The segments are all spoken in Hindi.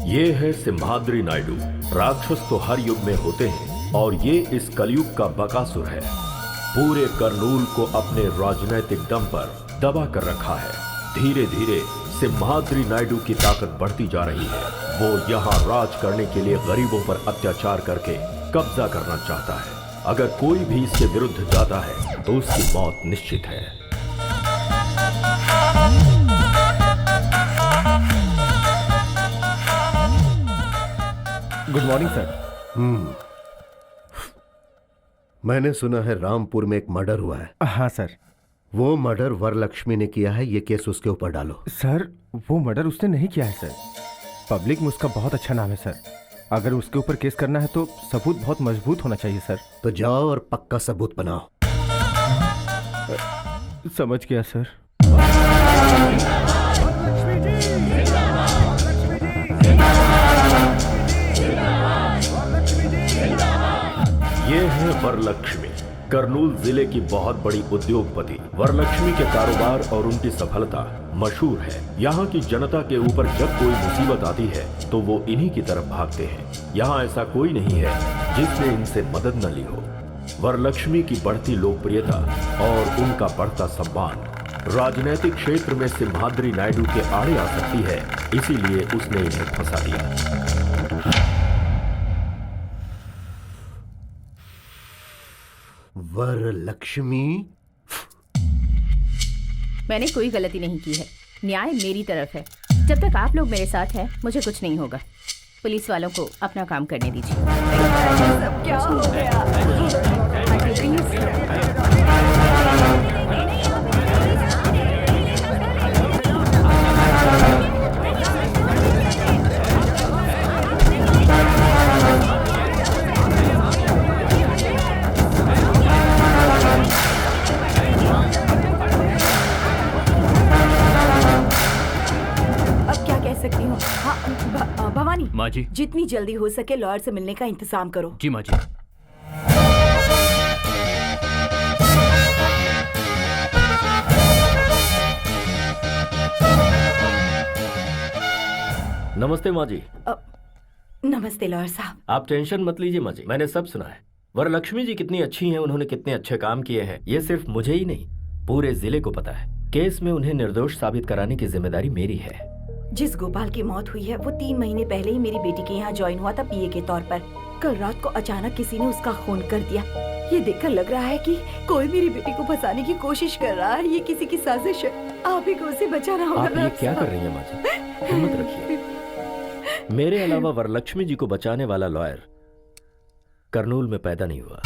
ये है सिम्हाद्री नायडू। राक्षस तो हर युग में होते हैं और ये इस कलयुग का बकासुर है। पूरे करनूल को अपने राजनैतिक दम पर दबा कर रखा है। धीरे धीरे सिम्हाद्री नायडू की ताकत बढ़ती जा रही है। वो यहाँ राज करने के लिए गरीबों पर अत्याचार करके कब्जा करना चाहता है। अगर कोई भी इसके विरुद्ध जाता है तो उसकी मौत निश्चित है। Good morning sir. मैंने सुना है रामपुर में एक मर्डर हुआ है। हाँ सर। वो मर्डर वरलक्ष्मी ने किया है, ये केस उसके ऊपर डालो। सर वो मर्डर उसने नहीं किया है सर। पब्लिक में उसका बहुत अच्छा नाम है सर। अगर उसके ऊपर केस करना है तो सबूत बहुत मजबूत होना चाहिए सर। तो जाओ और पक्का सबूत बनाओ। समझ गया सर। ये है वरलक्ष्मी, करनूल जिले की बहुत बड़ी उद्योगपति। वरलक्ष्मी के कारोबार और उनकी सफलता मशहूर है। यहाँ की जनता के ऊपर जब कोई मुसीबत आती है तो वो इन्हीं की तरफ भागते हैं। यहाँ ऐसा कोई नहीं है जिसने इनसे मदद न ली हो। वरलक्ष्मी की बढ़ती लोकप्रियता और उनका बढ़ता सम्मान राजनीतिक क्षेत्र में सिम्हाद्री नायडू के आड़े आ सकती है, इसीलिए उसने इन्हें फंसा दिया। वरलक्ष्मी, मैंने कोई गलती नहीं की है। न्याय मेरी तरफ है। जब तक आप लोग मेरे साथ हैं, मुझे कुछ नहीं होगा। पुलिस वालों को अपना काम करने दीजिए। सब क्या हो गया? भवानी माँ जी, जितनी जल्दी हो सके लॉयर से मिलने का इंतजाम करो। जी माँ जी। नमस्ते माँ जी। नमस्ते लॉयर साहब। आप टेंशन मत लीजिए माँ जी, मैंने सब सुना है। वरलक्ष्मी जी कितनी अच्छी हैं, उन्होंने कितने अच्छे काम किए हैं, ये सिर्फ मुझे ही नहीं पूरे जिले को पता है। केस में उन्हें निर्दोष साबित कराने की जिम्मेदारी मेरी है। जिस गोपाल की मौत हुई है वो 3 महीने पहले ही मेरी बेटी के यहाँ ज्वाइन हुआ था पीए के तौर पर। कल रात को अचानक किसी ने उसका खून कर दिया। ये देखकर लग रहा है कि कोई मेरी बेटी को फंसाने की कोशिश कर रहा है। ये किसी की साजिश है। आप ही को उसे बचाना होगा। आप ये क्या कर रही हैं माँ जी? हिम्मत रखिए। मेरे अलावा वरलक्ष्मी जी को बचाने वाला लॉयर करनूल में पैदा नहीं हुआ।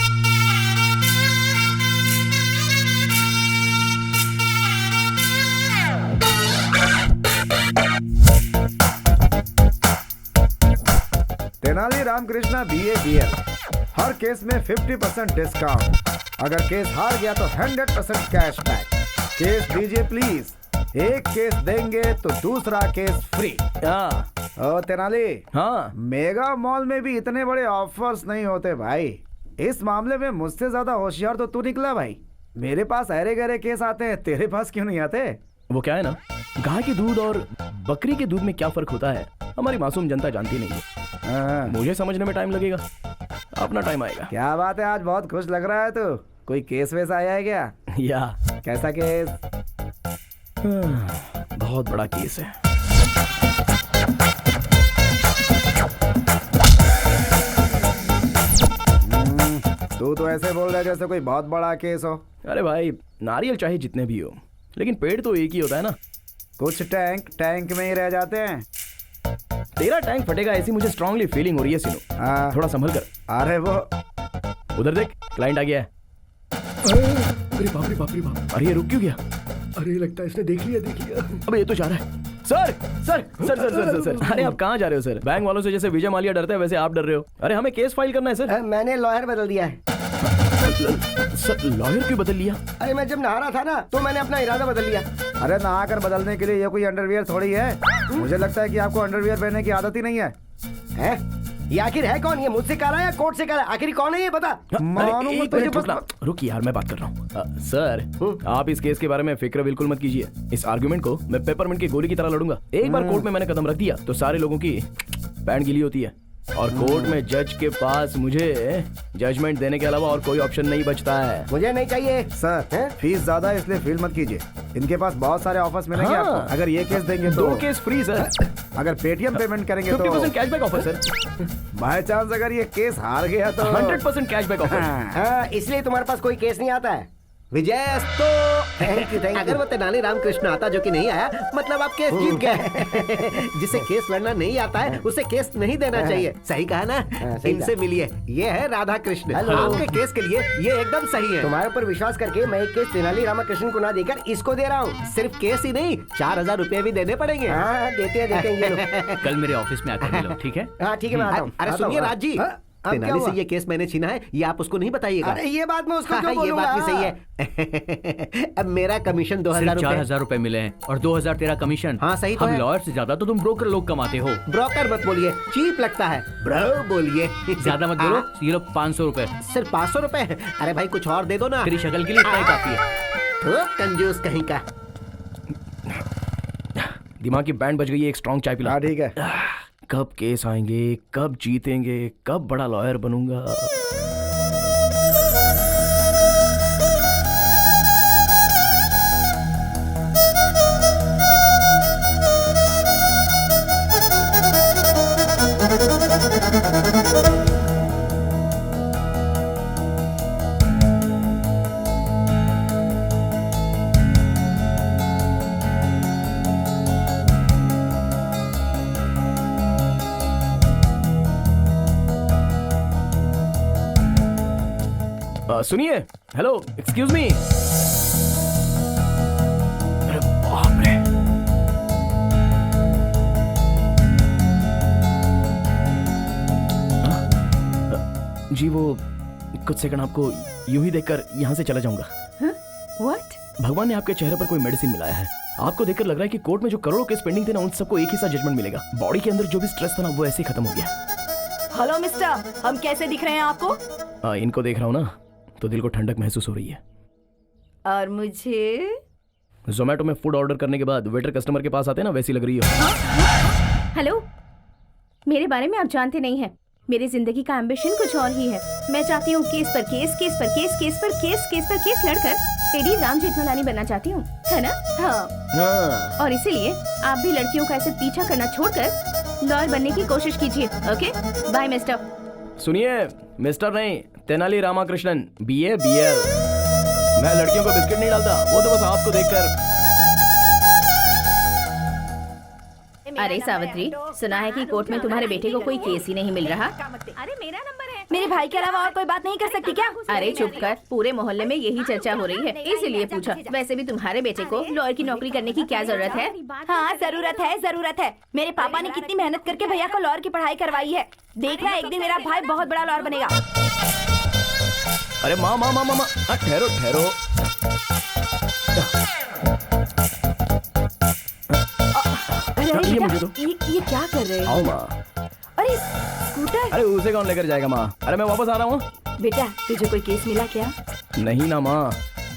तेनाली रामकृष्णा BA BL, हर केस में 50% डिस्काउंट। अगर केस हार गया तो 100% कैश बैक। केस दीजिए प्लीज। एक केस देंगे तो दूसरा केस फ्री। ओ तेनाली, हाँ मेगा मॉल में भी इतने बड़े ऑफर्स नहीं होते भाई। इस मामले में मुझसे ज्यादा होशियार तो तू निकला भाई। मेरे पास अरे गहरे केस आते हैं, तेरे पास क्यों नहीं आते? वो क्या है ना, गाय के दूध और बकरी के दूध में क्या फर्क होता है हमारी मासूम जनता जानती नहीं है। मुझे समझने में टाइम लगेगा, अपना टाइम आएगा। क्या बात है, आज बहुत खुश लग रहा है तू। कोई केस वैसा आया है क्या? या कैसा केस? बहुत बड़ा केस है। तू तो ऐसे बोल रहा है जैसे कोई बहुत बड़ा केस हो। अरे भाई, नारियल चाहे जितने भी हो, लेकिन पेड़ तो एक ही होता है ना। कुछ टैंक में ही रह जाते हैं। तेरा टैंक फटेगा ऐसी मुझे स्ट्रांगली फीलिंग हो रही है सीनू। थोड़ा संभल कर। अरे वो उधर देख, क्लाइंट आ गया है। अरे बाप रे बाप रे बाप। अरे ये रुक क्यों गया? अरे लगता है इसने देख लिया। अबे ये तो जा रहा है। Sir sir sir sir sir sir sir अरे आप कहाँ जा रहे हो सर? बैंक वालों से जैसे विजय माल्या डरते हैं वैसे आप डर रहे हो। अरे हमें केस फाइल करना है सर। मैंने लॉयर बदल दिया है। सर लॉयर क्यों बदल लिया? अरे मैं जब नहा रहा था ना तो मैंने अपना इरादा बदल लिया। अरे नहा कर बदलने के लिए ये कोई अंडरवियर थोड़ी है। मुझे लगता है कि आपको अंडरवियर पहनने की आदत ही नहीं है। ये आखिर है कौन? ये मुझसे कह रहा है या कोर्ट से कह रहा है? आखिर कौन है ये बता। रुक यार, मैं बात कर रहा हूँ। सर आप इस केस के बारे में फिक्र बिल्कुल मत कीजिए। इस आर्गुमेंट को मैं पेपरमिंट की गोली की तरह लड़ूंगा। एक बार कोर्ट में मैंने कदम रख दिया तो सारे लोगों की बैंड गीली होती है और कोर्ट में जज के पास मुझे जजमेंट देने के अलावा और कोई ऑप्शन नहीं बचता है। मुझे नहीं चाहिए सर फीस ज्यादा है इसलिए फील मत कीजिए। इनके पास बहुत सारे ऑफर्स मिलेंगे हाँ। आपको। अगर ये केस देंगे तो 2 केस फ्री सर। अगर पेटीएम पेमेंट करेंगे तो 50% cashback offer sir. By chance अगर ये केस हार गया तो 100% कैशबैक ऑफर। हाँ, इसलिए तुम्हारे पास कोई केस नहीं आता है। विजय तो थैंक यू अगर वो तेनाली रामकृष्ण आता जो कि नहीं आया, मतलब आप केस जीत गए। जिसे केस लड़ना नहीं आता है उसे केस नहीं देना चाहिए। सही कहा ना? सही इनसे मिलिए, ये है राधा कृष्ण। हेलो। आपके केस के लिए ये एकदम सही है। तुम्हारे ऊपर विश्वास करके मैं एक केस तेनाली रामकृष्ण को ना देकर इसको दे रहा हूँ। सिर्फ केस ही नहीं, 4000 रुपए भी देने पड़ेंगे। हाँ, देते हैं ये लोग। कल मेरे ऑफिस में आकर मिलो, ठीक है? हाँ ठीक है, मैं आता हूँ। अरे सुनिए राज जी, तेनाली से ये केस मैंने छीना है, ये आप उसको नहीं बताइएगा। अरे ये बात मैं उसको क्यों ये बोलूंगा? बात भी सही है। अब मेरा कमीशन 2000 सिर्फ रुपए। 4000 रुपए मिले हैं और 2000 तेरा कमीशन। हाँ, सही तो हम है। लॉयर से ज्यादा तो तुम ब्रोकर लोग कमाते हो। ब्रोकर मत बोलिए, चीप लगता है। ब्रो बोलिए। ज्यादा मत बोलो। ये लो 500 रुपए। सिर्फ 500 रुपए? अरे भाई कुछ और दे दो ना। तेरी शक्ल के लिए इतना ही काफी है। तो कंजूस कहीं का। दिमाग की बैंड बज गई है, एक स्ट्रॉन्ग चाय पिला। हाँ ठीक है। कब केस आएंगे, कब जीतेंगे, कब बड़ा लॉयर बनूंगा। सुनिए, हेलो, एक्सक्यूज मी। अरे बाप रे। जी वो कुछ सेकंड आपको यूं ही देखकर यहाँ से चला जाऊंगा। व्हाट? भगवान ने आपके चेहरे पर कोई मेडिसिन मिलाया है। आपको देखकर लग रहा है कि कोर्ट में जो करोड़ों केस पेंडिंग थे ना, उन सबको एक ही साथ जजमेंट मिलेगा। बॉडी के अंदर जो भी स्ट्रेस था ना, वो ऐसे ही खत्म हो गया। हेलो मिस्टर, हम कैसे दिख रहे हैं आपको? इनको देख रहा हूँ ना, तो दिल को ठंडक महसूस हो रही है। और मुझे? जोमेटो में फूड ऑर्डर करने के बाद वेटर कस्टमर के पास आते हैं ना, वैसी लग रही हो। हेलो, मेरे बारे में आप जानते नहीं हैं। मेरी जिंदगी का एम्बिशन कुछ और ही है। मैं चाहती हूँ केस पर केस, केस पर केस, केस पर केस, केस पर केस लड़कर एडी राम जेठमलानी बनना चाहती हूँ, है ना? हाँ। और इसीलिए आप भी लड़कियों का ऐसे पीछा करना छोड़कर लॉयर बनने की कोशिश कीजिए। Okay, bye mister. सुनिए, मिस्टर नहीं, तेनाली रामाकृष्णन, BA BL। मैं लड़कियों को बिस्किट नहीं डालता, वो तो बस आपको देखकर। अरे सावित्री, सुना है कि कोर्ट में तुम्हारे बेटे को कोई केस ही नहीं मिल रहा। अरे मेरा नंबर है। मेरे भाई के अलावा और कोई बात नहीं कर सकती क्या? अरे चुप कर, पूरे मोहल्ले में यही चर्चा हो रही है, इसीलिए पूछा। वैसे भी तुम्हारे बेटे को लॉयर की नौकरी करने की क्या जरूरत है? हाँ जरूरत है, जरूरत है। मेरे पापा ने कितनी मेहनत करके भैया को लॉयर की पढ़ाई करवाई है। देखना एक दिन मेरा भाई बहुत बड़ा लॉयर बनेगा। अरे माँ माँ माँ माँ, ठहरो ठहरो। अरे ये बेटा, मुझे दो। ये क्या कर रहे आओ हो? माँ। अरे स्कूटर। अरे उसे कौन लेकर जाएगा माँ? अरे मैं वापस आ रहा हूँ। बेटा तुझे कोई केस मिला क्या? नहीं ना माँ,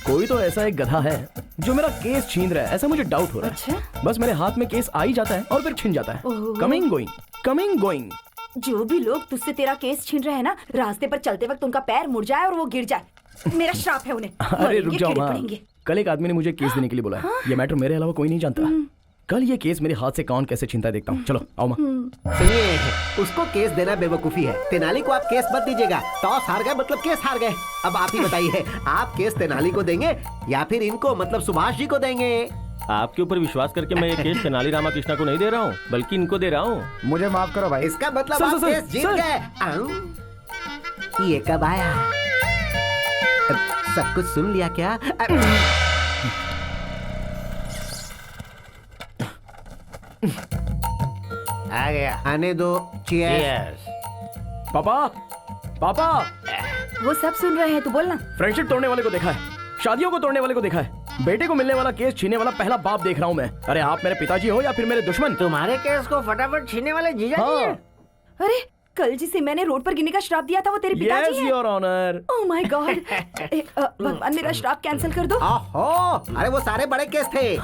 कोई तो ऐसा एक गधा है जो मेरा केस छीन रहा है, ऐसा मुझे डाउट हो रहा है। अच्छा? बस मेरे हाथ में केस आ ही जाता है और फिर छिन जाता है। ओहो। Coming going, coming going. जो भी लोग तुझसे तेरा केस छीन रहे हैं ना, रास्ते पर चलते वक्त उनका पैर मुड़ जाए और वो गिर जाए। मेरा श्राप है उन्हें। अरे रुक मरेंगे, जाओ कीड़े माँ, पड़ेंगे। कल एक आदमी ने मुझे केस देने के लिए बोला है। ये मैटर मेरे अलावा कोई नहीं जानता। कल ये केस मेरे हाथ से कौन कैसे छीनता है देखता हूँ। चलो आओ माँ। सुनिए, उसको केस देना बेवकूफी है। तेनाली को आप केस मत दीजिएगा। टॉस हार गए मतलब केस हार गए। अब आप ही बताइए, आप केस तेनाली को देंगे या फिर इनको मतलब सुभाष जी को देंगे? आपके ऊपर विश्वास करके मैं ये केस तेनाली रामाकृष्णा को नहीं दे रहा हूँ, बल्कि इनको दे रहा हूँ। मुझे माफ करो भाई। इसका मतलब सर, आप सर, केस जीत सर। गए। ये कब आया? सब कुछ सुन लिया क्या? आ गया, आने दो। चीयर्स। पापा, पापा, वो सब सुन रहे हैं, तू बोलना। फ्रेंडशिप तोड़ने वाले को देखा है, शादियों को तोड़ने वाले को देखा है, बेटे को मिलने वाला केस छीनने वाला पहला बाप देख रहा हूँ मैं। अरे आप मेरे पिताजी हो या फिर मेरे दुश्मन? तुम्हारे केस को फटाफट छीनने वाले जीजा जी हाँ। हैं। अरे कल जिसे मैंने रोड पर गिरने का श्राप दिया था वो तेरे पिताजी यस हैं? Your honour. Oh my god. भगवान मेरा श्राप कैंसिल कर दो। ओहो, अरे वो सारे बड़े केस थे।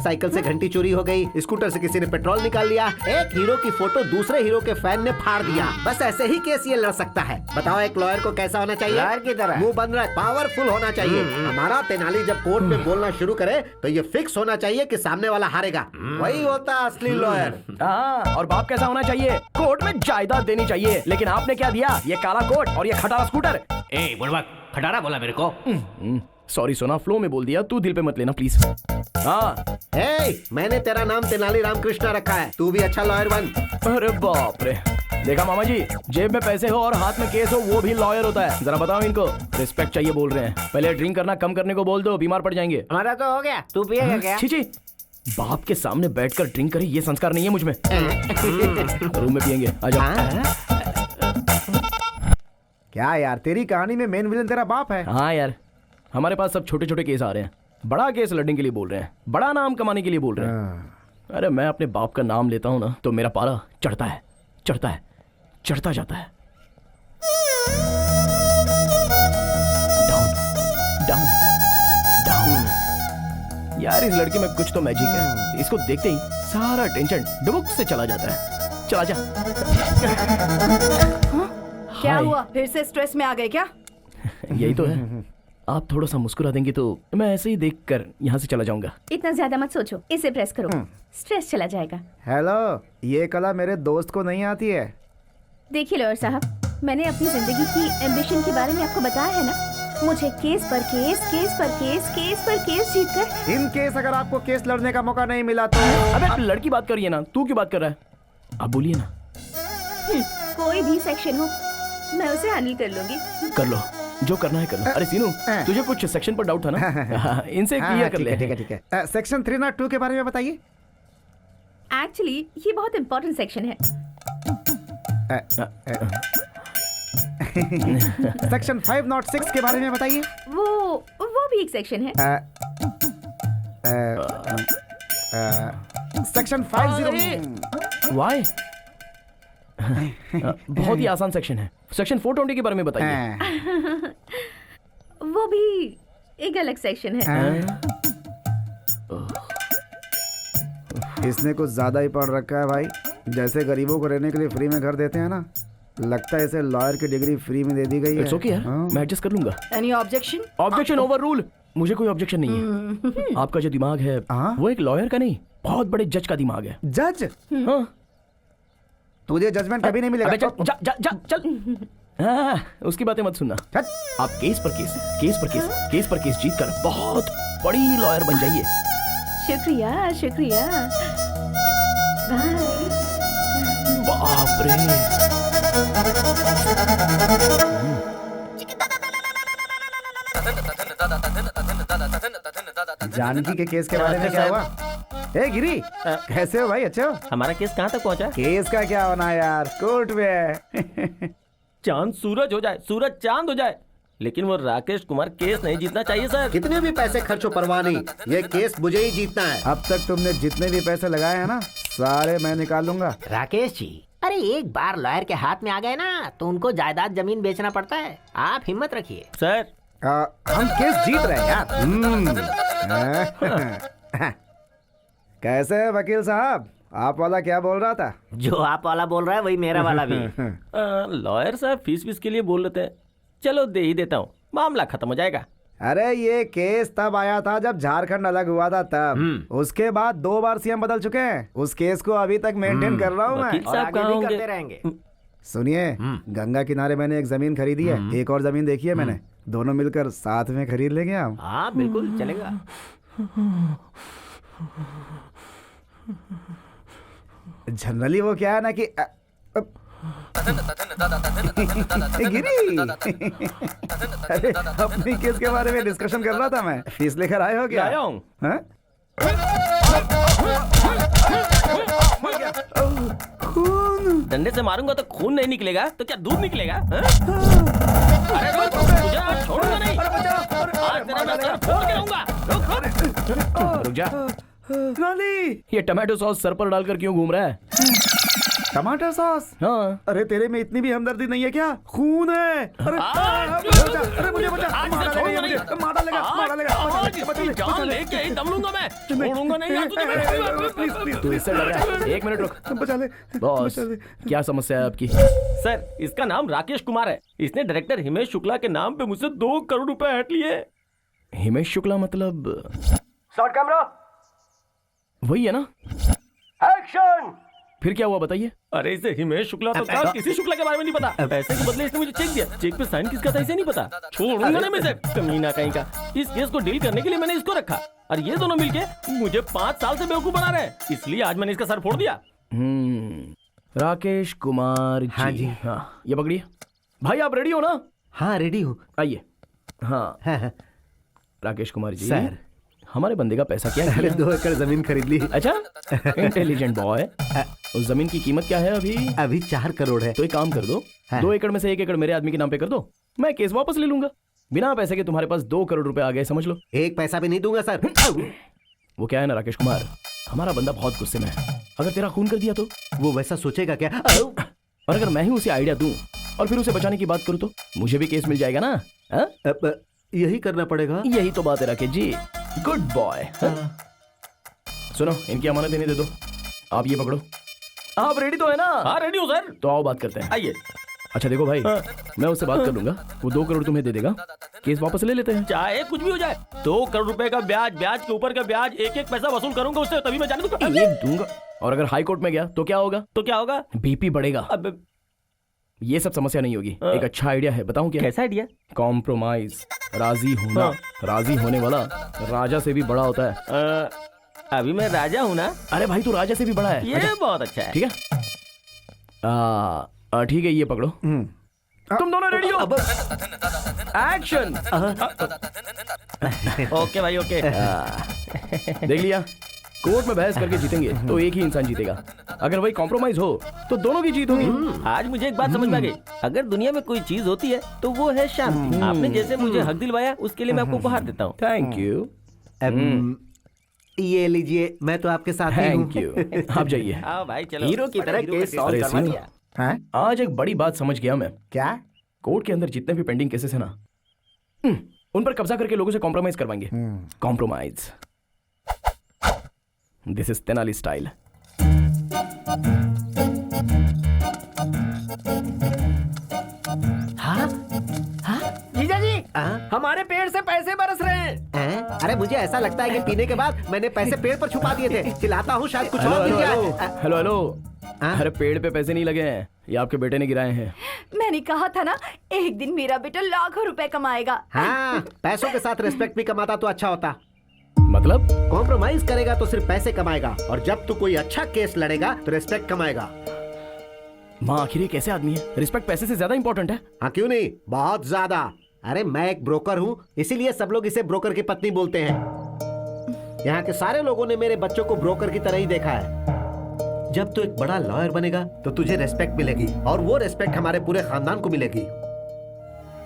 साइकिल से घंटी चोरी हो गई, स्कूटर से किसी ने पेट्रोल निकाल लिया, एक हीरो की फोटो दूसरे हीरो के फैन ने फाड़ दिया। बस ऐसे ही केस ये लड़ सकता है। बताओ एक लॉयर को कैसा होना चाहिए? लॉयर की तरह। मुंह बंद रख, पावरफुल होना चाहिए। हमारा तेनाली जब कोर्ट में बोलना शुरू करे तो ये फिक्स होना चाहिए कि सामने वाला हारेगा। वही होता है असली लॉयर। हाँ, और बाप कैसा होना चाहिए? कोर्ट में जायदाद देनी चाहिए, लेकिन आपने क्या दिया? ये काला कोट और ये खटारा स्कूटर। ए बुड़बक, खटारा बोला मेरे को। सॉरी सोना, फ्लो में बोल दिया, तू दिल पे मत लेना प्लीज। हाँ, मैंने तेरा नाम तेनाली रामकृष्णा रखा है, तू भी अच्छा लॉयर बन। अरे बाप रे, देखा मामा जी, जेब में पैसे हो और हाथ में केस हो वो भी लॉयर होता है। जरा बताओ इनको, रिस्पेक्ट चाहिए बोल रहे हैं। पहले ड्रिंक करना कम करने को बोल दो, बीमार पड़ जाएंगे। हमारा तो हो गया, तू पिएगा क्या? छी, बाप के सामने बैठकर ड्रिंक करे ये संस्कार नहीं है मुझ में। रूम में पियेंगे, आ जाओ। क्या यार, तेरी कहानी में मेन विलन तेरा बाप है? हाँ यार, हमारे पास सब छोटे छोटे केस आ रहे हैं। बड़ा केस लड़ने के लिए बोल रहे हैं, बड़ा नाम कमाने के लिए बोल रहे हैं। अरे मैं अपने बाप का नाम लेता हूँ ना तो मेरा पारा चढ़ता है, चढ़ता है, चढ़ता जाता है। Down down down. यार इस लड़की में कुछ तो मैजिक है, इसको देखते ही सारा टेंशन डुबुक से चला जाता है। चला जा। क्या हाय। हुआ, फिर से स्ट्रेस में आ गए क्या? यही तो है। आप थोड़ा सा मुस्कुरा देंगी तो मैं ऐसे ही देखकर यहाँ से चला जाऊंगा। इतना ज्यादा मत सोचो, इसे प्रेस करो, स्ट्रेस चला जाएगा। हेलो, ये कला मेरे दोस्त को नहीं आती है। देखिए लॉयर साहब, मैंने अपनी जिंदगी की एम्बिशन के बारे में आपको बताया है ना। मुझे केस पर केस, केस पर केस, केस पर केस जीतकर। इन केस अगर आपको केस लड़ने का मौका नहीं मिला तो? अबे लड़की बात करिए ना, तू क्यों बात कर रहा है? आप बोलिए ना। कोई भी सेक्शन हो मैं उसे हैंडल कर लूंगी। कर लो, जो करना है कर लो। अरे सीनू, तुझे कुछ सेक्शन पर डाउट था ना? इनसे क्लियर कर ले। ठीक है। सेक्शन 302 के बारे में बताइए। एक्चुअली ये बहुत इंपॉर्टेंट सेक्शन है। सेक्शन 506 के बारे में बताइए। वो भी एक सेक्शन है। सेक्शन 50। वाई? बहुत ही आसान सेक्शन है। सेक्शन 420 के बारे में बताइए। वो भी एक अलग सेक्शन है। इसने कुछ ज्यादा ही पढ़ रखा है भाई। जैसे गरीबों को रहने के लिए फ्री में घर देते हैं ना, लगता है इसे लॉयर की डिग्री फ्री में दे दी गई है। इट्स ओके यार, मैं एडजस्ट कर लूंगा। Any objection? Objection over rule. मुझे कोई ऑब्जेक्शन नहीं है। आपका जो दिमाग है वो एक लॉयर का नहीं, बहुत बड़े जज का दिमाग है। जज? हाँ। तुझे जजमेंट कभी नहीं मिलेगा। चल जा, जा, जा, चल। हाँ, उसकी बातें मत सुनना। आप केस पर केस, केस पर केस, केस पर केस जीत कर बहुत बड़ी लॉयर बन जाइए। शुक्रिया शुक्रिया। बाय। बाप रे। जानकी के केस के बारे में क्या हुआ? ए गिरी, कैसे हो भाई? अच्छे हो? हमारा केस कहाँ तक पहुँचा? केस का क्या होना यार, कोर्ट में है। चांद सूरज हो जाए, सूरज चांद हो जाए, लेकिन वो राकेश कुमार केस नहीं जीतना चाहिए सर। कितने भी पैसे खर्चो परवाह नहीं, ये केस मुझे ही जीतना है। अब तक तुमने जितने भी पैसे लगाए हैं ना, सारे मैं निकाल लूंगा। राकेश जी, अरे एक बार लॉयर के हाथ में आ गए ना तो उनको जायदाद जमीन बेचना पड़ता है। आप हिम्मत रखिए सर। हम केस जीत रहे हैं यार। कैसे है वकील साहब? आप वाला क्या बोल रहा था? जो आप वाला बोल रहा है वही मेरा वाला भी। लॉयर साहब फीस के लिए बोल रहे थे, चलो दे ही देता हूँ, मामला खत्म हो जाएगा। अरे ये केस तब आया था जब झारखंड अलग हुआ था तब। उसके बाद 2 बार सीएम बदल चुके हैं। उस केस को अभी तक मेंटेन कर रहा हूँ मैं, और आगे भी करते रहेंगे। सुनिए, गंगा किनारे मैंने एक जमीन खरीदी है, एक और जमीन देखी है मैंने, दोनों मिलकर साथ में खरीद लेंगे हम। हाँ बिल्कुल चलेगा। जनरली वो क्या है ना कि गिरी। अरे अपनी केस के बारे में डिस्कशन कर रहा था मैं। फीस लेकर आए हो क्या? आया हूँ। खून? डंडे से मारूंगा तो खून नहीं निकलेगा तो क्या दूध निकलेगा? अरे तुझे छोड़ूंगा नहीं, आज तेरा मैं सर फोड़ के रहूंगा। रुक। 「 रुक जा। ナリー ये टमाटो सॉस सर पर डालकर क्यों घूम रहा है? ナリー हाँ? ナリー ये टमाटो सॉस सर पर डालकर क्यों घूम रहा है? टमाटर सॉस? हाँ। अरे तेरे में इतनी भी हमदर्दी नहीं है क्या? खून है। अरे मुझे बचा, मारा लेगा। जान लेके ही दम लूंगा मैं, छोड़ूंगा नहीं आज तुझे। प्लीज प्लीज तू इससे डर रहा है? एक मिनट रुक। बचा ले बॉस, क्या समस्या है आपकी? सर, इसका नाम राकेश कुमार है। इसने डायरेक्टर हिमेश शुक्ला के नाम पे मुझसे 2 करोड़ रुपए हट लिए। हिमेश शुक्ला मतलब शॉट कैमरा, वही है ना? एक्शन। फिर क्या हुआ बताइए? अरे इसे हिमेश शुक्ला तो था, किसी शुक्ला के बारे में नहीं पता। पैसे के बदले इसने मुझे चेक दिया, चेक पे साइन किसका था इसे नहीं पता। छोड़ूंगा नहीं मैं इसे, कमीना कहीं का। इस केस को डील करने के लिए मैंने इसको रखा और ये दोनों मिलके मुझे 5 साल से बेवकूफ बना रहे हैं, इसलिए आज मैंने इसका सर फोड़ दिया। राकेश कुमार जी। हाँ जी। हाँ, ये पकड़िए। भाई आप रेडी हो ना? हाँ रेडी हूँ। आइए। हाँ हाँ। राकेश कुमार जी, सर, हमारे बंदे का पैसा क्या अरे है? 2 एकड़ जमीन खरीद ली। अच्छा, इंटेलिजेंट बॉय। उस जमीन की कीमत क्या है अभी? अभी 4 करोड़ है। तो एक काम कर दो, हाँ। 2 एकड़ में से 1 एकड़ मेरे आदमी के नाम पे कर दो, मैं केस वापस ले लूंगा। बिना पैसे के तुम्हारे पास 2 करोड़ रुपए आ गए, समझ लो। 1 पैसा भी नहीं दूंगा सर। वो क्या है ना राकेश कुमार, हमारा बंदा बहुत गुस्से में है। अगर तेरा खून कर दिया तो? वो वैसा सोचेगा क्या? और अगर मैं ही उसे आइडिया दूं और फिर उसे बचाने की बात करूं तो मुझे भी केस मिल जाएगा ना? हाँ? अब यही करना पड़ेगा। यही तो बात है राकेश जी, गुड बॉय। सुनो, इनकी अमानत देने दे दो। आप ये पकड़ो। आप रेडी तो है ना? हाँ रेडी हूँ सर। तो आओ बात करते हैं। आइए। अच्छा देखो भाई, मैं उससे बात कर लूंगा, वो 2 करोड़ तुम्हें दे देगा, केस वापस ले लेते हैं। चाहे कुछ भी हो जाए, 2 करोड़ रुपए का ब्याज, ब्याज के ऊपर का ब्याज, एक पैसा वसूल करूंगा उससे, तभी मैं जाने दूंगा। एक दूंगा। और अगर हाई कोर्ट में गया तो क्या होगा? तो क्या होगा? बीपी बढ़ेगा। अब ये सब समस्या नहीं होगी। एक अच्छा आइडिया है, बताऊं क्या? कैसा आइडिया? कॉम्प्रोमाइज, राजी होना। राजी होने वाला राजा से भी बड़ा होता है। अभी मैं राजा हूँ ना? अरे भाई तू राजा से भी बड़ा है। ये बहुत अच्छा है। ठीक है, ठीक है, ये पकड़ो। तुम दोनों रेडी हो? एक्शन। ओके भाई ओके। देख लिया, कोर्ट में बहस करके जीतेंगे तो एक ही इंसान जीतेगा, अगर वही कॉम्प्रोमाइज हो तो दोनों की जीत होगी। आज मुझे एक बात समझ में आ गई, अगर दुनिया में कोई चीज होती है तो वो है शांति। आपने जैसे मुझे हक दिलवाया उसके लिए मैं आपको उपहार देता हूँ। Thank you. ये लीजिए, मैं तो आपके साथ ही हूँ। Thank you. आप जाइए। आओ भाई चलो। हीरो की तरह केस सॉल्व करवा दिया। आज एक बड़ी बात समझ गया मैं। क्या? कोर्ट के अंदर जितने भी पेंडिंग केसेस है ना, उन पर कब्जा करके लोगों से कॉम्प्रोमाइज करवाएंगे। Compromise, this is Tenali style. जीजा जी, हमारे पेड़ से पैसे बरस रहे हैं। अरे मुझे ऐसा लगता है कि पीने के बाद मैंने पैसे पेड़ पर छुपा दिए थे। चिल्लाता हूँ, शायद कुछ और मिल जाए। Hello hello. अरे पेड़ पे पैसे नहीं लगे हैं, ये आपके बेटे ने गिराए हैं। मैंने कहा था ना, एक दिन मेरा बेटा लाखों रुपए कमाएगा। हाँ, पैसों के साथ रिस्पेक्ट भी कमाता तो अच्छा होता। मतलब? कॉम्प्रोमाइज करेगा तो सिर्फ पैसे कमाएगा, और जब तू कोई अच्छा केस लड़ेगा तो रिस्पेक्ट कमाएगा। माँ आखिर ये कैसे आदमी है? रिस्पेक्ट पैसे से ज्यादा इंपॉर्टेंट है? हाँ क्यों नहीं, बहुत ज्यादा। अरे मैं एक ब्रोकर हूँ, इसीलिए सब लोग इसे ब्रोकर की पत्नी बोलते हैं। यहाँ के सारे लोगों ने मेरे बच्चों को ब्रोकर की तरह ही देखा है। जब तू एक बड़ा लॉयर बनेगा तो तुझे रेस्पेक्ट मिलेगी, और वो रेस्पेक्ट हमारे पूरे खानदान को मिलेगी।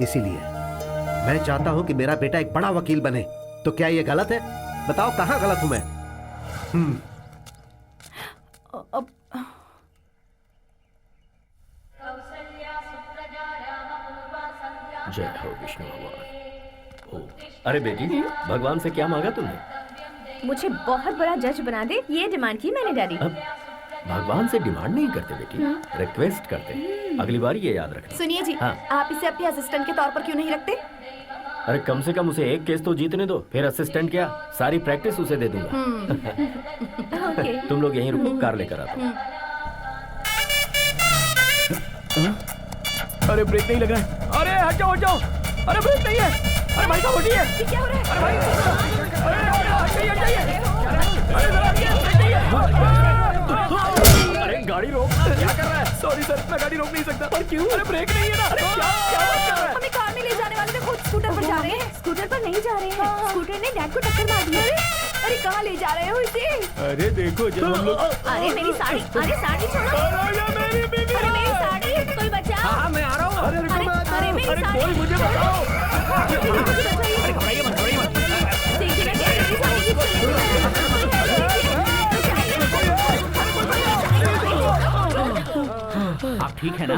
इसीलिए मैं चाहता हूँ कि मेरा बेटा एक बड़ा वकील बने। तो क्या ये गलत है? बताओ कहाँ गलत हूँ मैं? जय हो विष्णु भगवान। अरे बेटी, भगवान से क्या मांगा तुमने? मुझे बहुत बड़ा जज बना दे, ये डिमांड की मैंने डैडी। भगवान से डिमांड नहीं करते बेटी, रिक्वेस्ट करते। अगली बार ये याद रखना। सुनिए जी, हाँ। आप इसे अपने असिस्टेंट के तौर पर क्यों नहीं रखते? अरे कम से कम उसे एक केस तो जीतने दो, फिर असिस्टेंट क्या, सारी प्रैक्टिस उसे दे दूंगा। ओके। तुम लोग यहीं रुको, कार लेकर आता हूँ। अरे ब्रेक नहीं लग रहा है। अरे हट जाओ हट जाओ। अरे ब्रेक नहीं है। अरे भाई साहब हटिए। ये क्या हो रहा है? अरे भाई, अरे हट जाइए। अरे जरा हटिए। अरे गाड़ी रोक, क्या कर रहा है? सॉरी सर, मैं गाड़ी रोक नहीं सकता। पर क्यों? अरे ब्रेक नहीं है ना। अरे क्या बात कर रहा है? हमें कार में ले जाने वाले थे, खुद स्कूटर पर जा रहे हैं। स्कूटर पर नहीं जा रहे हैं, स्कूटर ने डैड को टक्कर मार दी। अरे कहाँ ले जा रहे हो इसे? अरे देखो जब हम लोग। अरे मेरी साड़ी, अरे साड़ी छोड़ो। मेरी बीबी। अरे मेरी साड़ी, कोई बचाओ। हाँ मैं आ रहा हूँ। अरे अरे मेरी साड़ी, कोई मुझे बचाओ। अरे घबराइए मत, घबराइए मत। देखिए ना कैसे मेरी साड़ी की चली। आप ठीक है ना?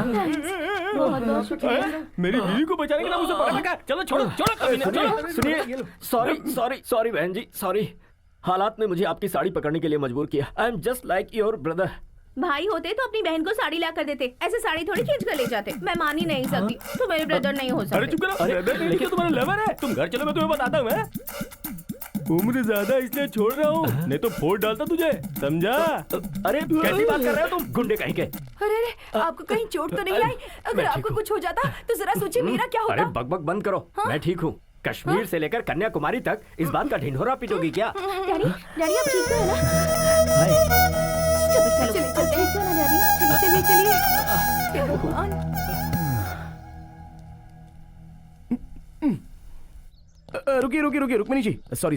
बहुत बहुत शुक्रिया। मेरी बीवी को बचाने के लिए मुझे पकड़ रखा। चलो छोड़ो छोड़ो कमीने, छोड़ो। सुनिए, सॉरी बहन जी, सॉरी। हालात ने मुझे आपकी साड़ी पकड़ने के लिए मजबूर किया। I am just like your brother. भाई होते तो अपनी बहन को साड़ी ला कर देते, ऐसे साड़ी थोड़ी खींच कर ले जाते। मैं मान ही नहीं सकती, तुम मेरे ब्रदर नहीं हो अरे सकते। चुप करो। अरे लेकिन तुम्हारा लवर है। तुम घर चलो, मैं तुम्हें बताता हूँ। उम्र ज्यादा इसलिए छोड़ रहा हूँ, नहीं तो फोड़ डालता तुझे, समझा? अरे कैसी बात कर रहे हो तुम, गुंडे कहीं के? अरे आपको कहीं चोट तो नहीं आई? अगर आपको कुछ हो जाता तो जरा सोचिए मेरा क्या होता। अरे बकबक बंद करो। मैं ठीक हूँ। कश्मीर से लेकर कन्याकुमारी तक इस बात का ढिंढोरा पीटोगी क्या? डैडी डैडी आप ठीक तो है ना? चलिए चलते हैं ना डैडी। चलिए चलिए। रुकिए रुक्मिणी जी। सॉरी।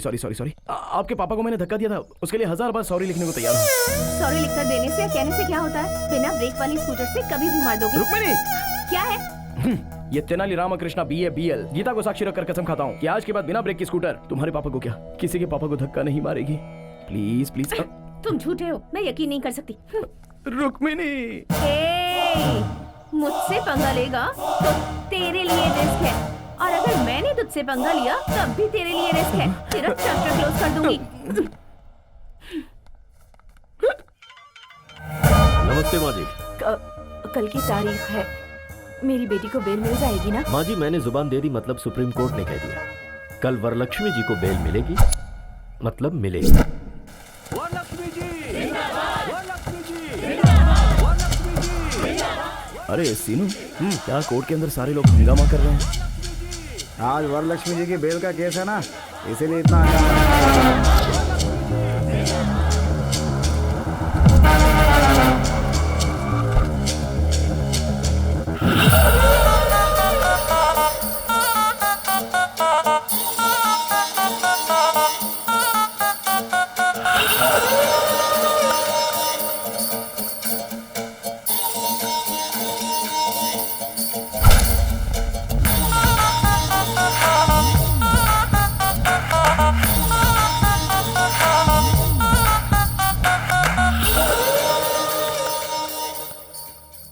आपके पापा को मैंने धक्का दिया था, उसके लिए 1000 बार सॉरी लिखने को तैयार हूँ। सॉरी लिखकर देने से या कहने से क्या होता है? बिना ब्रेक वाली स्कूटर से कभी भी मार दोगे। रुक्मिणी, क्या है? ये तेनाली रामकृष्णा BA BL गीता को साक्षी रखकर कसम खाता हूँ कि आज के बाद बिना ब्रेक की स्कूटर तुम्हारे पापा को क्या, किसी के पापा को धक्का नहीं मारेगी। Please please. तुम झूठे हो, मैं यकीन नहीं कर सकती। रुक्मिणी, मुझसे पंगा लेगा तो तेरे लिए रिस्क है, और अगर मैंने तुझसे पंगा लिया तब भी तेरे लिए रिस्क है। तेरा चैप्टर क्लोज कर दूंगी। नमस्ते माँ जी। कल की तारीख है, मेरी बेटी को बेल मिल जाएगी ना? माँ जी, मैंने जुबान दे दी, मतलब सुप्रीम कोर्ट ने कह दिया कल वरलक्ष्मी जी को बेल मिलेगी, मतलब मिलेगी। अरे सीनू, क्या कोर्ट के अंदर सारे लोग हंगामा कर रहे हैं? आज वरलक्ष्मी जी की बेल का केस है ना, इसीलिए इतना हंगामा।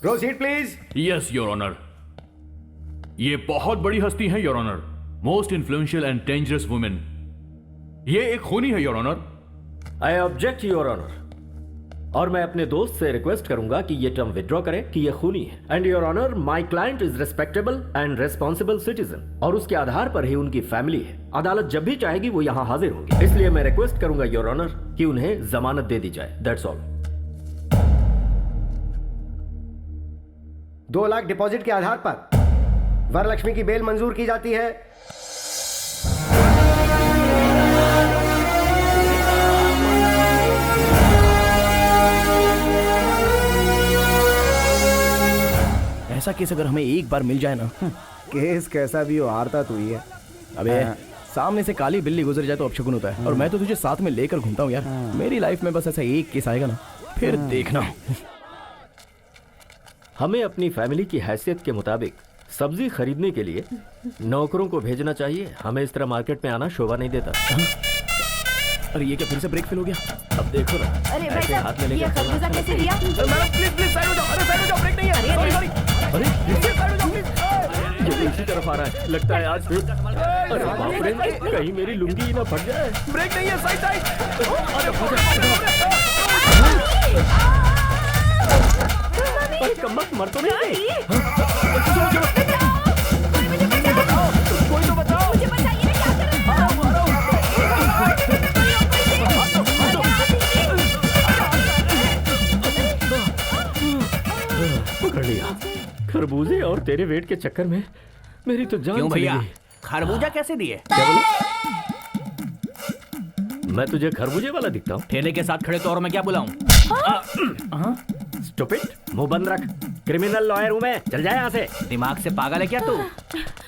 Proceed please. Yes your honour. ये बहुत बड़ी हस्ती है your honour, most influential and dangerous women. ये एक खूनी है your honour. I object your honour, और मैं अपने दोस्त से रिक्वेस्ट करूंगा कि ये टर्म विड्रॉ करे कि ये खूनी है। And your honour, my client is respectable and responsible citizen, और उसके आधार पर ही उनकी फैमिली है। अदालत जब भी चाहेगी वो यहाँ हाजिर होंगे, इसलिए मैं रिक्वेस्ट करूंगा योर ऑनर कि उन्हें जमानत दे दी जाए। That's all. 2 लाख डिपॉजिट के आधार पर वरलक्ष्मी की बेल मंजूर की जाती है। ऐसा केस अगर हमें एक बार मिल जाए ना। केस कैसा भी हो, हारता तू ही है। अबे सामने से काली बिल्ली गुजर जाए तो अपशकुन होता है, और मैं तो तुझे साथ में लेकर घूमता हूँ यार। मेरी लाइफ में बस ऐसा एक केस आएगा ना, फिर देखना। हमें अपनी फैमिली की हैसियत के मुताबिक सब्जी खरीदने के लिए नौकरों को भेजना चाहिए। हमें इस तरह मार्केट में आना शोभा नहीं देता। अरे ये क्या फिर से ब्रेक फेल हो गया? अब देखो ना, अरे भाई ऐसे साहब, हाथ में ये लेकर खरबूजा कैसे दिया? मैडम प्लीज साइड हो जाओ। अरे साइड हो जाओ, ब्रेक नहीं है। सॉरी। अरे साइड हो जाओ प्लीज। ये तो इसी तरफ आ रहा है, लगता है आज। अरे बाप रे, कहीं मेरी लुंगी ना फट जाए। ब्रेक नहीं है, साइड। अरे कम्बख्त, मर तो नहीं गई? कोई तो बताओ। मुझे बताइए ना, क्या कर रहे पकड़ लिया। खरबूजे और तेरे वेट के चक्कर में मेरी तो जान क्यों चली भैया, गई। खरबूजा कैसे दिए? क्या बोला? मैं तुझे खरबूजे वाला दिखता हूँ? ठेले के साथ खड़े तो और मैं क्या बुलाऊं? स्टूपिड, मुंह बंद रख। क्रिमिनल लॉयर हूँ मैं, चल जाए यहाँ से। दिमाग से पागल है क्या तू?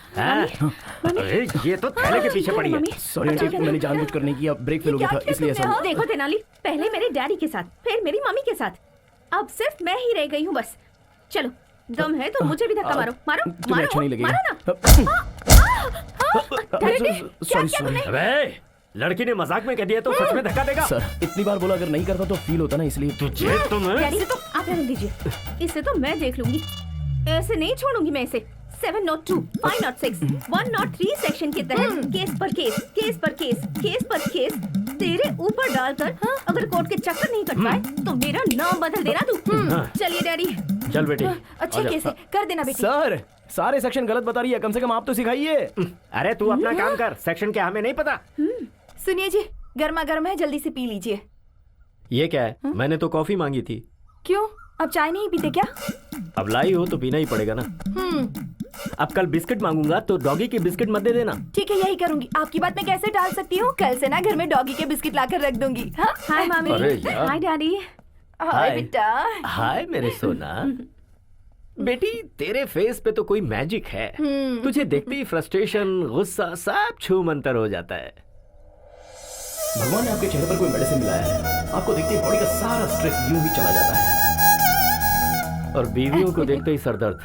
अरे ये तो थैले के पीछे पड़ी है। सॉरी आंटी, मैंने जानबूझकर नहीं किया, ब्रेक फेल हो गया था इसलिए ऐसा। देखो तेनाली, पहले मेरे डैडी के साथ, फिर मेरी मम्मी के साथ, अब सिर्फ मैं ही रह गई हूँ बस। चलो, दम है तो मुझे भी धक्का मारो। मारो तुम्हें अच्छा नहीं लगेगा। मारो ना। सॉरी। अबे लड़की ने मजाक में कह दिया तो सच में धक्का देगा। सर इतनी बार बोला अगर नहीं करता तो फील होता ना, इसलिए तुझे तो मैं डैडी तो आप रहने दीजिए, इसे तो मैं देख लूंगी, ऐसे नहीं छोड़ूंगी मैं इसे। 702, 506, 103 सेक्शन के तहत केस पर केस, केस पर केस, केस पर केस तेरे ऊपर डालकर अगर कोर्ट के चक्कर नहीं कट पाए तो मेरा नाम बदल देना तू। चलिए डैडी। चल बेटी। अच्छे केस है, कर देना बेटी। सर सारे सेक्शन गलत बता रही है, कम से कम आप तो सिखाइए। अरे तू अपना काम कर, सेक्शन क्या हमें नहीं पता। सुनिए जी, गर्मा गर्म है, जल्दी से पी लीजिए। ये क्या है? मैंने तो कॉफी मांगी थी। क्यों, अब चाय नहीं पीते क्या? अब लाई हो तो पीना ही पड़ेगा ना। अब कल बिस्किट मांगूंगा तो डॉगी की बिस्किट मत दे देना। ठीक है, यही करूंगी। आपकी बात मैं कैसे टाल सकती हूँ? कल से ना घर में डॉगी के बिस्किट लाकर रख दूंगी। हाँ? हाय मामी। अरे यार। हाय डैडी। हाय बेटा। हाय मेरे सोना। बेटी तेरे फेस पे तो कोई मैजिक है। तुझे देखते ही फ्रस्ट्रेशन, गुस्सा सब छू मंतर हो जाता है। भगवान ने आपके चेहरे पर कोई मेडिसिन मिलाया है, आपको देखते ही बॉडी का सारा स्ट्रेस यूं ही चला जाता है। और बीवियों को देखते ही सरदर्द।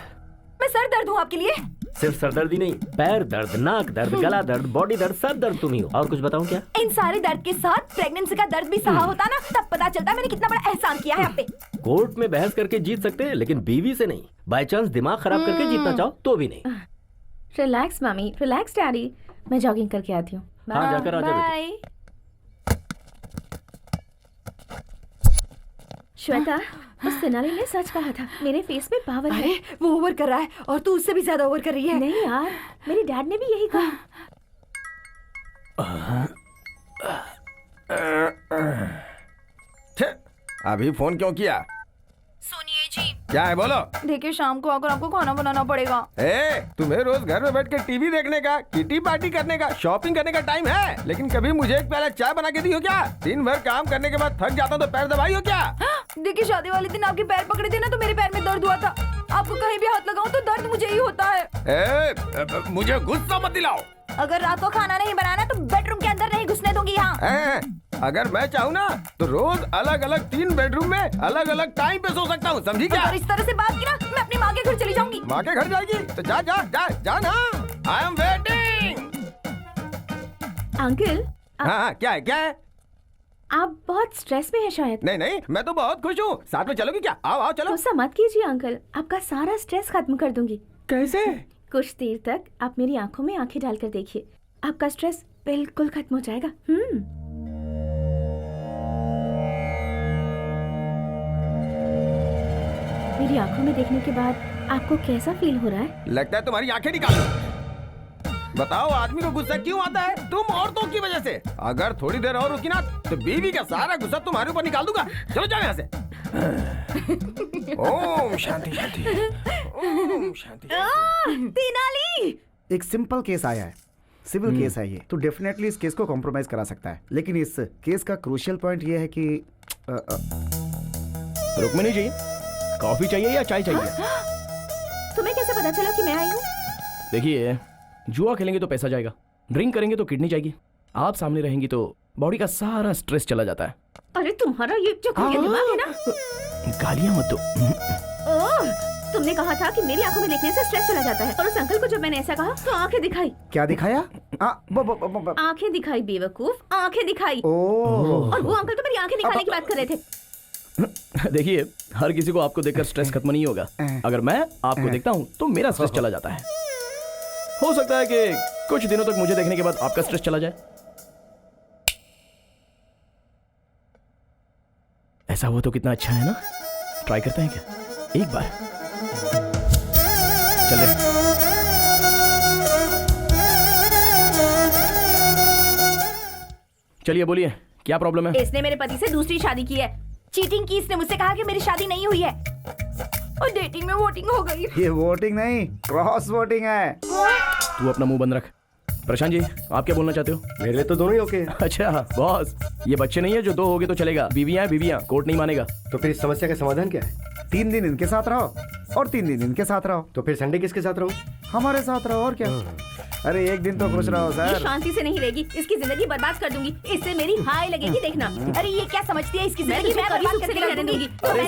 मैं सर दर्द हूँ आपके लिए? सिर्फ सरदर्द ही नहीं, पैर दर्द, नाक दर्द, गला दर्द, बॉडी दर्द, सब दर्द तुम ही हो। और कुछ बताऊं क्या? इन सारे दर्द के साथ प्रेगनेंसी का दर्द भी सहा होता ना, तब पता चलता मैंने कितना बड़ा एहसान किया है आप पे। कोर्ट में बहस करके जीत सकते हैं लेकिन बीवी से नहीं। बाय चांस दिमाग खराब करके जीतना चाहो तो भी नहीं। रिलैक्स मामी, रिलैक्स डैडी। मैं जॉगिंग करके आती हूँ। हाँ जाकर आ जा बेटी। बाय। श्वेता, उस तेनाली ने सच कहा था, मेरे फेस में पावर है। अरे वो ओवर कर रहा है और तू उससे भी ज्यादा ओवर कर रही है। नहीं यार, मेरे डैड ने भी यही कहा। अभी फोन क्यों किया? सुनिए जी। क्या है बोलो। देखिए शाम को आकर आपको खाना बनाना पड़ेगा। तुम्हें रोज घर में बैठ के टीवी देखने का, किटी पार्टी करने का, शॉपिंग करने का टाइम है, लेकिन कभी मुझे एक प्याला चाय बना के दी हो क्या? दिन भर काम करने के बाद थक जाता हूँ तो पैर दबाई हो क्या? देखिए शादी वाले दिन आपके पैर पकड़े थे ना तो मेरे पैर में दर्द हुआ था। आपको कहीं भी हाथ लगाऊं तो दर्द मुझे ही होता है। मुझे गुस्सा मत दिलाओ। अगर रात को खाना नहीं बनाना तो बेडरूम के अंदर नहीं घुसने दूंगी यहाँ। अगर मैं चाहूँ ना तो रोज अलग अलग 3 बेडरूम में अलग अलग टाइम पे सो सकता हूँ, समझी क्या? अगर इस तरह से बात की ना मैं अपनी माँ के घर चली जाऊंगी। माँ के घर जाएगी तो जा जा जा जा ना। I am waiting. अंकल, हाँ क्या है क्या है? आप बहुत स्ट्रेस में हैं शायद। नहीं नहीं, मैं तो बहुत खुश हूँ। साथ में चलोगी क्या? आओ आओ चलो। गुस्सा मत कीजिए अंकल, आपका सारा स्ट्रेस खत्म कर दूंगी। कैसे? कुछ देर तक आप मेरी आंखों में आंखें डालकर देखिए, आपका स्ट्रेस बिल्कुल खत्म हो जाएगा। मेरी आंखों में देखने के बाद आपको कैसा फील हो रहा है? लगता है तुम्हारी आंखें निकाल लो। बताओ आदमी को गुस्सा क्यों आता है? तुम औरतों की वजह से। अगर थोड़ी देर और रुकी ना तो बीवी का सारा गुस्सा तुम्हारे ऊपर निकाल दूंगा। चलो जाओ यहाँ से। ओम शांति शांति, ओम शांति। तेनाली, एक सिंपल केस आया है, सिविल केस है ये, तो डेफिनेटली इस केस को कॉम्प्रोमाइज करा सकता है। लेकिन इस केस का क्रूशियल पॉइंट ये है कि रुक्मिणी जी, कॉफी चाहिए या चाय चाहिए? तुम्हें कैसे पता चला कि मैं आई हूँ? देखिए, जुआ खेलेंगे तो पैसा जाएगा, ड्रिंक करेंगे तो किडनी जाएगी, आप सामने रहेंगी तो बॉडी का सारा स्ट्रेस चला जाता है। अरे तुम्हारा ये जो दिमाग है ना। गालियां मत दो। तुमने कहा था कि मेरी आंखों में देखने से स्ट्रेस चला जाता है, और उस अंकल को जब मैंने ऐसा कहा तो आंखें दिखाई। क्या दिखाया? आंखें दिखाई बेवकूफ, आंखें दिखाई। ओह। और वो अंकल तो मेरी आंखें निकालने की बात कर रहे थे। देखिए, हर किसी को आपको देखकर स्ट्रेस खत्म नहीं होगा। अगर मैं आपको देखता हूँ तो मेरा स्ट्रेस चला जाता है। हो सकता है कि कुछ दिनों तक मुझे देखने के बाद आपका स्ट्रेस चला जाए। ऐसा हुआ तो कितना अच्छा है ना? ट्राई करते हैं क्या एक बार? चल रहे। चलिए बोलिए, क्या प्रॉब्लम है? इसने मेरे पति से दूसरी शादी की है, चीटिंग की। इसने मुझसे कहा कि मेरी शादी नहीं हुई है और डेटिंग में वोटिंग हो गई। ये वोटिंग नहीं, क्रॉस वोटिंग है। तू अपना मुंह बंद रख। प्रशांत जी, आप क्या बोलना चाहते हो? मेरे तो दोनों ही ओके। अच्छा बॉस, ये बच्चे नहीं है जो 2 हो गए तो चलेगा। बीवियां बीवियां, कोर्ट नहीं मानेगा। तो फिर इस समस्या का समाधान क्या है? 3 दिन इनके साथ रहो और 3 दिन इनके साथ रहो। तो फिर संडे किसके साथ रहूं? हमारे साथ रहो और क्या। अरे एक दिन तो खुश रहो ये सर। शांति से नहीं रहेगी, इसकी जिंदगी बर्बाद कर दूंगी। इससे मेरी हाय लगेगी, देखना। अरे ये क्या समझती है, इसकी जिंदगी मैं बर्बाद करके रहने दूंगी। अरे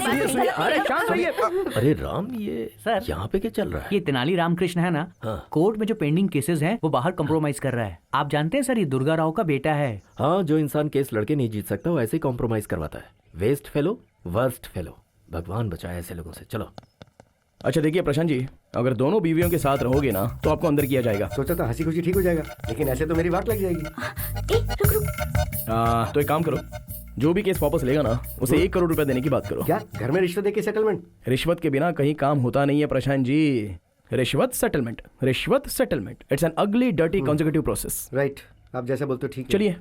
शांत रहिए। अरे राम, ये सर। यहाँ पे क्या चल रहा है? ये तेनाली रामकृष्ण है ना, हाँ। कोर्ट में जो पेंडिंग केसेस हैं वो बाहर कंप्रोमाइज कर रहा है। आप जानते हैं सर, ये दुर्गा राव का बेटा है। हाँ, जो इंसान केस लड़के नहीं जीत सकता वो ऐसे ही कॉम्प्रोमाइज करवाता है। Waste fellow, worst fellow. भगवान बचाए ऐसे लोगों से। चलो। अच्छा देखिए प्रशांत जी, अगर दोनों बीवियों के साथ रहोगे ना तो आपको अंदर किया जाएगा। सोचा था हंसी खुशी ठीक हो जाएगा, लेकिन ऐसे तो मेरी वाट लग जाएगी। रुक रुक। तो एक काम करो, जो भी केस वापस लेगा ना उसे 1 करोड़ रुपए देने की बात करो। क्या घर में रिश्वत देके सेटलमेंट? रिश्वत के बिना कहीं काम होता नहीं है प्रशांत जी। रिश्वत सेटलमेंट, रिश्वत सेटलमेंट, इट्स एन अगली डर्टी कॉन्जिक्यूटिव प्रोसेस। राइट, आप जैसा बोलते हो ठीक है। चलिए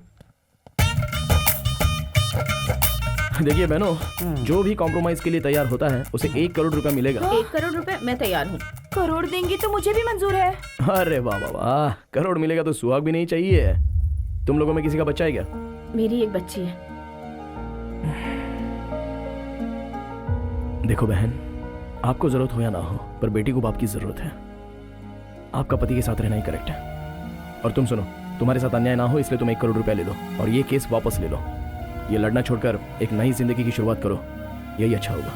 देखिए बहनों, जो भी कॉम्प्रोमाइज के लिए तैयार होता है उसे 1 करोड़ रुपया मिलेगा। 1 करोड़ रुपए मैं तैयार हूँ। करोड़ देंगी तो मुझे भी मंजूर है। अरे वाह वाह वाह, करोड़ मिलेगा तो सुहाग भी नहीं चाहिए। तुम लोगों में किसी का बच्चा है क्या? मेरी एक बच्ची है। देखो बहन, आपको जरूरत हो या ना हो, पर बेटी को बाप की जरूरत है। आपका पति के साथ रहना ही करेक्ट है। और तुम सुनो, तुम्हारे साथ अन्याय ना हो इसलिए तुम 1 करोड़ रुपया ले लो और ये केस वापस ले लो। ये लड़ना छोड़कर एक नई जिंदगी की शुरुआत करो, यही अच्छा होगा।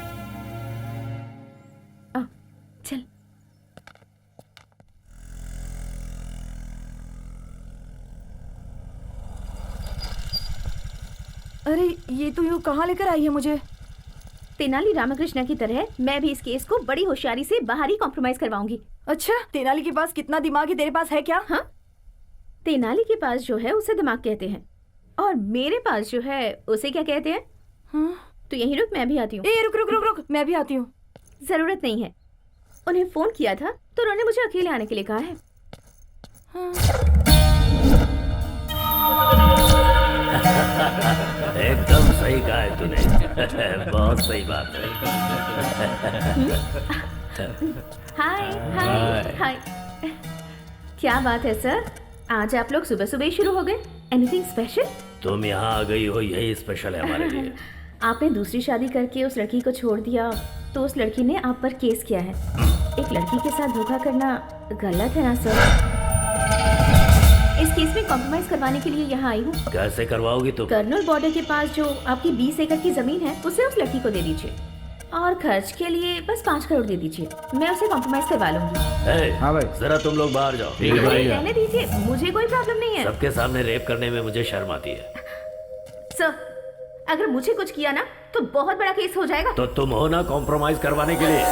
चल। अरे ये तो यूँ कहाँ लेकर आई है मुझे? तेनाली रामकृष्ण की तरह मैं भी इस केस को बड़ी होशियारी से बाहर ही कॉम्प्रोमाइज करवाऊंगी। अच्छा, तेनाली के पास कितना दिमाग है, तेरे पास है क्या? हाँ, तेनाली के पास जो है उसे दिमाग कहते हैं, और मेरे पास जो है उसे क्या कहते हैं? हाँ? तो यहीं रुक, मैं भी आती हूँ। ए रुक रुक रुक रुक, मैं भी आती हूँ। जरूरत नहीं है, उन्हें फोन किया था तो उन्होंने मुझे अकेले आने के लिए कहा है। एकदम सही कहा है तूने। बहुत सही बात है। हाय हाय हाय। क्या बात है सर, आज आप लोग सुबह सुबह ही शुरू हो गए? Anything special? तुम यहाँ आ गई हो, यही स्पेशल है हमारे लिए। आपने दूसरी शादी करके उस लड़की को छोड़ दिया तो उस लड़की ने आप पर केस किया है। एक लड़की के साथ धोखा करना गलत है ना सर? इस केस में कॉम्प्रोमाइज करवाने के लिए यहाँ आई हूँ। कैसे करवाओगी तुम? कर्नल बॉर्डर के पास जो आपकी 20 एकड़ की जमीन है उसे उस लड़की को दे दीजिए, और खर्च के लिए बस 5 करोड़ दे दीजिए। मैं उसे कॉम्प्रोमाइज करवा लूंगी। हाँ भाई, जरा तुम लोग बाहर जाओ। रहने दीजिए, मुझे कोई प्रॉब्लम नहीं है। सबके सामने रेप करने में मुझे शर्म आती है। सर, अगर मुझे कुछ किया ना तो बहुत बड़ा केस हो जाएगा। तो तुम हो ना कॉम्प्रोमाइज करवाने के लिए।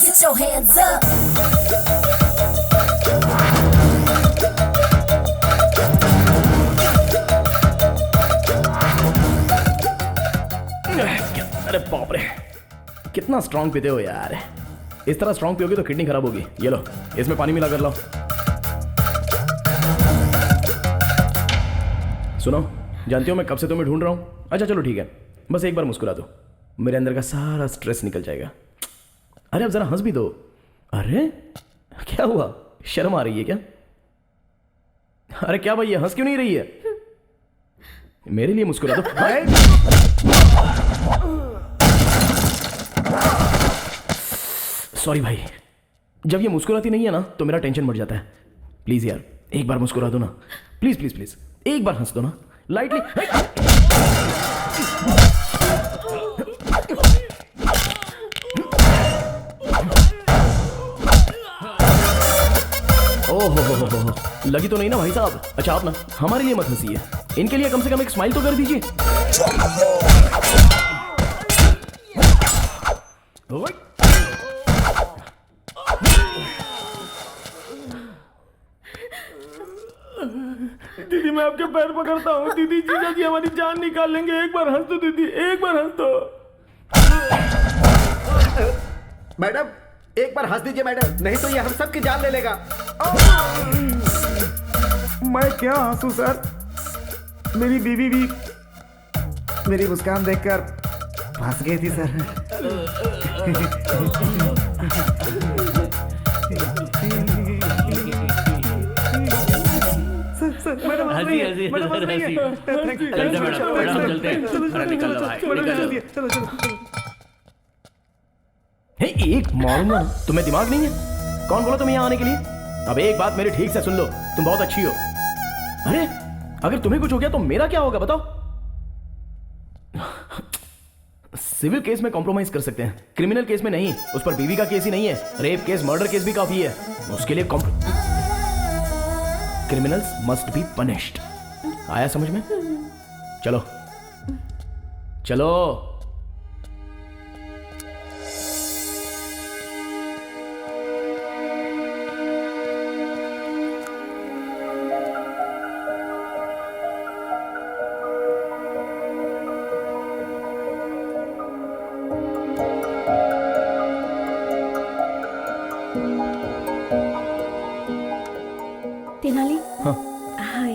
Get your hands up. अरे बाप रे, कितना स्ट्रांग पीते हो यार। इस तरह स्ट्रांग पियोगे तो किडनी खराब होगी। ये लो, इसमें पानी मिला कर लाओ। सुनो, जानती हो मैं कब से तुम्हें ढूंढ रहा हूँ। अच्छा चलो ठीक है, बस एक बार मुस्कुरा दो, मेरे अंदर का सारा स्ट्रेस निकल जाएगा। अरे अब जरा हंस भी दो। अरे क्या हुआ, शर्म आ रही है क्या? अरे क्या भाई, ये हंस क्यों नहीं रही है? मेरे लिए मुस्कुरा दो। सॉरी भाई, जब ये मुस्कुराती नहीं है ना तो मेरा टेंशन बढ़ जाता है। प्लीज यार एक बार मुस्कुरा दो ना, प्लीज प्लीज प्लीज, एक बार हंस दो ना लाइटली। ओहो, लगी तो नहीं ना भाई साहब? अच्छा आप ना हमारे लिए मत हंसिए, इनके लिए कम से कम एक स्माइल तो कर दीजिए। दीदी मैं आपके पैर पकड़ता हूँ। दीदी जीजा जी हमारी जान निकाल लेंगे। एक बार हंस दो दीदी, एक बार हंस दो। मैडम एक बार हंस दीजिए मैडम, नहीं तो ये हम सब की जान ले लेगा। मैं क्या हंसू सर, मेरी बीवी भी मेरी मुस्कान देखकर फंस गई थी सर। मैडम हंसी हंसी हंसी। चलते मैडम, हम चलते हैं। अरे निकल लो भाई, निकल लो। हे एक मारूंगा, तुम्हें दिमाग नहीं है? कौन बोला तुम्हें यहाँ आने के लिए? अब एक बात मेरी ठीक से सुन लो, तुम बहुत अच्छी हो। अरे अगर तुम्हें कुछ हो गया तो मेरा क्या होगा बताओ? सिविल केस में कॉम्प्रोमाइज कर सकते हैं, क्रिमिनल केस में नहीं। उस पर बीवी का केस ही नहीं है, रेप केस मर्डर केस भी काफी है। उसके लिए क्रिमिनल्स मस्ट बी पनिश्ड। आया समझ में? चलो चलो। तेनाली। हाँ। हाय।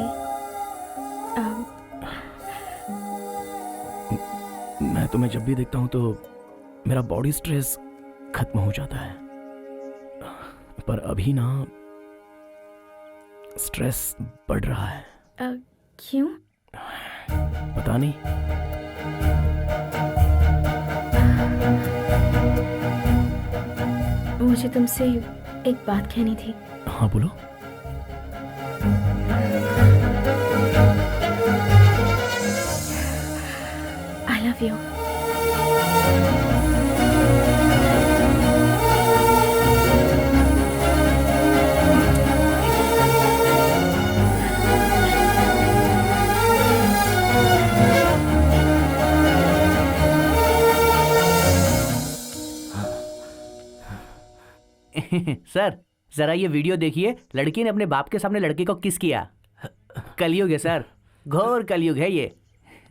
मैं तुम्हें जब भी देखता हूं तो मेरा बॉडी स्ट्रेस खत्म हो जाता है, पर अभी ना स्ट्रेस बढ़ रहा है। क्यों? पता नहीं। मुझे तुमसे एक बात कहनी थी। हाँ बोलो। I love you. सर जरा ये वीडियो देखिए, लड़की ने अपने बाप के सामने लड़के को किस किया। कलयुग है सर, घोर कलयुग है ये,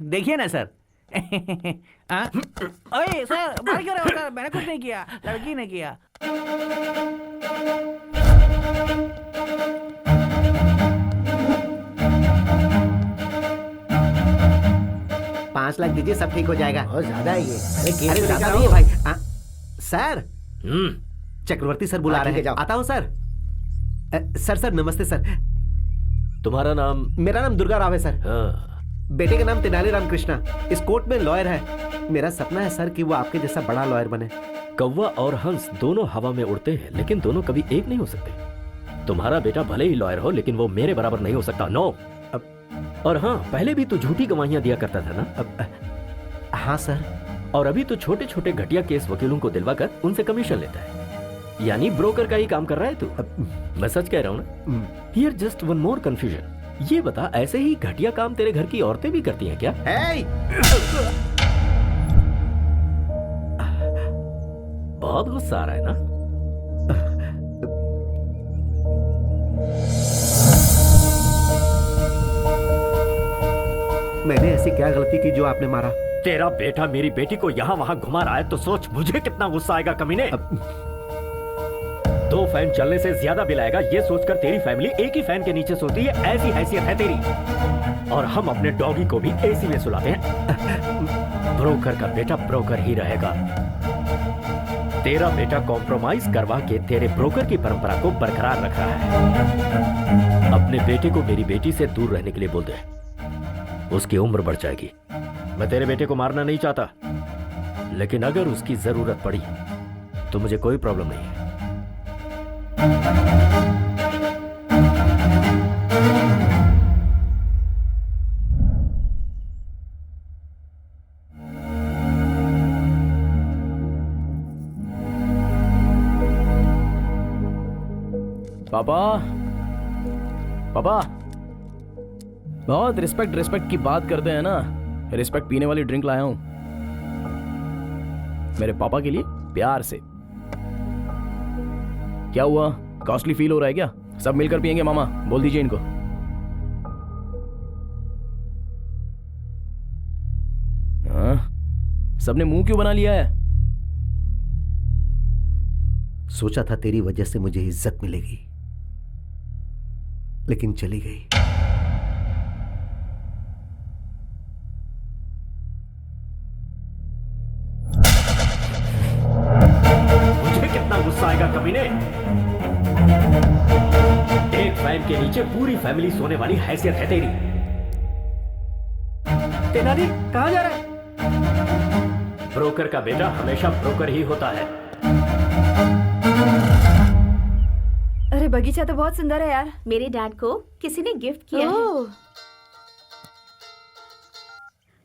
देखिए ना सर। ओए सर मार क्यों रहे हो सर? मैंने कुछ नहीं किया, लड़की ने किया। $5 लाख दीजिए, सब ठीक हो जाएगा। बहुत ज्यादा है ये। अरे ज्यादा नहीं है भाई। सर चक्रवर्ती सर बुला रहे हैं, आता हूँ सर। सर नमस्ते सर। तुम्हारा नाम? मेरा नाम दुर्गा राव है सर। हाँ। बेटे का नाम तेनाली राम कृष्णा, इस कोर्ट में लॉयर है। मेरा सपना है सर कि वो आपके जैसा बड़ा लॉयर बने। कौवा और हंस दोनों हवा में उड़ते हैं, लेकिन दोनों कभी एक नहीं हो सकते। तुम्हारा बेटा भले ही लॉयर हो, लेकिन वो मेरे बराबर नहीं हो सकता। नो। और हाँ, पहले भी तू झूठी गवाहियां दिया करता था ना? हाँ सर। और अभी तो छोटे छोटे घटिया केस वकीलों को दिलवाकर उनसे कमीशन लेता है, यानी ब्रोकर का ही काम कर रहा है तू। मैं सच कह रहा हूँ ना? Here just one more confusion. ये बता, ऐसे ही घटिया काम तेरे घर की औरतें भी करती हैं क्या? बहुत गुस्सा आ रहा है ना? मैंने ऐसी क्या गलती की जो आपने मारा? तेरा बेटा मेरी बेटी को यहाँ वहाँ घुमा रहा है तो सोच मुझे कितना गुस्सा आएगा कमीने। 2 फैन चलने से ज्यादा बिल आएगा, ये सोचकर तेरी फैमिली एक ही फैन के नीचे सोती है। ऐसी हैसियत है तेरी। और हम अपने डॉगी को भी एसी में सुलाते हैं। ब्रोकर का बेटा ब्रोकर ही रहेगा। तेरा बेटा कॉम्प्रोमाइज करवा के तेरे ब्रोकर की परंपरा को बरकरार रख रहा है। अपने बेटे को मेरी बेटी से दूर रहने के लिए बोल दे, उसकी उम्र बढ़ जाएगी। मैं तेरे बेटे को मारना नहीं चाहता, लेकिन अगर उसकी जरूरत पड़ी तो मुझे कोई प्रॉब्लम नहीं है। पापा, पापा, बहुत रिस्पेक्ट की बात करते हैं ना। रिस्पेक्ट पीने वाली ड्रिंक लाया हूं मेरे पापा के लिए, प्यार से। क्या हुआ, कॉस्टली फील हो रहा है क्या? सब मिलकर पियेंगे मामा, बोल दीजिए इनको। सबने मुंह क्यों बना लिया है? सोचा था तेरी वजह से मुझे इज्जत मिलेगी, लेकिन चली गई। मुझे कितना गुस्सा आएगा कमीने। एक फैन के नीचे पूरी फैमिली सोने वाली हैसियत है तेरी। तेनाली कहाँ जा रहा है? ब्रोकर का बेटा हमेशा ब्रोकर ही होता है। अरे बगीचा तो बहुत सुंदर है यार। मेरे डैड को किसी ने गिफ्ट किया है। ओह,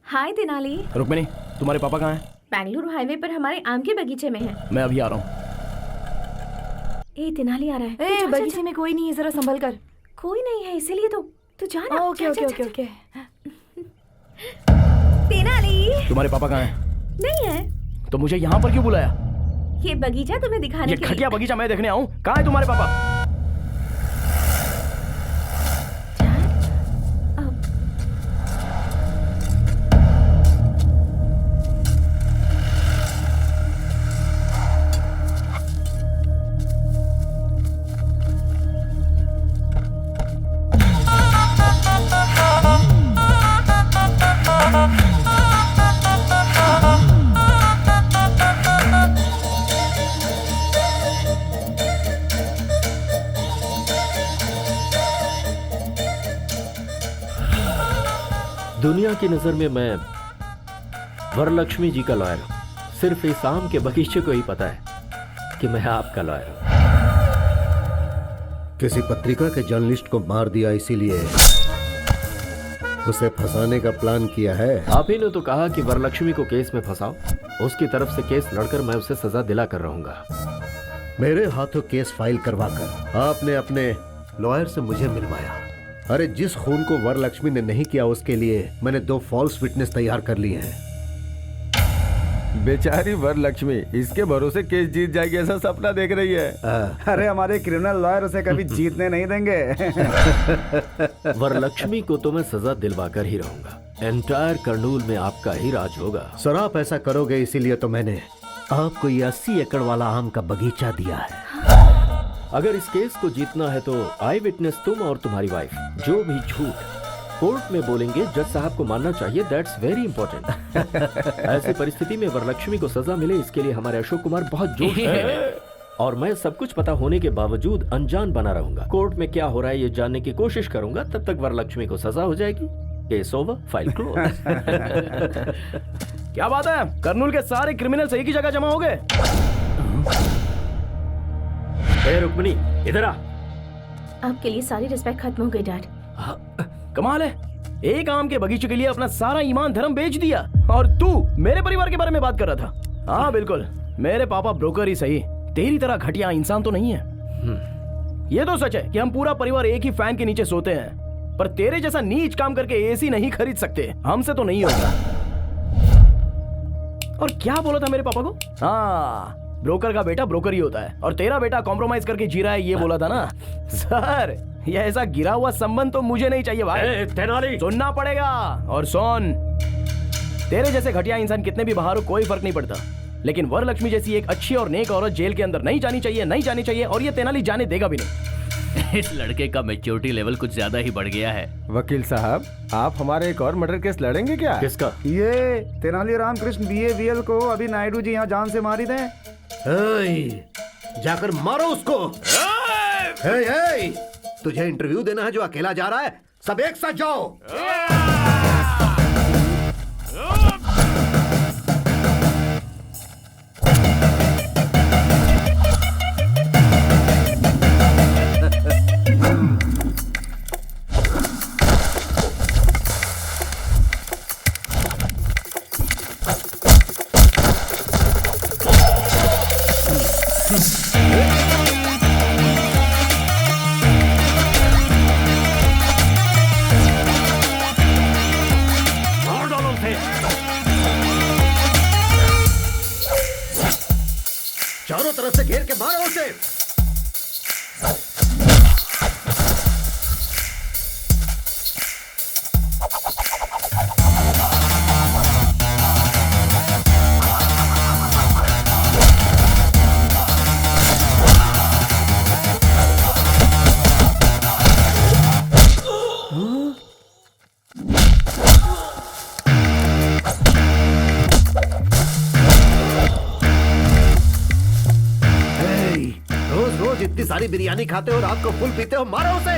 हाय तेनाली। रुक्मिणी, तुम्हारे पापा कहाँ हैं? बेंगलुरु हाईवे पर हमारे आम के बगीचे में है। मैं अभी आ रहा हूँ। ए तेनाली आ रहा है। तू जा, बगीचे जा, में कोई नहीं है, जरा संभल कर। कोई नहीं है इसीलिए तो तू जा ना। ओके जा, ओके जा, ओके जा, ओके। तेनाली तुम्हारे पापा कहाँ हैं? नहीं है। तो मुझे यहाँ पर क्यों बुलाया? ये बगीचा तुम्हें दिखाने ये के लिए। खटिया बगीचा मैं देखने आऊँ? कहाँ है तुम्हारे पापा? दुनिया की नजर में मैं वरलक्ष्मी जी का लॉयर हूं। सिर्फ इस आम के बगीचे को ही पता है कि मैं आपका लॉयर हूं। किसी पत्रिका के जर्नलिस्ट को मार दिया, इसीलिए उसे फंसाने का प्लान किया है। आप ही ने तो कहा कि वरलक्ष्मी को केस में फंसाओ। उसकी तरफ से केस लड़कर मैं उसे सजा दिला कर रहूंगा। मेरे हाथों केस फाइल करवाकर आपने अपने लॉयर से मुझे मिलवाया। अरे जिस खून को वरलक्ष्मी ने नहीं किया उसके लिए मैंने 2 फॉल्स विटनेस तैयार कर लिए हैं। बेचारी वरलक्ष्मी इसके भरोसे केस जीत जाएगी ऐसा सपना देख रही है। अरे हमारे क्रिमिनल लॉयर उसे कभी जीतने नहीं देंगे। वरलक्ष्मी को तो मैं सजा दिलवा कर ही रहूंगा। एंटायर कर्नूल में आपका ही राज होगा। सर आप ऐसा करोगे इसीलिए तो मैंने आपको ये 80 एकड़ वाला आम का बगीचा दिया है। अगर इस केस को जीतना है तो आई विटनेस तुम और तुम्हारी वाइफ जो भी झूठ कोर्ट में बोलेंगे जज साहब को मानना चाहिए। That's very important. ऐसी परिस्थिति में वरलक्ष्मी को सजा मिले इसके लिए हमारे अशोक कुमार बहुत जोश है। और मैं सब कुछ पता होने के बावजूद अनजान बना रहूंगा। कोर्ट में क्या हो रहा है ये जानने की कोशिश करूंगा। तब तक वरलक्ष्मी को सजा हो जाएगी। Case over, file close. क्या बात है? कर्नूल के सारे क्रिमिनल्स एक ही जगह जमा हो गए। रुक्मिणी इधर आ। आपके लिए सारी रिस्पेक्ट खत्म हो गई डैड। कमाल है, एक आम के बगीचे के लिए अपना सारा ईमान धर्म बेच दिया और तू मेरे परिवार के बारे में बात कर रहा था। हाँ बिल्कुल, मेरे पापा ब्रोकर ही सही, तेरी तरह घटिया इंसान तो नहीं है। ये तो सच है कि हम पूरा परिवार एक ही फैन के नीचे सोते हैं, पर तेरे जैसा नीच काम करके एसी नहीं खरीद सकते। हमसे तो नहीं होगा। और क्या बोला था मेरे पापा को? हाँ, ब्रोकर का बेटा ब्रोकर ही होता है और तेरा बेटा कॉम्प्रोमाइज करके जी रहा है, ये बोला था ना। सर ये ऐसा गिरा हुआ संबंध तो मुझे नहीं चाहिए भाई। तेनाली सुनना पड़ेगा। और सुन, तेरे जैसे घटिया इंसान कितने भी बाहर हो कोई फर्क नहीं पड़ता, लेकिन वरलक्ष्मी जैसी एक अच्छी और नेक औरत जेल के अंदर नहीं जानी चाहिए, नहीं जानी चाहिए। और ये तेनाली जाने देगा भी नहीं। इस लड़के का मैच्योरिटी लेवल कुछ ज्यादा ही बढ़ गया है। वकील साहब, आप हमारे एक और मर्डर केस लड़ेंगे क्या? किसका? ये तेनाली रामकृष्ण BAVL को अभी नायडू जी यहाँ जान से मारी दें। जाकर मारो उसको। तुझे इंटरव्यू देना है जो अकेला जा रहा है? सब एक साथ जाओ। चारों तरफ से घेर के मारो उसे। सारी बिरयानी खाते हो, रात को फुल पीते हो, मारो उसे।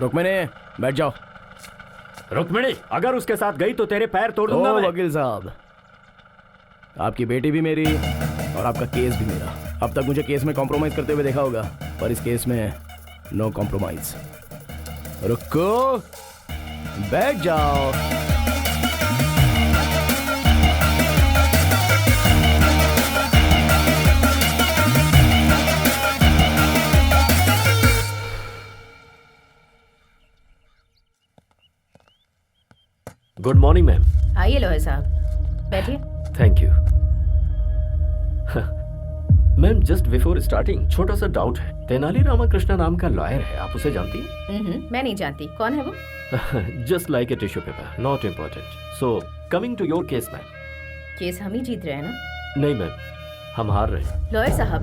रुक्मिणी बैठ जाओ। रुक्मिणी अगर उसके साथ गई तो तेरे पैर तोड़ दूंगा मैं। वकील साहब, आपकी बेटी भी मेरी और आपका केस भी मेरा। अब तक मुझे केस में कॉम्प्रोमाइज करते हुए देखा होगा, पर इस केस में नो कॉम्प्रोमाइज। रुको, बैठ जाओ। Good morning ma'am. आइए लॉयर साहब, बैठिए। Thank you. Ma'am just before starting छोटा सा डाउट है। तेनाली रामकृष्ण नाम का लॉयर है, आप उसे जानती हैं? मैं नहीं जानती। कौन है वो? Just like a tissue paper, not important. So coming to your case ma'am. Case हम ही जीत रहे हैं ना? नहीं मैम, हम हार रहे हैं। लॉयर साहब,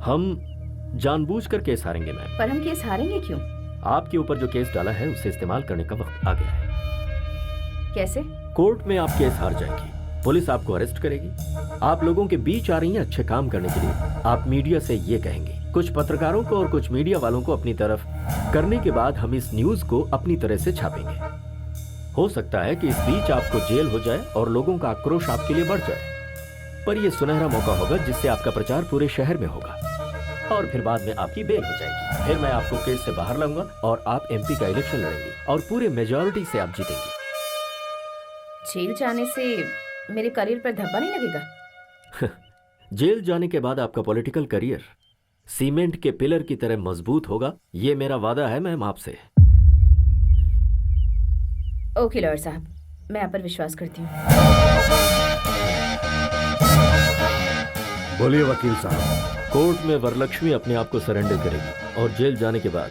हम जानबूझकर केस हारेंगे मैम। पर हम केस हारेंगे क्यों? आपके ऊपर जो केस डाला है उसे इस्तेमाल करने का वक्त आ गया है। कैसे? कोर्ट में आप केस हार जाएंगी, पुलिस आपको अरेस्ट करेगी। आप लोगों के बीच आ रही हैं अच्छे काम करने के लिए। आप मीडिया से ये कहेंगे, कुछ पत्रकारों को और कुछ मीडिया वालों को अपनी तरफ करने के बाद हम इस न्यूज को अपनी तरह से छापेंगे। हो सकता है कि इस बीच आपको जेल हो जाए और लोगों का आक्रोश आपके लिए बढ़ जाए, पर यह सुनहरा मौका होगा जिससे आपका प्रचार पूरे शहर में होगा और फिर बाद में आपकी बेल हो जाएगी। फिर मैं आपको केस से बाहर लाऊंगा और आप एमपी का इलेक्शन लड़ेंगे और पूरे मेजॉरिटी से आप जीतेंगे। जेल जाने से मेरे करियर पर धब्बा नहीं लगेगा? जेल जाने के बाद आपका पॉलिटिकल करियर सीमेंट के पिलर की तरह मजबूत होगा, ये मेरा वादा है मैम आपसे। ओके लॉयर साहब, मैं आप पर विश्वास करती हूँ। बोलिए वकील साहब। कोर्ट में वरलक्ष्मी अपने आप को सरेंडर करेगी और जेल जाने के बाद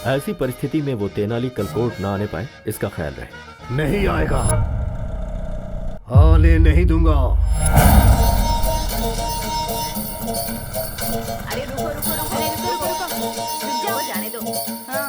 ऐसी परिस्थिति में वो तेनाली कल कोर्ट ना आने पाए, इसका ख्याल रहे। नहीं आएगा, आने नहीं दूंगा। अरे रुको रुको रुको, अरे रुको रुको रुको, रुक जाओ, जाने दो। हाँ।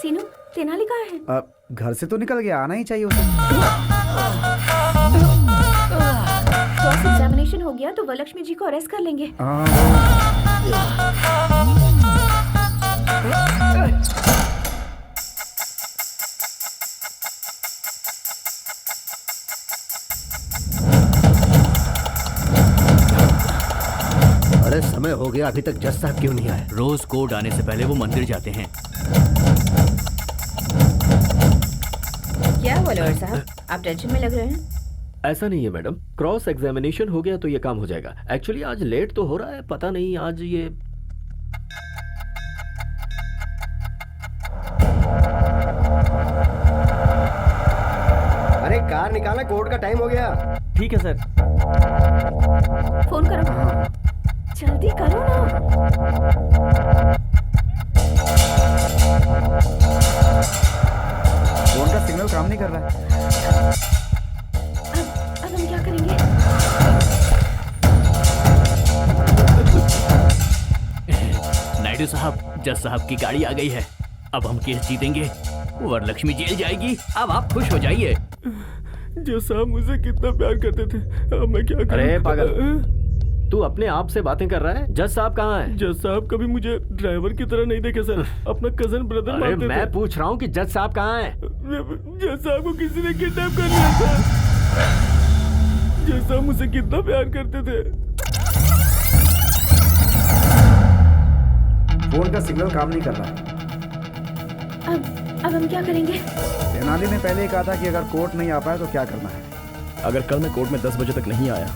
सीनू, तेनाली कहाँ है? घर से तो निकल गया, आना ही चाहिए उसे। क्रॉस एग्जामिनेशन हो गया तो वरलक्ष्मी जी को अरेस्ट कर लेंगे। अरे समय हो गया, अभी तक जज साहब क्यों नहीं आए? रोज कोर्ट आने से पहले वो मंदिर जाते हैं। क्या हुआ लॉयर साहब, आप टेंशन में लग रहे हैं? ऐसा नहीं है मैडम, क्रॉस एग्जामिनेशन हो गया तो ये काम हो जाएगा। एक्चुअली आज लेट तो हो रहा है, पता नहीं आज ये अरे कार निकाला, कोर्ट का टाइम हो गया। ठीक है सर। फोन करो, जल्दी करो ना। फोन का सिग्नल काम नहीं कर रहा है। अब हम क्या करेंगे? नायडू साहब, जज साहब की गाड़ी आ गई है। अब हम केस जीतेंगे, वरलक्ष्मी जेल जाएगी। अब आप खुश हो जाइए। जज साहब मुझे कितना प्यार करते थे, अब मैं क्या करूं? अरे पागल, तू अपने आप से बातें कर रहा है? जज साहब कहाँ हैं? जज साहब कभी मुझे ड्राइवर की तरह नहीं देखे सर, अपना कजन ब्रदर अरे मानते मैं थे। पूछ रहा हूँ कि जज साहब कहाँ हैं? जज साहब को किसी ने किडनैप कर लिया था। जज साहब मुझसे कितना प्यार करते थे। फोन का सिग्नल काम नहीं कर रहा है। अब हम क्या करेंगे? तेनाली ने पहले ही कहा था कि अगर कोर्ट नहीं आ पाए तो क्या करना है। अगर कल मैं कोर्ट में 10 बजे तक नहीं आया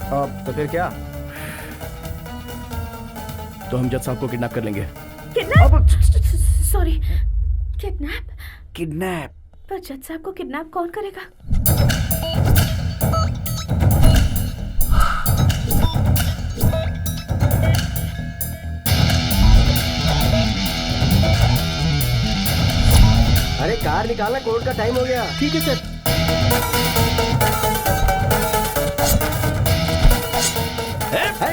तो फिर क्या? तो हम जज साहब को किडनैप कर लेंगे। किडनैप? Sorry, kidnap? किडनैप? पर जज साहब को किडनैप कौन करेगा? अरे कार निकालना, कोर्ट का टाइम हो गया। ठीक है सर।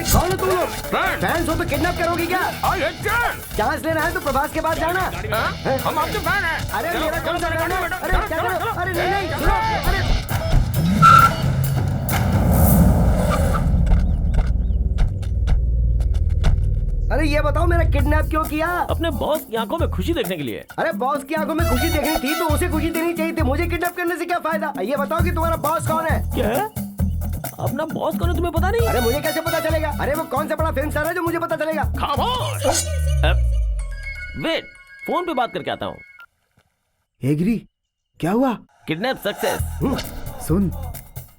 कौन हो तुम लोग? फैंस हो तो किडनैप करोगी क्या? चांस लेना है तो प्रभास के पास जाना। हम आपके फैन हैं। अरे मेरा कौन सा गाना? अरे क्या करो? अरे नहीं सुनो, अरे अरे ये बताओ मेरा किडनैप क्यों किया? अपने बॉस की आंखों में खुशी देखने के लिए। अरे बॉस की आंखों में खुशी देखनी थी तो उसे खुशी देनी चाहिए थी, मुझे किडनैप करने से क्या फायदा? ये बताओ कि तुम्हारा बॉस कौन है? क्या है? अपना बॉस कौन है तुम्हें पता नहीं? अरे मुझे कैसे पता चलेगा? अरे वो कौन सा बड़ा फिल्म स्टार है जो मुझे पता चलेगा? खामोश। वेट, फोन पे बात करके आता हूँ। एग्री, क्या हुआ? Kidnap success. सुन,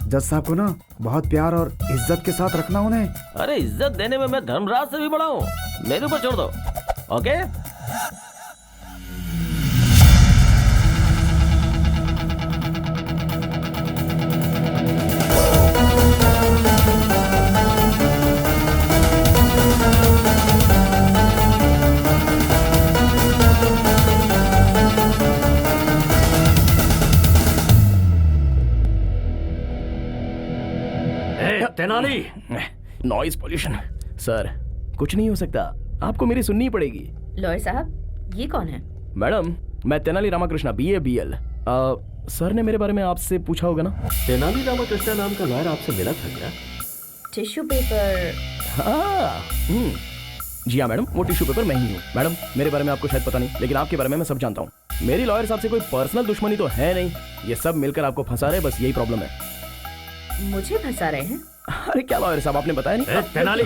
जज साहब को ना बहुत प्यार और इज्जत के साथ रखना उन्हें। अरे इज्जत देने में मैं धर्मराज से भी बड़ा हूँ, मेरे ऊपर छोड़ दो। Okay? Tenali, noise pollution. Sir कुछ नहीं हो सकता, आपको मेरी सुननी पड़ेगी। लॉयर साहब, ये कौन है? मैडम, मैं Tenali Ramakrishna, BA BL। Sir ने मेरे बारे में आपसे पूछा होगा ना? तेनाली रामाकृष्णा नाम का लॉयर आपसे मिला था क्या? Tissue paper? हाँ, जी हाँ मैडम, वो टिश्यू पेपर मैं ही हूँ। मैडम, मेरे बारे में आपको शायद पता नहीं, लेकिन आपके बारे में मैं सब जानता हूँ। मेरी लॉयर साहब से कोई पर्सनल दुश्मनी तो है नहीं, ये सब मिलकर आपको फंसा रहे, बस यही प्रॉब्लम है। मुझे फंसा रहे हैं? अरे क्या लॉयर साहब, आपने बताया नहीं? तेनाली,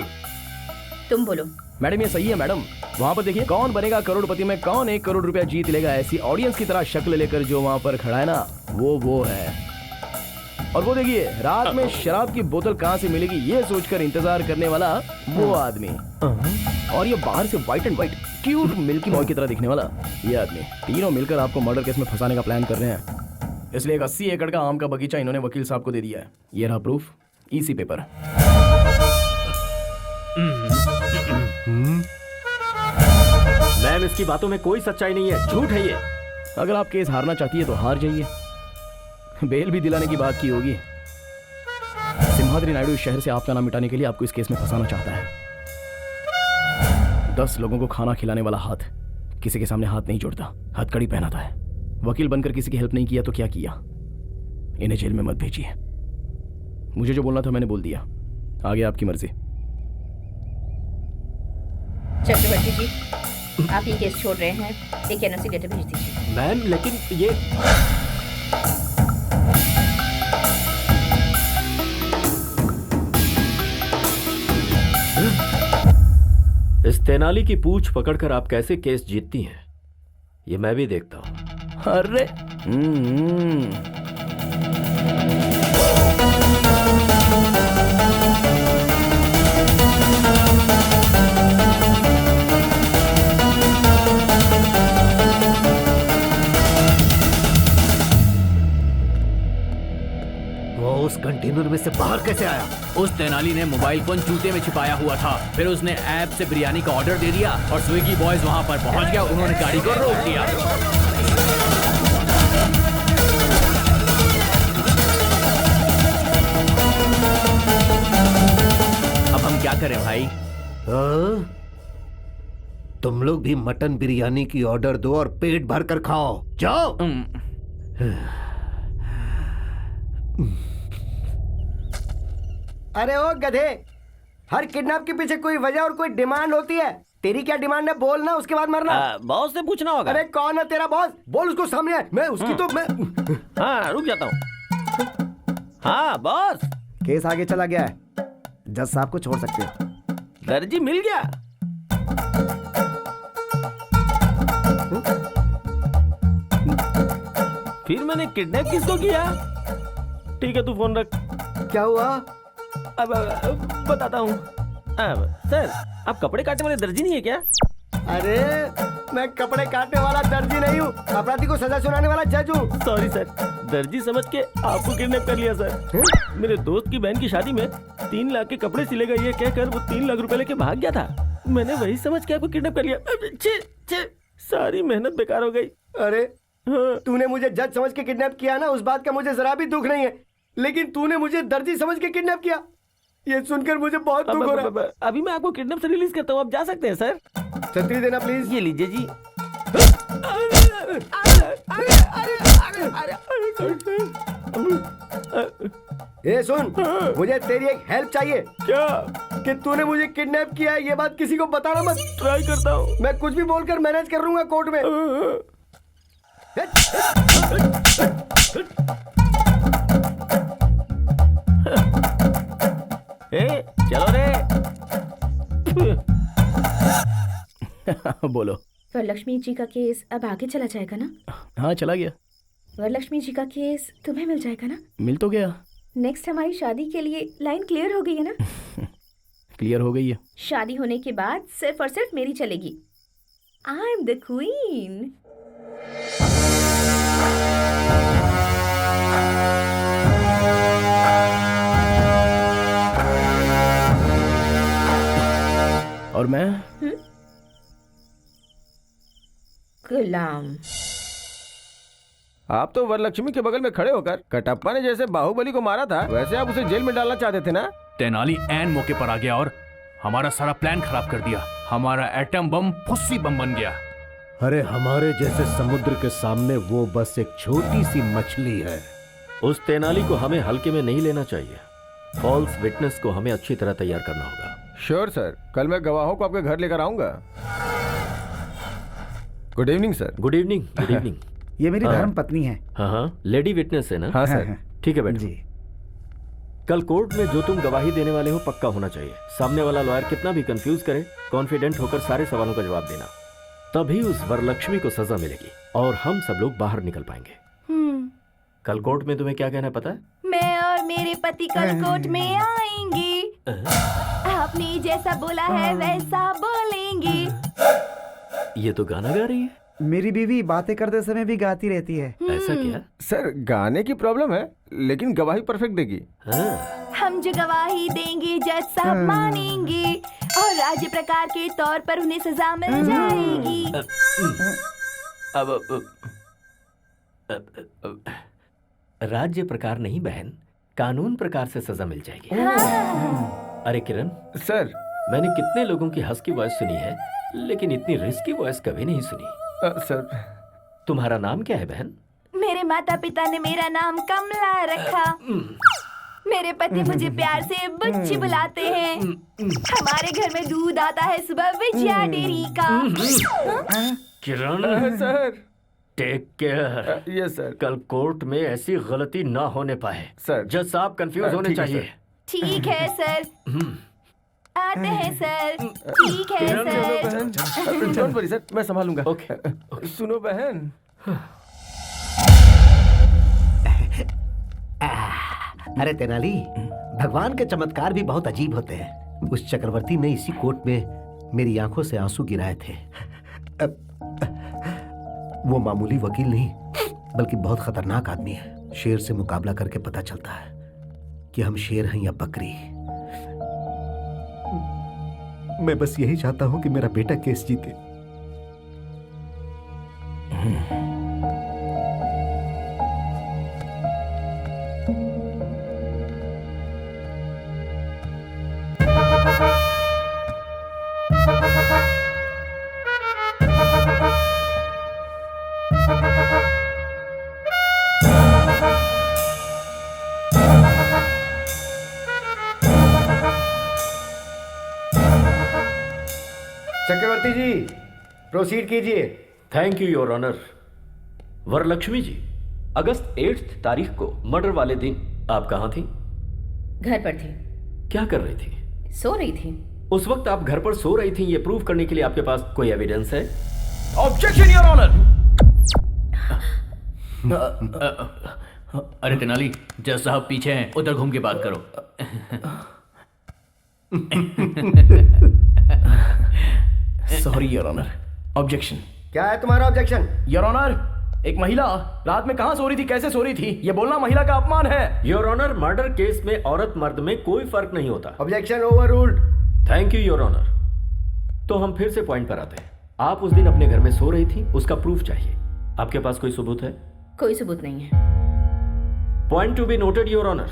तुम बोलो। मैडम ये सही है मैडम, वहाँ पर देखिए, कौन बनेगा करोड़पति में कौन 1 करोड़ रुपया जीत लेगा, ऐसी ऑडियंस की तरह शक्ल लेकर जो वहाँ पर खड़ा है ना, वो है। और वो देखिए, रात में शराब की बोतल कहाँ से मिलेगी ये सोचकर इंतजार करने वाला वो आदमी। और ये बाहर से white and white cute milky boy की तरह दिखने वाला ये आदमी। तीनों मिलकर आपको मर्डर केस में फंसाने का प्लान कर रहे हैं, इसलिए एक 80 एकड़ का आम का बगीचा इन्होंने वकील साहब को दे दिया है। ये रहा प्रूफ, EC पेपर। मैम, इसकी बातों में कोई सच्चाई नहीं है, झूठ है ये। अगर आप केस हारना चाहती है तो हार जाइए, बेल भी दिलाने की बात की होगी। सिम्हाद्री नायडू इस शहर से आपका नाम मिटाने के लिए आपको इस केस में फंसाना चाहता है। 10 लोगों को खाना खिलाने वाला हाथ किसी के सामने हाथ नहीं जोड़ता, हथकड़ी पहनाता है। वकील बनकर किसी की हेल्प नहीं किया तो क्या किया? इन्हें जेल में मत भेजिए। मुझे जो बोलना था मैंने बोल दिया, आगे आपकी मर्जी। चक्रवर्ती जी, आप ये केस छोड़ रहे हैं, एक NOC लेटर भेज दीजिए। मैम, लेकिन ये इस तेनाली की पूंछ पकड़कर आप कैसे केस जीतती हैं, ये मैं भी देखता हूं। अरे वो उस कंटेनर में से बाहर कैसे आया? उस तेनाली ने मोबाइल फोन जूते में छिपाया हुआ था, फिर उसने ऐप से बिरयानी का ऑर्डर दे दिया और स्विगी बॉयज वहां पर पहुंच गया, उन्होंने गाड़ी को रोक दिया। अब हम क्या करें भाई? तुम लोग भी मटन बिरयानी की ऑर्डर दो और पेट भर कर खाओ, जाओ। अरे ओ गधे, हर किडनैप के पीछे कोई वजह और कोई डिमांड होती है। तेरी क्या डिमांड है बोलना, उसके बाद मरना। बॉस से पूछना होगा। अरे कौन है तेरा बॉस? बोल उसको सामने है। मैं उसकी तो मैं हाँ, रुक जाता हूँ। हाँ बॉस, केस आगे चला गया है, जज साहब को छोड़ सकते हो। दर्जी मिल गया। फिर मैंने किडनैप किसको किया? ठीक है, तू फोन रख। क्या हुआ? अब बताता हूँ। सर, आप कपड़े काटने वाले दर्जी नहीं है क्या? अरे मैं कपड़े काटने वाला दर्जी नहीं हूँ, अपराधी को सजा सुनाने वाला जज हूँ। सॉरी सर, दर्जी समझ के आपको किडनैप कर लिया सर। मेरे दोस्त की बहन की शादी में 3 लाख के कपड़े सिलेगा ये कहकर वो 3 लाख रुपए लेके भाग गया था। मैंने वही समझ के आपको किडनैप कर लिया। सारी मेहनत बेकार हो गई। अरे तूने मुझे जज समझ के किडनैप किया ना, उस बात का मुझे जरा भी दुख नहीं है, लेकिन तूने मुझे दर्जी समझ के किडनैप किया, ये सुनकर मुझे बहुत दुख हो रहा है। अभी मैं आपको किडनैप से रिलीज करता हूँ, आप जा सकते हैं सर। छतरी देना प्लीज। ये लीजिए जी। ए सुन, मुझे तेरी एक हेल्प चाहिए। क्या? कि तूने मुझे किडनैप किया है, ये बात किसी को बताना मत। ट्राई करता हूँ। मैं कुछ भी बोलकर मैनेज कर लूंगा कोर्ट में। चलो रे। बोलो। वरलक्ष्मी जी का केस अब आगे चला जाएगा ना? हाँ, चला गया। वरलक्ष्मी जी का केस तुम्हें मिल जाएगा ना? मिल तो गया। नेक्स्ट हमारी शादी के लिए लाइन क्लियर हो गई है ना? क्लियर हो गई है। शादी होने के बाद सिर्फ और सिर्फ मेरी चलेगी। I am the queen. और मैं गुलाम। आप तो वरलक्ष्मी के बगल में खड़े होकर कटप्पा ने जैसे बाहुबली को मारा था, वैसे आप उसे जेल में डालना चाहते थे ना? तेनाली ऐन मौके पर आ गया और हमारा सारा प्लान खराब कर दिया। हमारा एटम बम फुस्सी बम बन गया। अरे हमारे जैसे समुद्र के सामने वो बस एक छोटी सी मछली है। उस तेनाली को हमें हल्के में नहीं लेना चाहिए। फॉल्स विटनेस को हमें अच्छी तरह तैयार करना होगा। श्योर सर, कल मैं गवाहों को आपके घर लेकर आऊंगा। Good evening sir. Good evening. Good evening. ये मेरी धर्म पत्नी है। हाँ हाँ, लेडी विटनेस है ना? हाँ सर। ठीक है बैठो। जी। कल कोर्ट में जो तुम गवाही देने वाले हो पक्का होना चाहिए। सामने वाला लॉयर कितना भी कंफ्यूज करे, कॉन्फिडेंट होकर सारे सवालों का जवाब देना, तभी उस वरलक्ष्मी को सजा मिलेगी और हम सब लोग बाहर निकल पाएंगे। कल कोर्ट में तुम्हें क्या कहना है पता है? मैं और मेरे पति कल कोर्ट में आएंगे। आपने जैसा बोला है वैसा बोलेंगे। ये तो गाना गा रही है। मेरी बीवी बातें करते समय भी गाती रहती है। ऐसा क्या? सर, गाने की प्रॉब्लम है, लेकिन गवाही परफेक्ट देगी। हम जो गवाही देंगे जज साहब मानेंगे और राज्य प्रकार के तौर पर उन्हें सजा मिल जाएगी। अब राज्य प्रकार नहीं बहन, कानून प्रकार से सजा मिल जाएगी। अरे किरण सर, मैंने कितने लोगों की हंस की वॉइस सुनी है, लेकिन इतनी रिस्की वॉइस कभी नहीं सुनी। सर, तुम्हारा नाम क्या है बहन? मेरे माता पिता ने मेरा नाम कमला रखा। मेरे पति मुझे प्यार से बुच्ची बुलाते हैं। हमारे घर में दूध आता है सुबह विजया डेयरी का। Kiran sir, take care. Yes sir. कल कोर्ट में ऐसी गलती ना होने पाए। सर, जज साहब कंफ्यूज होने चाहिए। ठीक है सर। आते हैं सर। ठीक है सर। डोंट वरी सर, मैं संभालूंगा। ओके। सुनो बहन, अरे तेनाली, भगवान के चमत्कार भी बहुत अजीब होते हैं। उस चक्रवर्ती ने इसी कोर्ट में मेरी आंखों से आंसू गिराए थे। वो मामूली वकील नहीं, बल्कि बहुत खतरनाक आदमी है। शेर से मुकाबला करके पता चलता है कि हम शेर हैं या बकरी। मैं बस यही चाहता हूं कि मेरा बेटा केस जीते। चक्रवर्ती जी, प्रोसीड कीजिए। Thank you your honour. Varalakshmi ji, अगस्त 8 तारीख को मर्डर वाले दिन आप कहाँ थी? घर पर थी। क्या कर रही थी? सो रही थी। उस वक्त आप घर पर सो रही थी, ये प्रूव करने के लिए आपके पास कोई एविडेंस है? Objection your honour. अरे तेनाली, जज साहब पीछे हैं, उधर घूम के बात करो। Sorry your honour, objection. क्या है तुम्हारा ऑब्जेक्शन? योर ऑनर, एक महिला रात में कहां सो रही थी, कैसे सो रही थी, ये बोलना महिला का अपमान है। योर ऑनर, मर्डर केस में औरत मर्द में कोई फर्क नहीं होता। Objection overruled. Thank you your honour. तो हम फिर से पॉइंट पर आते हैं। आप उस दिन अपने घर में सो रही थी, उसका प्रूफ चाहिए। आपके पास कोई सबूत है? कोई सबूत नहीं है। Point to be noted your honour.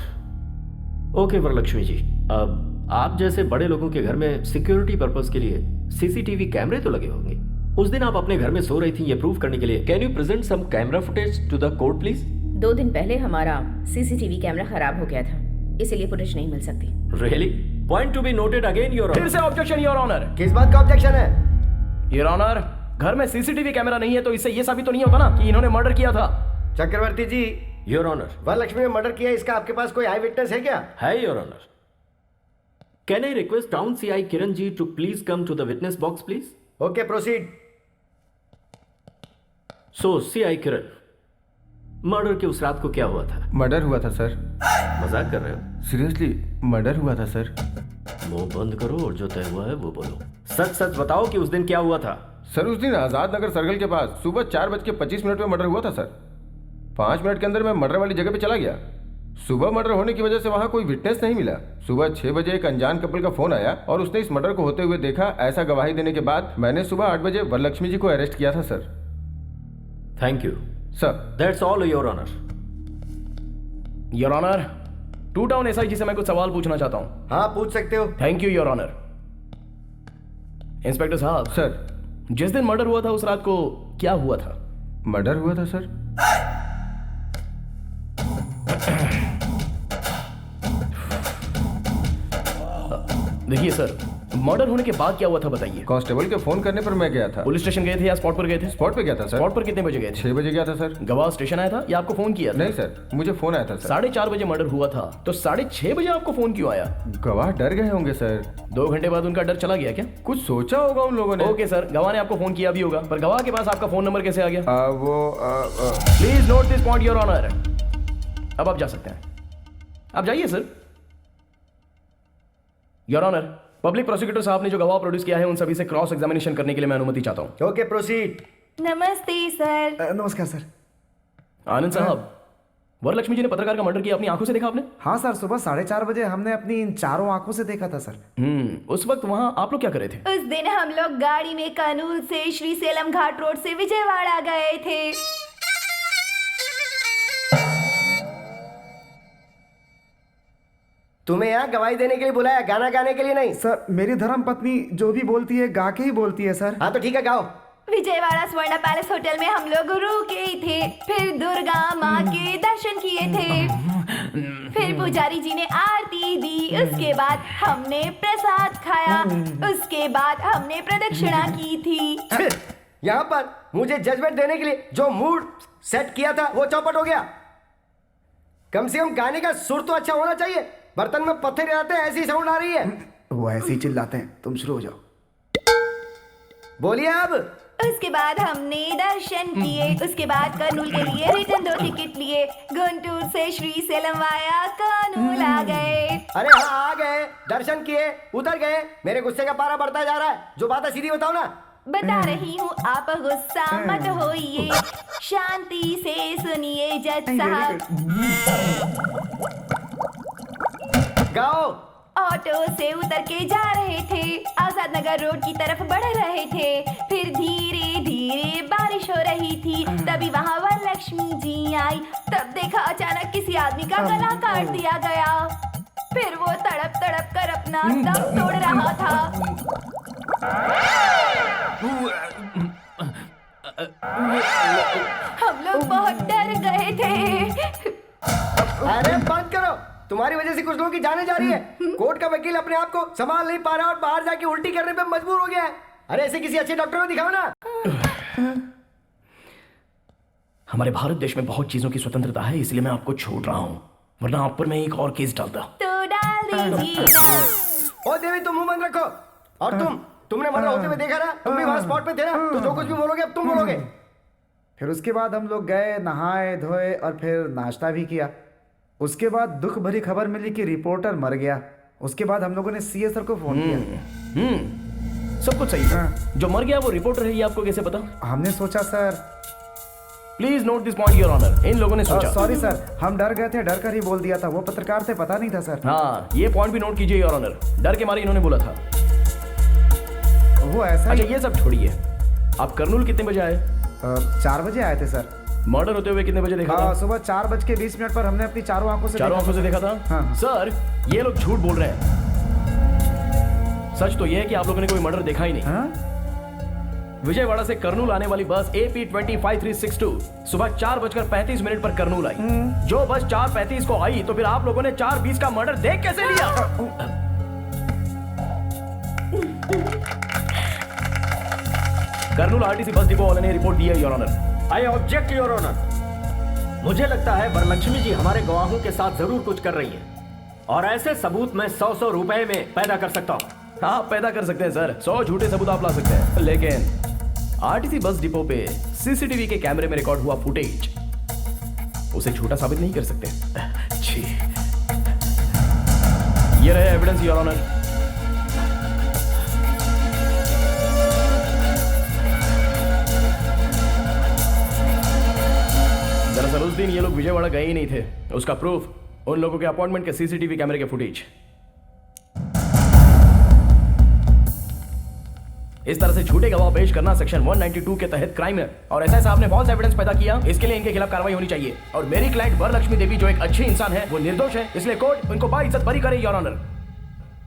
Okay Varalakshmi ji, अब आप जैसे बड़े लोगों के घर में सिक्योरिटी पर्पस के लिए सीसीटीवी कैमरे तो लगे होंगे। उस दिन आप अपने घर में सो रही थी, ये प्रूव करने के लिए can you present some camera footage to the court please? 2 दिन पहले हमारा सीसीटीवी कैमरा खराब हो गया था, इसीलिए फुटेज नहीं मिल सकती। Really? Point to be noted again your फिर ऑनर। से ऑब्जेक्शन योर ऑनर। किस बात का ऑब्जेक्शन है? योर ऑनर, घर में सीसीटीवी कैमरा नहीं है तो इससे ये साबित तो नहीं होता ना कि इन्होंने मर्डर किया था। चक्रवर्ती जी, योर ऑनर, वरलक्ष्मी ने मर्डर किया, इसका आपके पास कोई आई विटनेस है क्या? है your honour. Can I request town CI Kiran ji to please come to the witness box please? Okay, proceed. So CI Kiran, murder के उस रात को क्या हुआ था? मर्डर हुआ था सर। मजाक कर रहे हो? सीरियसली मर्डर हुआ था सर। मुंह बंद करो और जो तय हुआ है वो बोलो। सच सच बताओ कि उस दिन क्या हुआ था। सर उस दिन आजाद नगर सर्कल के पास सुबह 4:25 में मर्डर हुआ था सर। 5 मिनट के अंदर मैं मर्डर वाली जगह पे चला गया। सुबह मर्डर होने की वजह से वहाँ कोई विटनेस नहीं मिला। सुबह 6 बजे एक अनजान कपल का फोन आया और उसने इस मर्डर को होते हुए देखा। ऐसा गवाही देने के बाद मैंने सुबह 8 बजे वरलक्ष्मी जी को अरेस्ट किया था sir. Thank you sir. That's all your honour. Your honour, 2 town SIG से मैं कुछ सवाल पूछना चाहता हूँ। हाँ, पूछ सकते हो। Thank you your honour. Inspector साहब, सर, जिस दिन मर्डर हुआ था उस रात को क्या हुआ था? मर्डर हुआ था सर। देखिए सर, मर्डर होने के बाद क्या हुआ था बताइए। कांस्टेबल के फोन करने पर मैं गया था। पुलिस स्टेशन गए थे या स्पॉट पर गए थे? स्पॉट पे गया था सर। स्पॉट पर कितने बजे गए थे? 6 बजे गया था सर। गवाह स्टेशन आया था या आपको फोन किया था? नहीं सर, मुझे फोन आया था सर। 4:30 बजे मर्डर हुआ था तो 6:30 बजे आपको फोन क्यों आया? गवाह डर गए होंगे सर। 2 घंटे बाद उनका डर चला गया क्या? कुछ सोचा होगा उन लोगों ने। ओके सर, गवाह ने आपको फोन किया भी होगा, पर गवाह के पास आपका फोन नंबर कैसे आ गया? Please note this point your honour. अब आप जा सकते हैं, आप जाइए sir. Your honour, public prosecutor साहब ने जो गवाह प्रोड्यूस किया है उन सभी से क्रॉस एग्जामिनेशन करने के लिए मैं अनुमति चाहता हूं। Okay, proceed. नमस्ते सर। नमस्कार सर। आनंद साहब, वरलक्ष्मी जी ने पत्रकार का मर्डर किया अपनी आंखों से देखा आपने? हाँ सर, सुबह 4:30 बजे हमने अपनी इन चारों आंखों से देखा था सर। उस वक्त वहां आप लोग क्या कर रहे थे? उस दिन हम लोग गाड़ी में कर्नूल से श्री सेलम घाट रोड से विजयवाड़ा गए थे। तुम्हें यहाँ गवाही देने के लिए बुलाया, गाना गाने के लिए नहीं। सर, मेरी धर्म पत्नी जो भी बोलती है गा के ही बोलती है सर। हाँ तो ठीक है, गाओ। विजयवाड़ा स्वर्ण पैलेस होटल में हम लोग रुके थे, फिर दुर्गा माँ के दर्शन किए थे, फिर पुजारी जी ने आरती दी, उसके बाद हमने प्रसाद खाया, उसके बाद हमने प्रदक्षिणा की थी। यहाँ पर मुझे जजमेंट देने के लिए जो मूड सेट किया था वो चौपट हो गया। कम से कम गाने का सुर तो अच्छा होना चाहिए। बर्तन में पत्थर रहते हैं, ऐसी साउंड आ रही है। वो ऐसे ही चिल्लाते हैं, तुम शुरू हो जाओ। बोलिए अब। उसके बाद हमने दर्शन किए, उसके बाद कर्नूल के लिए रिटर्न 2 टिकट लिए, गुंटूर से श्री सेलम वाया कर्नूल आ गए। अरे हाँ, आ गए, दर्शन किए, उतर गए। मेरे गुस्से का पारा बढ़ता जा रहा है। जो बात है सीधी बताओ ना। बता रही हूँ, आप गुस्सा मत होइए, शांति से सुनिए जज साहब। गाओ। ऑटो से उतर के जा रहे थे, आजाद नगर रोड की तरफ बढ़ रहे थे, फिर धीरे धीरे बारिश हो रही थी, तभी वहाँ वरलक्ष्मी जी आई। तब देखा अचानक किसी आदमी का गला काट दिया गया, फिर वो तड़प तड़प कर अपना दम तोड़ रहा था। हम लोग बहुत डर गए थे। अरे बंद करो, तुम्हारी वजह से कुछ लोगों की जाने जा रही है। कोर्ट का वकील अपने आप को संभाल नहीं पा रहा और बाहर जाके उल्टी करने पे मजबूर हो गया है। अरे ऐसे किसी अच्छे डॉक्टर को दिखाओ ना। हमारे भारत देश में बहुत चीजों की स्वतंत्रता है, इसलिए मैं आपको छोड़ रहा हूँ, वरना आप पर मैं एक और केस डालता। तो डाल दीजिए। ओ देवी, तुम मुंह बंद रखो। और तुमने मर्डर होते हुए देखा ना, तुम भी वहां स्पॉट पे थे ना, तो जो कुछ भी बोलोगे अब तुम बोलोगे। फिर उसके बाद हम लोग गए, नहाए धोए और फिर नाश्ता भी किया। उसके बाद दुख भरी खबर मिली कि रिपोर्टर मर गया। उसके बाद हम लोगों ने सीए सर को फोन किया। सब कुछ सही है। जो मर गया वो रिपोर्टर है, ये आपको कैसे पता? हमने सोचा sir. Please note this point your honour. इन लोगों ने सोचा। सॉरी सर, हम डर गए थे, डर कर ही बोल दिया था। वो पत्रकार थे, पता नहीं था सर। हाँ, ये पॉइंट भी नोट कीजिए योर ऑनर। डर के मारे इन्होंने बोला था। वो ऐसा अच्छा, ये सब छोड़िए। आप कर्नूल कितने बजे आए? 4 बजे आए थे सर। मर्डर होते हुए कितने बजे देखा था? सुबह 4:20 पर हमने अपनी चारों आंखों से देखा था। हाँ। सर, ये लोग झूठ बोल रहे हैं। सच तो ये है कि आप लोगों ने कोई मर्डर देखा ही नहीं। विजयवाड़ा से कर्नूल आने वाली बस AP 25362 सुबह 4:35 पर कर्नूल आई। जो बस 4:35 को आई, तो फिर आप लोगों ने 4:20 का मर्डर देख कैसे लिया? कर्नूल RTC बस डिपो वाले ने रिपोर्ट दी है your honour. I object your honour. मुझे लगता है वरलक्ष्मी जी हमारे गवाहों के साथ जरूर कुछ कर रही है, और ऐसे सबूत मैं 100 रुपए में पैदा कर सकता हूँ। हाँ, पैदा कर सकते हैं सर। 100 झूठे सबूत आप ला सकते हैं, लेकिन RTC बस डिपो पे CCTV के कैमरे में रिकॉर्ड हुआ फुटेज उसे झूठा साबित नहीं कर सकते। छी। ये रहे एविडेंस योर ऑनर। दरअसल उस दिन ये लोग विजयवाड़ा गए ही नहीं थे। उसका प्रूफ उन लोगों के अपॉइंटमेंट के CCTV कैमरे के फुटेज। इस तरह से झूठे गवाह पेश करना सेक्शन 192 के तहत क्राइम है, और ऐसा आपने फॉल्स एविडेंस पैदा किया, इसके लिए इनके खिलाफ कार्रवाई होनी चाहिए। और मेरी क्लाइंट वरलक्ष्मी देवी जो एक अच्छी इंसान है, वो निर्दोष है, इसलिए कोर्ट उनको बाइज्जत बरी करे योर ऑनर।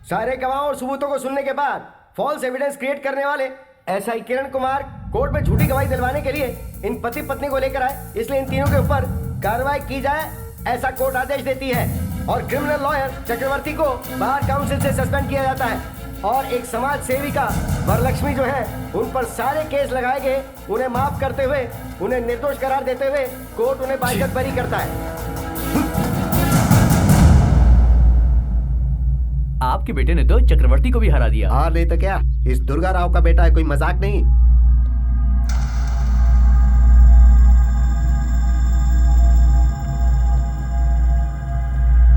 सारे गवाहों और सबूतों को सुनने के बाद फॉल्स एविडेंस क्रिएट करने वाले SI किरण कुमार कोर्ट में झूठी गवाही दिलवाने के लिए इन पति पत्नी को लेकर आए, इसलिए इन तीनों के ऊपर कार्रवाई की जाए, ऐसा कोर्ट आदेश देती है। और क्रिमिनल लॉयर चक्रवर्ती को बार काउंसिल से सस्पेंड किया जाता है, और एक समाज सेविका वरलक्ष्मी जो है, उन पर सारे केस लगाए गए। उन्हें माफ करते हुए, उन्हें निर्दोष करार देते हुए कोर्ट उन्हें बाइज्जत बरी करता है। आपके बेटे ने तो चक्रवर्ती को भी हरा दिया। हाँ, नहीं तो क्या, इस दुर्गा राव का बेटा है, कोई मजाक नहीं।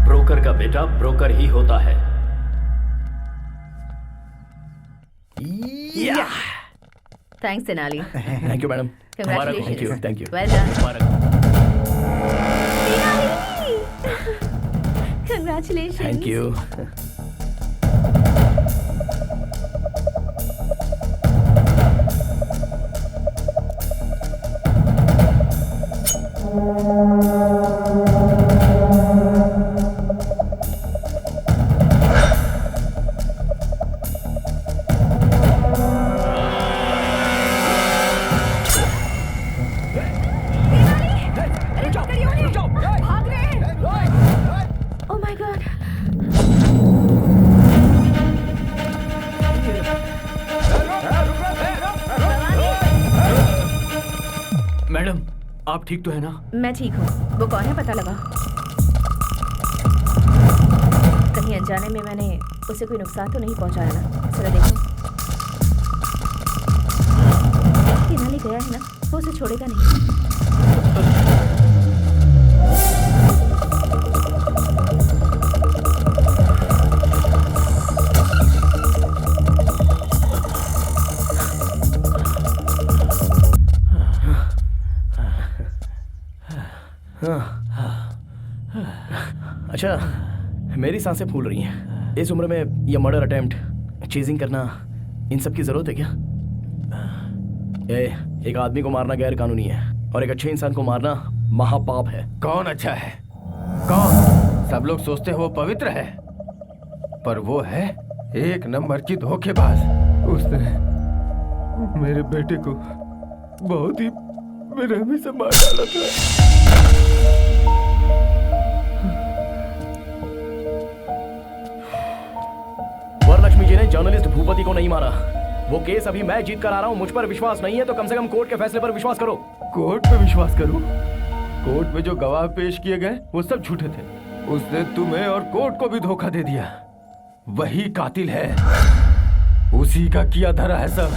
ब्रोकर का बेटा ब्रोकर ही होता है। Thanks Tenali. Thank you madam. Congratulations. Thank you. Well done. Congratulations. Thank you. Oh my God. Madam, आप ठीक तो है ना? मैं ठीक हूँ। वो कौन है पता लगा? कहीं अनजाने में मैंने उसे कोई नुकसान तो नहीं पहुँचाया ना? जरा देखो। तेनाली गया है ना, वो उसे छोड़ेगा नहीं। अच्छा, मेरी सांसें फूल रही हैं। इस उम्र में ये मर्डर अटेम्प्ट, चेजिंग करना, इन सब की जरूरत है क्या? एक आदमी को मारना गैर कानूनी है, और एक अच्छे इंसान को मारना महापाप है। कौन अच्छा है? कौन? सब लोग सोचते हैं वो पवित्र है, पर वो है एक नंबर की धोखेबाज। उसने मेरे बेटे को बहुत ही बेरहमी से मार डाला था। वरलक्ष्मी जी ने जर्नलिस्ट भूपति को नहीं मारा। वो केस अभी मैं जीत कर आ रहा हूँ। मुझ पर विश्वास नहीं है तो कम से कम कोर्ट के फैसले पर विश्वास करो। कोर्ट पे विश्वास करूं? कोर्ट में जो गवाह पेश किए गए वो सब झूठे थे। उसने तुम्हें और कोर्ट को भी धोखा दे दिया। वही कातिल है, उसी का किया धरा है सब।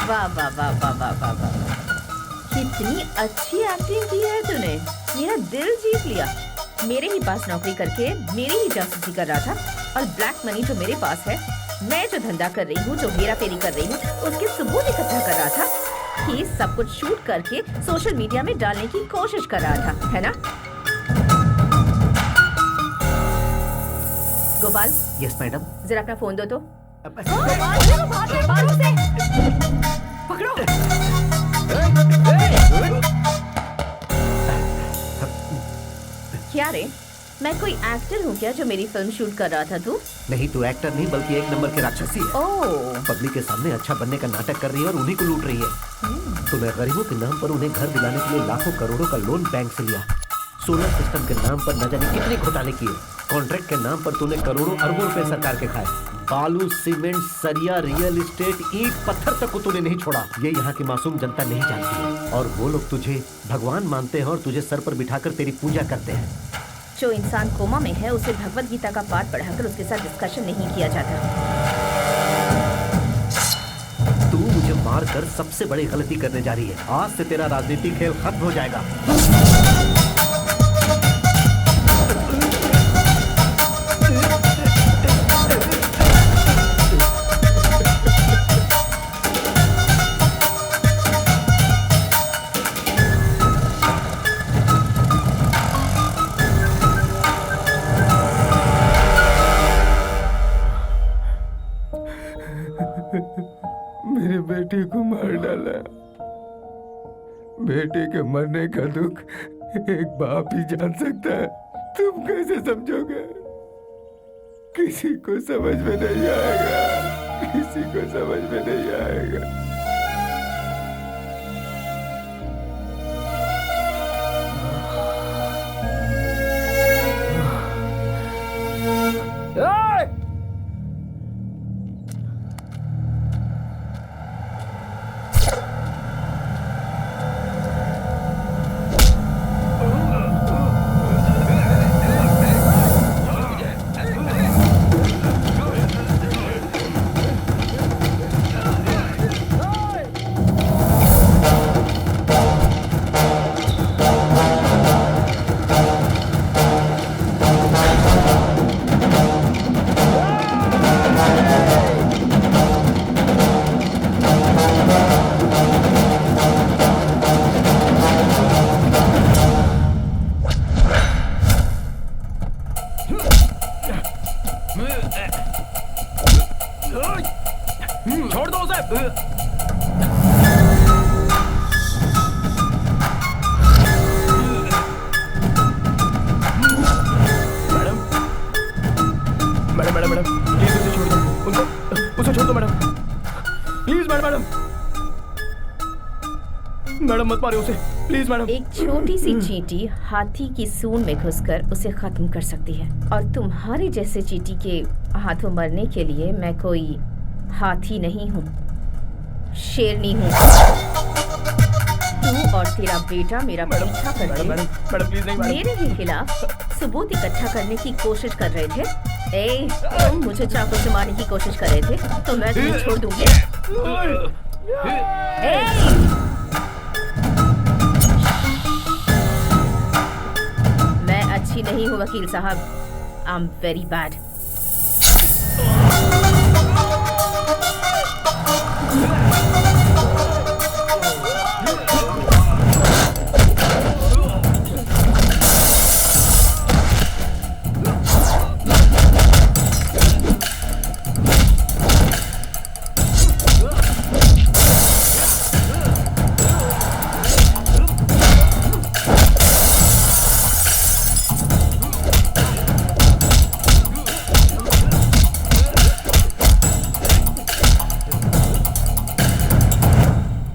वाह वाह वाह वाह वाह वाह वाह, कितनी अच्छी एक्टिंग की है तूने, मेरा दिल जीत लिया। मेरे ही पास नौकरी करके मेरी ही जासूसी कर रहा था और ब्लैक मनी जो मेरे पास है, मैं जो धंधा कर रही हूँ, जो हेरा फेरी कर रही हूँ, उसके सबूत इकट्ठा कर रहा था। ये सब कुछ शूट करके सोशल मीडिया में डालने की कोशिश कर रहा था, है ना? गोपाल। Yes madam. जरा अपना फोन दो तो। पकड़ो। क्या रे, मैं कोई एक्टर हूँ क्या जो मेरी फिल्म शूट कर रहा था तू? नहीं, तू एक्टर नहीं बल्कि एक नंबर के राक्षसी है। ओह। पब्लिक के सामने अच्छा बनने का नाटक कर रही है और उन्हीं को लूट रही है। तूने गरीबों के नाम पर उन्हें घर दिलाने के लिए लाखों करोड़ों का लोन बैंक से लिया। सोलर सिस्टम के नाम पर न जाने कितने घोटाले किए। कॉन्ट्रैक्ट के नाम पर तूने करोड़ों अरबों रुपए सरकार के खाए। बालू, सीमेंट, सरिया, रियल एस्टेट, ईंट, पत्थर तक को तूने नहीं छोड़ा। ये यहाँ की मासूम जनता नहीं जानती है और वो लोग तुझे भगवान मानते हैं और तुझे सर पर बिठाकर तेरी पूजा करते हैं। जो इंसान कोमा में है उसे भगवत गीता का पाठ पढ़ाकर उसके साथ डिस्कशन नहीं किया जाता। तू मुझे मार कर सबसे बड़ी गलती करने जा रही है। आज से तेरा राजनीतिक खेल खत्म हो जाएगा। मेरी बेटी को मार डाला। बेटे के मरने का दुख एक बाप ही जान सकता है। तुम कैसे समझोगे? किसी को समझ में नहीं आएगा, किसी को समझ में नहीं आएगा। छोड़ दो उसे। Madam madam madam madam please उसे छोड़ दो। उसे छोड़ दो मैडम, प्लीज मैडम। मैडम मत मारिए उसे, प्लीज मैडम। एक छोटी सी चींटी हाथी की सूंड में घुसकर उसे खत्म कर सकती है और तुम्हारे जैसे चींटी के हाथों मरने के लिए मैं कोई हाथी नहीं हूँ, शेरनी हूँ। तू और तेरा बेटा मेरा पीछा करके मेरे ही खिलाफ सबूत इकट्ठा करने की कोशिश कर रहे थे। ए, तुम मुझे चाकू से मारने की कोशिश कर रहे थे तो मैं तुम्हें छोड़ दूंगी। मैं अच्छी नहीं हूँ वकील साहब, आई एम वेरी बैड।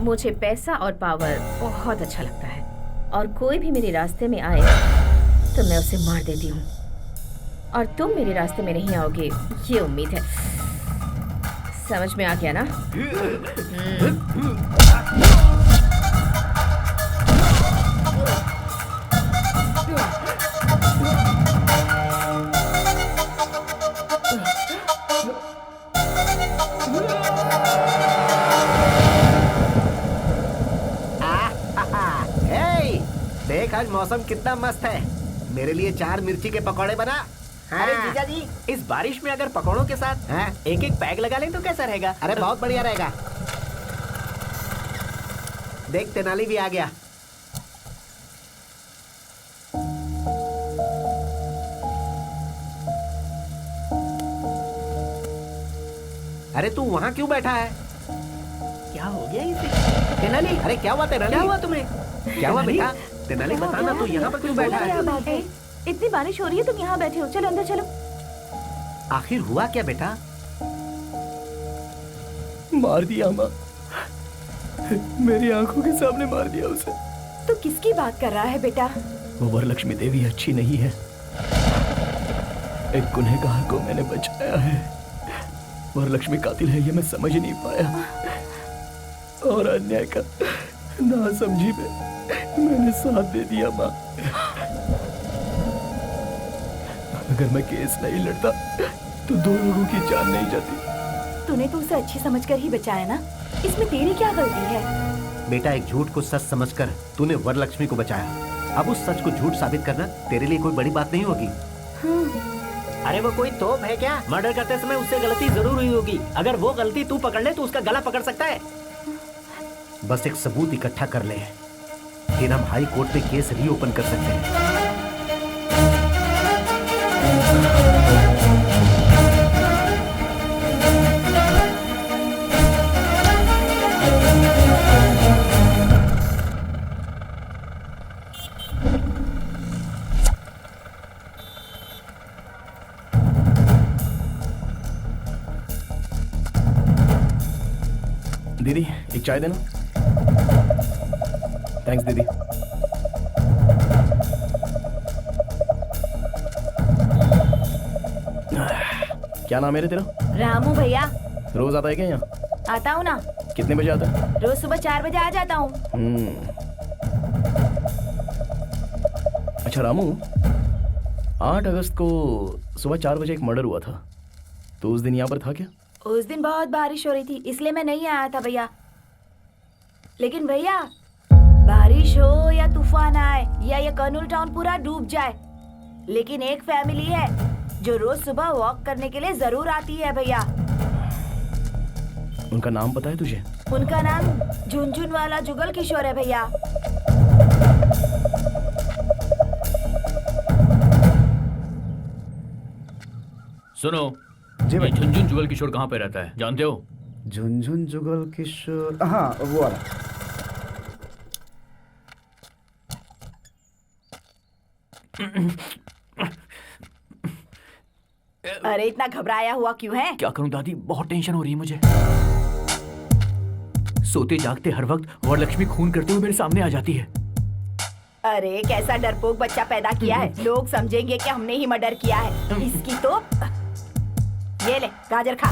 मुझे पैसा और पावर बहुत अच्छा लगता है और कोई भी मेरे रास्ते में आए तो मैं उसे मार देती हूँ और तुम मेरे रास्ते में नहीं आओगे, ये उम्मीद है। समझ में आ गया ना? आज मौसम कितना मस्त है। मेरे लिए 4 मिर्ची के पकौड़े बना। हाँ। अरे जीजा जी, इस बारिश में अगर पकौड़ों के साथ हाँ? एक एक पैग लगा लें तो कैसा रहेगा? अरे बहुत बढ़िया रहेगा। देख तेनाली भी आ गया। अरे तू वहाँ क्यों बैठा है? क्या हो गया इसे? तेनाली, अरे क्या हुआ तेनाली? क्या हुआ तुम्हें? क्या हुआ बेटा? तेनाली बताना, तू यहाँ पर क्यों बैठा क्या है? बात है? इतनी बारिश हो रही है, तुम यहाँ बैठे हो। चलो अंदर चलो। आखिर हुआ क्या बेटा? मार दिया माँ, मेरी आंखों के सामने मार दिया उसे। तू किसकी बात कर रहा है बेटा? वो वरलक्ष्मी देवी अच्छी नहीं है। एक गुनहगार को मैंने बचाया है। वरलक्ष्मी कातिल है ये मैं समझ नहीं पाया, और अन्याय का नासमझी में मैंने साथ दे दिया माँ। अगर मैं केस नहीं लड़ता तो 2 लोगों की जान नहीं जाती। तूने तो उसे अच्छी समझकर ही बचाया ना, इसमें तेरी क्या गलती है? बेटा, एक झूठ को सच समझकर तूने वरलक्ष्मी को बचाया। अब उस सच को झूठ साबित करना तेरे लिए कोई बड़ी बात नहीं होगी। अरे वो कोई तोप है क्या? मर्डर करते समय उससे गलती जरूर हुई होगी। अगर वो गलती तू पकड़ ले तो उसका गला पकड़ सकता है। बस एक सबूत इकट्ठा कर ले, फिर हम हाई कोर्ट में केस रीओपन कर सकते हैं। दीदी एक चाय देना। थैंक्स दीदी। क्या नाम है रे तेरा? रामू भैया। रोज आता है क्या यहाँ? आता हूँ ना, कितने बजे आता है? रोज सुबह 4 बजे आ जाता हूँ। अच्छा रामू, 8 अगस्त को सुबह 4 बजे एक मर्डर हुआ था, तो उस दिन यहाँ पर था क्या? उस दिन बहुत बारिश हो रही थी, इसलिए मैं नहीं आया था भैया। लेकिन भैया, बारिश हो या तूफान आए या ये कर्नूल टाउन पूरा डूब जाए, लेकिन एक फैमिली है जो रोज सुबह वॉक करने के लिए जरूर आती है भैया। उनका नाम पता है तुझे? उनका नाम झुनझुन वाला जुगल किशोर है भैया। सुनो जी भाई। झुनझुन जुगल किशोर कहाँ पे रहता है जानते हो? झुनझुन जुगल किशोर, हाँ वो वाला। अरे इतना घबराया हुआ क्यों है? क्या करूं दादी, बहुत टेंशन हो रही है मुझे। सोते जागते हर वक्त वरलक्ष्मी खून करते हुए मेरे सामने आ जाती है। अरे कैसा डरपोक बच्चा पैदा किया है, लोग समझेंगे कि हमने ही मर्डर किया है। इसकी तो ये ले गाजर खा।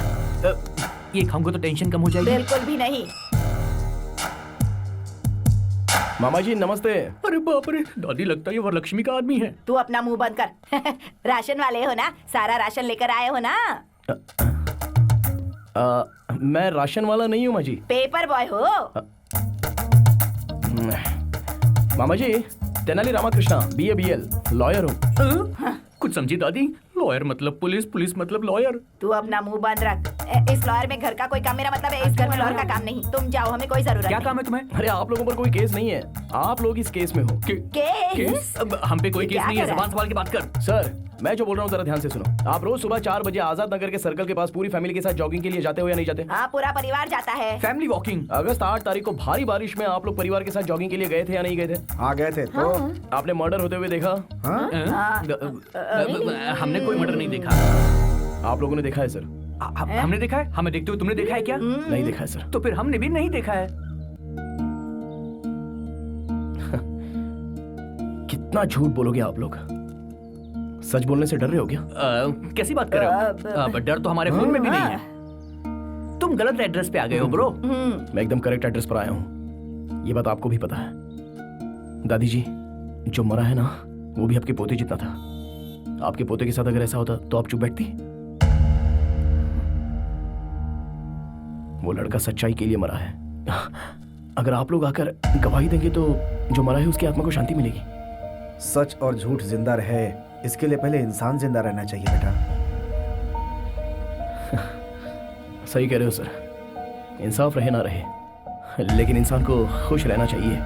ये खाऊंगा तो टेंशन कम हो जाएगी? बिल्कुल भी नहीं। मामा जी नमस्ते। अरे बाप रे, दादी लगता है ये वरलक्ष्मी का आदमी है। तू अपना मुंह बंद कर। राशन वाले हो ना, सारा राशन लेकर आए हो ना? मैं राशन वाला नहीं हूँ माँ जी। पेपर बॉय हो? मामा जी, Tenali Ramakrishna, BA BL, lawyer हूँ। कुछ समझी दादी? लॉयर मतलब पुलिस, पुलिस मतलब लॉयर। तू अपना मुंह बंद रख। इस लॉयर में घर का कोई काम, मेरा मतलब है इस घर में लॉयर का काम नहीं। तुम जाओ, हमें कोई जरूरत नहीं। क्या काम है तुम्हें? अरे आप लोगों पर कोई केस नहीं है, आप लोग इस केस में हो। केस? अब हम पे कोई केस नहीं है, जबान संभाल के बात कर। सर मैं जो बोल रहा हूँ जरा ध्यान से सुनो। आप रोज सुबह 4 बजे आजाद नगर के सर्कल के पास पूरी फैमिली के साथ जॉगिंग के लिए जाते हो या नहीं जाते? हाँ, पूरा परिवार जाता है। Family walking. अगस्त 8 तारीख को भारी बारिश में आप लोग परिवार के साथ जॉगिंग के लिए गए थे या नहीं गए थे? हाँ गए थे। तो आपने मर्डर होते हुए देखा? हमने कोई मर्डर नहीं देखा। आप लोगों ने देखा है सर? हमने देखा है? हमें देखते हुए तुमने देखा है क्या? नहीं देखा है सर। तो फिर हमने भी नहीं देखा है। कितना झूठ बोलोगे आप लोग? सच बोलने से डर रहे हो क्या? कैसी बात कर रहे हो? डर तो हमारे खून में भी नहीं है। तुम गलत एड्रेस पे आ गए हो ब्रो। मैं एकदम करेक्ट एड्रेस पर आया हूँ, ये बात आपको भी पता है। दादी जी, जो मरा है ना वो भी आपके पोते जितना था। आपके पोते के साथ अगर ऐसा होता तो आप चुप बैठती? वो लड़का सच्चाई के लिए मरा है। अगर आप लोग आकर गवाही देंगे तो जो मरा है उसकी आत्मा को शांति मिलेगी। सच और झूठ जिंदा रहे इसके लिए पहले इंसान जिंदा रहना चाहिए बेटा। सही कह रहे हो सर, इंसाफ रहे ना रहे, लेकिन इंसान को खुश रहना चाहिए।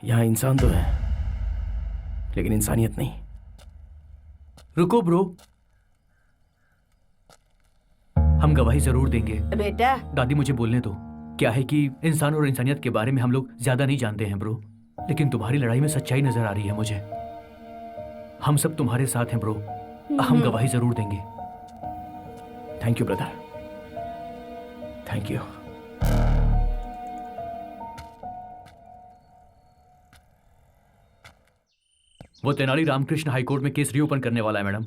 यहाँ इंसान तो है लेकिन इंसानियत नहीं। रुको ब्रो, हम गवाही जरूर देंगे। बेटा दादी मुझे बोलने दो। क्या है कि इंसान और इंसानियत के बारे में हम लोग ज्यादा नहीं जानते हैं ब्रो, लेकिन तुम्हारी लड़ाई में सच्चाई नजर आ रही है मुझे। हम सब तुम्हारे साथ हैं ब्रो, हम गवाही जरूर देंगे। Thank you brother, thank you. वो तेनाली रामकृष्ण हाईकोर्ट में केस रीओपन करने वाला है मैडम।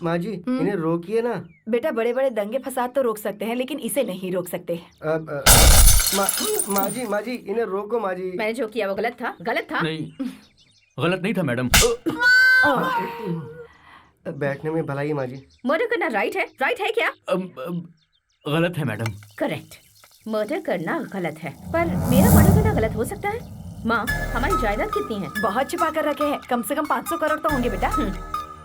माँ जी इन्हें रोकिए ना। बेटा बड़े बड़े दंगे फसाद तो रोक सकते हैं लेकिन इसे नहीं रोक सकते। माँ जी इन्हें रोको माँ जी। मैंने जो किया वो गलत था, गलत था। नहीं, गलत नहीं था मैडम। बैठने में भलाई माँ जी। मर्डर करना राइट है क्या? गलत है मैडम। करेक्ट, मर्डर करना गलत है, पर मेरा मर्डर करना गलत हो सकता है। माँ, हमारी जायदाद कितनी है? बहुत छिपा कर रखे हैं, कम से कम 500 करोड़ तो होंगे बेटा।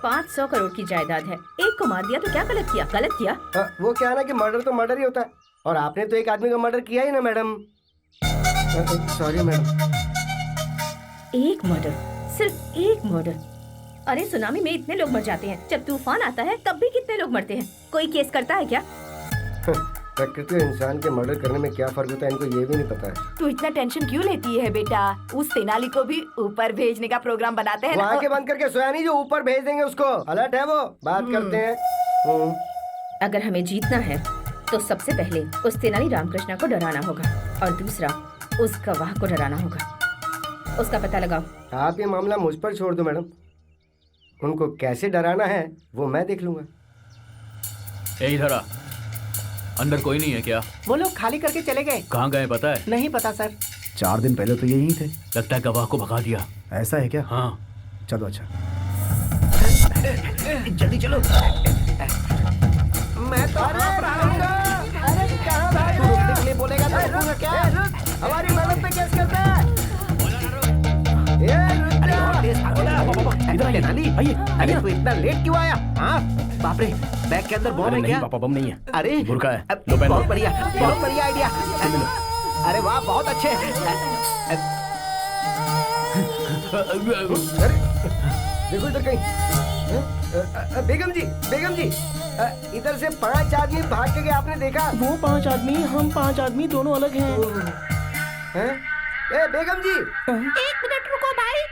500 करोड़ की जायदाद है, एक को मार दिया तो क्या गलत किया? गलत किया। वो क्या है ना कि मर्डर तो मर्डर ही होता है, और आपने तो एक आदमी का मर्डर किया ही ना मैडम। Sorry madam. एक मर्डर, सिर्फ एक मर्डर। अरे सुनामी में इतने लोग मर जाते हैं, जब तूफान आता है तब भी कितने लोग मरते हैं। कोई केस करता है क्या? प्रकृति और इंसान के मर्डर करने में क्या फर्क होता है इनको ये भी नहीं पता है। तू इतना टेंशन क्यों लेती है बेटा? उस तेनाली को भी ऊपर भेजने का प्रोग्राम बनाते हैं वो ना। आंखें बंद करके सोया नहीं जो ऊपर भेज देंगे उसको। अलर्ट है वो, बात करते हैं। अगर हमें जीतना है तो सबसे पहले उस तेनाली रामकृष्ण को डराना होगा, और दूसरा उस गवाह को डराना होगा। उसका पता लगाओ। आप ये मामला मुझ पर छोड़ दो मैडम, उनको कैसे डराना है वो मैं देख लूंगा। इधर आ, अंदर कोई नहीं है क्या? वो लोग खाली करके चले गए। कहाँ गए पता है? नहीं पता सर। 4 दिन पहले तो यही थे। लगता है गवाह को भगा दिया। ऐसा है क्या? हाँ चलो अच्छा। जल्दी चलो। मैं तो अरे कहाँ भाग रहे हो? रुकने बोलेगा तो रुकूंगा क्या? हमारी मदद पे केस करता है। अरे तू इतना लेट क्यों आया? हाँ बाप रे, बैग के अंदर बम है क्या? पापा बम नहीं है, अरे बुर्का है। बहुत बढ़िया, बहुत बढ़िया आइडिया। अरे वाह बहुत अच्छे। देखो इधर कहीं। बेगम जी इधर से 5 आदमी भाग के गए, आपने देखा? वो 5 आदमी, हम 5 आदमी, दोनों अलग हैं। ए बेगम जी, 1 मिनट रुको भाई।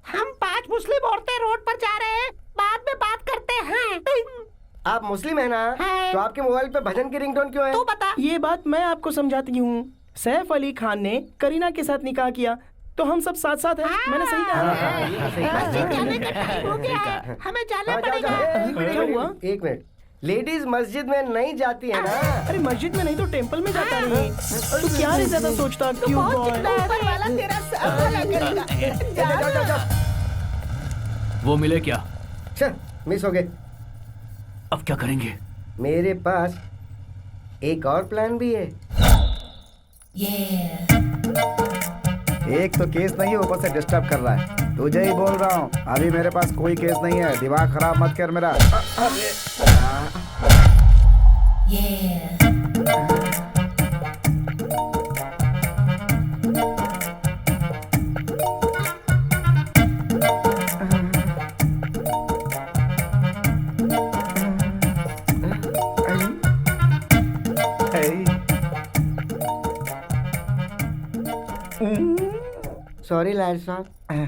हम 5 मुस्लिम औरतें रोड पर जा रहे हैं, बाद में बात करते हैं। आप मुस्लिम है ना? तो आपके मोबाइल पे भजन की रिंगटोन क्यों है? तू बता। ये बात मैं आपको समझाती हूँ। सैफ अली खान ने करीना के साथ निकाह किया तो हम सब साथ साथ हैं। मैंने सही कहा। हमें जाना पड़ेगा। क्या हुआ? 1 मिनट, लेडीज मस्जिद में नहीं जाती है ना? अरे मस्जिद में नहीं तो टेंपल में जाता नहीं। तू क्या रे ज्यादा सोचता? क्यों ऊपर वाला तेरा वो मिले क्या? मिस हो गए। अब क्या करेंगे? मेरे पास एक और प्लान भी है। एक तो केस नहीं है, ऊपर से डिस्टर्ब कर रहा है। तुझे ही बोल रहा हूँ, अभी मेरे पास कोई केस नहीं है, दिमाग खराब मत कर मेरा। सॉरी लायर साहब,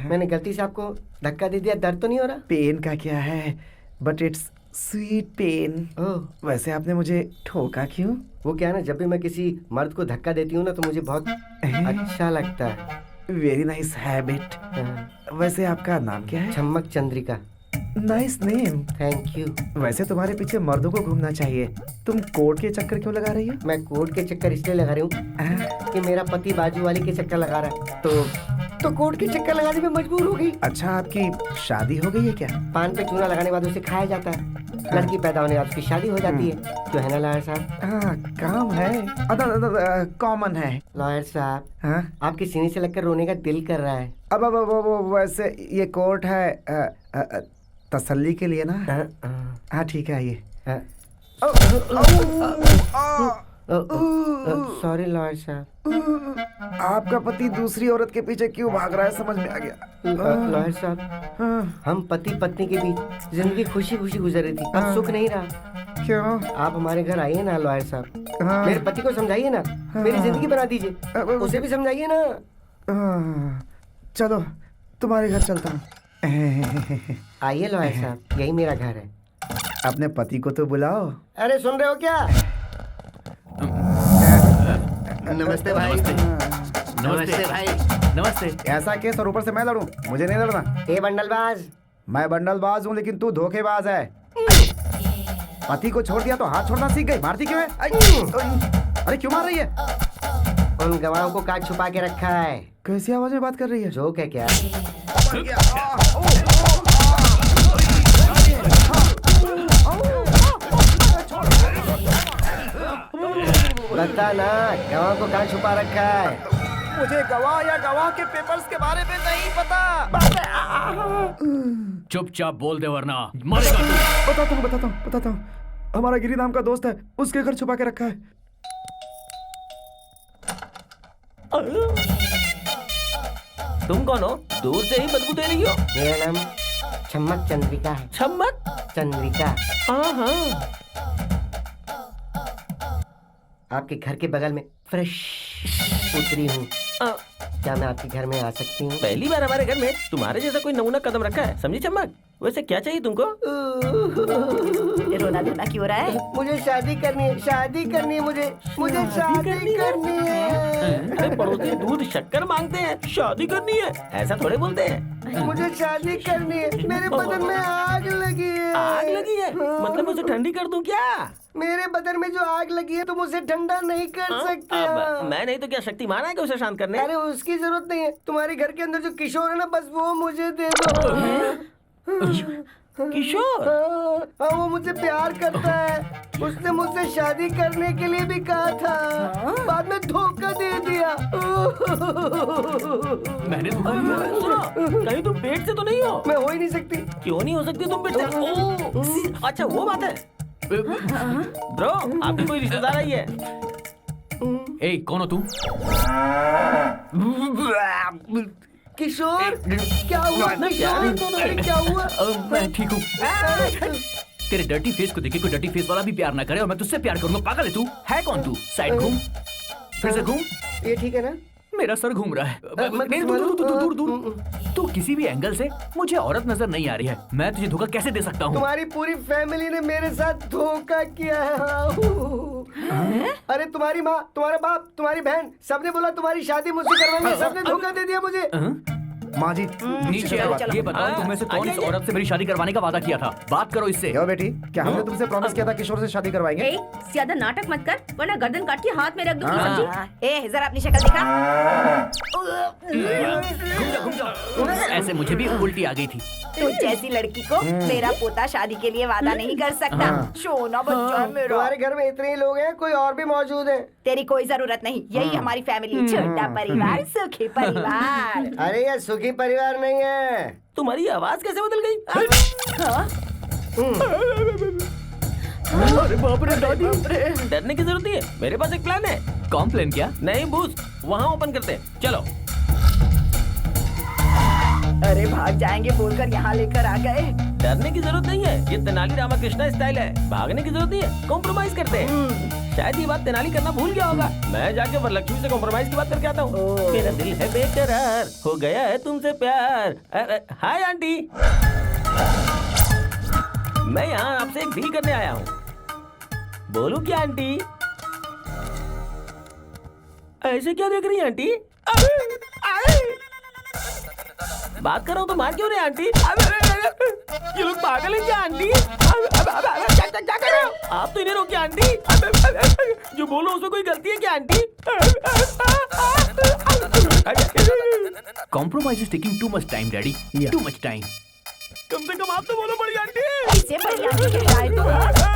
मैंने गलती से आपको धक्का दे दिया। दर्द तो नहीं हो रहा? पेन का क्या है, बट इट्स स्वीट पेन। वैसे आपने मुझे ठोका क्यों? वो क्या है ना, जब भी मैं किसी मर्द को धक्का देती हूँ ना तो मुझे बहुत अच्छा लगता है। Very nice habit. वैसे आपका नाम क्या है? Chammak Chandrika. Nice name. Thank you. वैसे तुम्हारे पीछे मर्दों को घूमना चाहिए, तुम कोर्ट के चक्कर क्यों लगा रही हो? मैं कोर्ट के चक्कर इसलिए लगा रही हूँ कि मेरा पति बाजू वाली के चक्कर लगा रहा है, तो तो कोर्ट के चक्कर लगाने में मजबूर हो गई। अच्छा, आपकी शादी हो गई है क्या? पान पे चूना लगाने के बाद उसे खाया जाता है, लड़की पैदा होने के बाद उसकी शादी हो जाती है। जो है ना लॉयर साहब? हाँ, काम है, कॉमन है। लॉयर साहब, हाँ? आपके सीने से लगकर रोने का दिल कर रहा है। अब वैसे ये कोर्ट है तसल्ली के लिए ना। हाँ ठीक है, आइए। सॉरी लॉयर साहब। आपका पति दूसरी औरत के पीछे क्यों भाग रहा है, समझ में आ गया। लॉयर साहब, हम पति पत्नी के बीच जिंदगी खुशी खुशी गुजर रही थी, अब सुख नहीं रहा। क्यों? आप हमारे घर आइए ना लॉयर साहब, मेरे पति को समझाइए ना, मेरी जिंदगी बना दीजिए, उसे भी समझाइए ना। चलो तुम्हारे घर चलता हूँ। आइए लॉयर साहब, यही मेरा घर है। अपने पति को तो बुलाओ। अरे सुन रहे हो क्या? नमस्ते भाई। नमस्ते भाई। नमस्ते। ऐसा केस और ऊपर से मैं लड़ूं? मुझे नहीं लड़ना। ए बंडलबाज। मैं बंडलबाज हूँ, लेकिन तू धोखेबाज है। पति को छोड़ दिया तो हाथ छोड़ना सीख गई, मारती क्यों है? अरे क्यों मार रही है? उन गवाहों को काट छुपा के रखा है। कैसी आवाज में बात कर रही है? जोक है क्या? बता ना, गवाह को कहाँ छुपा रखा है? मुझे गवाह या गवाह के पेपर्स के बारे में नहीं पता। चुपचाप बोल दे वरना मरेगा तू। बताता हूँ। हमारा गिरी नाम का दोस्त है, उसके घर छुपा के रखा है। तुम कौन हो? दूर से ही बदबू दे रही हो। मेरा नाम छम्मक चंद्रिका है। छम्मक चंद्रिका। हाँ। आपके घर के बगल में फ्रेश उतरी हूँ। क्या मैं आपके घर में आ सकती हूँ? पहली बार हमारे घर में तुम्हारे जैसा कोई नमूना कदम रखा है, समझी चम्मक? वैसे क्या चाहिए तुमको? ये रोना धोना क्यों हो रहा है? मुझे शादी करनी है, शादी करनी है, मुझे शादी करनी है। अरे पड़ोसी दूध शक्कर मांगते हैं, शादी करनी है, ऐसा थोड़े बोलते हैं। मुझे शादी करनी है, मेरे बदन में आग लगी है। आग लगी है? मतलब उसे ठंडी कर दूं क्या? मेरे बदन में जो आग लगी है तुम उसे ठंडा नहीं कर सकते। मैं नहीं तो क्या शक्तिमान है कि उसे शांत करने? अरे उसकी जरूरत नहीं है, तुम्हारे घर के अंदर जो किशोर है ना, बस वो मुझे दे दो। किशोर? हाँ, वो मुझसे प्यार करता है, उसने मुझसे शादी करने के लिए भी कहा था, बाद में धोखा दे दिया। मैंने सुनो, कहीं तुम पेट से तो नहीं हो? मैं हो ही नहीं सकती। क्यों नहीं हो सकती तुम पेट से? अच्छा वो बात है। ब्रो, आपकी कोई रिश्तेदार आई है? ए, कौन हो तू? किशोर, क्या हुआ? किशोर, क्या हुआ? मैं ठीक हूँ। तेरे डर्टी फेस को देखे कोई डर्टी फेस वाला भी प्यार ना करे और मैं तुझसे प्यार करूंगा। पागल है तू? है कौन तू? साइड घूम, फिर से घूम। ये ठीक है ना? मेरा सर घूम रहा है। दूर। तू किसी भी एंगल से मुझे औरत नजर नहीं आ रही है। मैं तुझे धोखा कैसे दे सकता हूँ? तुम्हारी पूरी फैमिली ने मेरे साथ धोखा किया है। अरे तुम्हारी माँ, तुम्हारा बाप, तुम्हारी बहन, सबने बोला तुम्हारी शादी मुझसे करवाएंगे, सबने धोखा दे दिया मुझे। माँ जी नीचे आओ। ये बताओ तुम में से कौन इस औरत से मेरी शादी करवाने का वादा किया था? बात करो इससे। यो बेटी, क्या हमने तुमसे प्रॉमिस किया था किशोर से शादी करवाएंगे? ज्यादा नाटक मत कर, वरना गर्दन काट के हाथ में रख दूंगी। समझी? ए, जरा अपनी शक्ल दिखा। घूम जाओ। ऐसे मुझे भी उल्टी आ गई थी। तू जैसी लड़की को मेरा पोता शादी के लिए वादा नहीं कर सकता। सोना बच्चा मेरा। तुम्हारे घर में इतने ही लोग हैं, कोई और भी मौजूद है? तेरी कोई जरूरत नहीं, यही हमारी फैमिली। छोटा परिवार, सुखी परिवार। अरे ये सुखी परिवार नहीं है। तुम्हारी आवाज कैसे बदल गई? अरे बाप रे दादी। डरने की जरूरत नहीं है, मेरे पास एक प्लान है। कौन प्लान? क्या? नहीं बूस्ट, वहाँ ओपन करते हैं, चलो। अरे भाग जाएंगे बोलकर यहाँ लेकर आ गए। डरने की जरूरत नहीं है, ये तेनाली रामाकृष्णा स्टाइल है। भागने की जरूरत नहीं है, कॉम्प्रोमाइज करते हैं। शायद ये बात तेनाली करना भूल गया होगा। मैं जाके वरलक्ष्मी से कॉम्प्रोमाइज की बात करके आता हूँ। मेरा दिल है बेकरार, हो गया है तुमसे प्यार। हाय आंटी, मैं यहाँ आपसे एक डील करने आया हूँ। बोलूं क्या आंटी? ऐसे क्या देख रही है आंटी? बात कर रहा हूँ तो मार क्यों रहे आंटी? ये लोग पागल हैं क्या आंटी? क्या कर रहे हो आप? तो इन्हें रोकिए आंटी। जो बोलो उसमें कोई गलती है क्या aunty? Compromise is taking too much time daddy, too much time. कम से कम आप तो बोलो बड़ी आंटी। इसे बड़ी आंटी कहता है तू?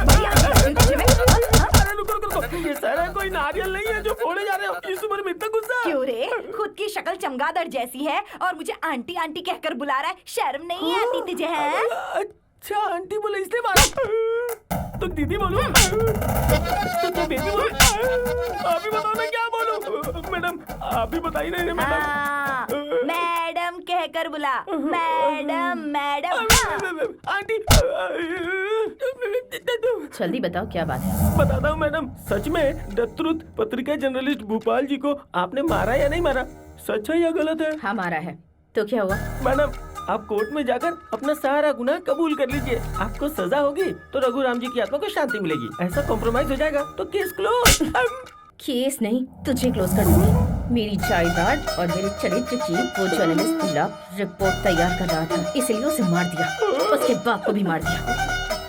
बड़ी आंटी तुझे में? अरे रुको रुको रुको, ये सारा कोई नारियल नहीं है जो फोड़े जा रहे हो। इस उम्र में इतना गुस्सा? क्यों रे? खुद की शक्ल चमगादड़ जैसी है और मुझे आंटी आंटी कहकर बुला रहा है। शर्म नहीं आती तुझे? है अच्छा आंटी बोले इसलिए मारा। तो दीदी बोलो, तो बेबी बोलो। आप ही बताओ मैं क्या बोलूं? मैडम आप ही बताइए। नहीं मैडम, मैडम कहकर बुला। Madam madam. आंटी जल्दी बताओ क्या बात है। बताता हूँ मैडम। सच में द ट्रुथ पत्रिका जर्नलिस्ट भोपाल जी को आपने मारा या नहीं मारा? सच है या गलत है? हाँ मारा है। तो क्या हुआ? मैडम आप कोर्ट में जाकर अपना सारा गुनाह कबूल कर लीजिए। आपको सजा होगी तो रघुराम जी की आत्मा को शांति मिलेगी। ऐसा कॉम्प्रोमाइज हो जाएगा तो केस क्लोज। केस नहीं, तुझे क्लोज कर दूंगी। मेरी जायदाद और मेरे चरित्र की वो जर्नलिस्ट खिलाफ रिपोर्ट तैयार कर रहा था, इसलिए उसे मार दिया। उसके बाप को भी मार दिया।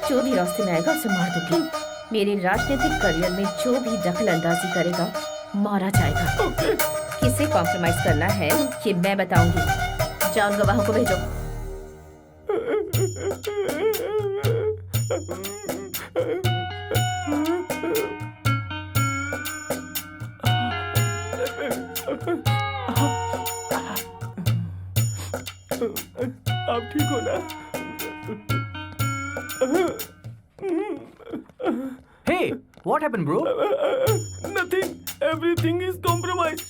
जो भी रास्ते में आएगा उसे मार दूंगी। मेरे राजनीतिक करियर में जो भी दखल अंदाजी करेगा मारा जाएगा। किसे कॉम्प्रोमाइज करना है ये मैं बताऊंगी। जाओ गवाहों को भेजो। आप ठीक हो ना? Hey, what happened, bro? Nothing. Everything is compromised.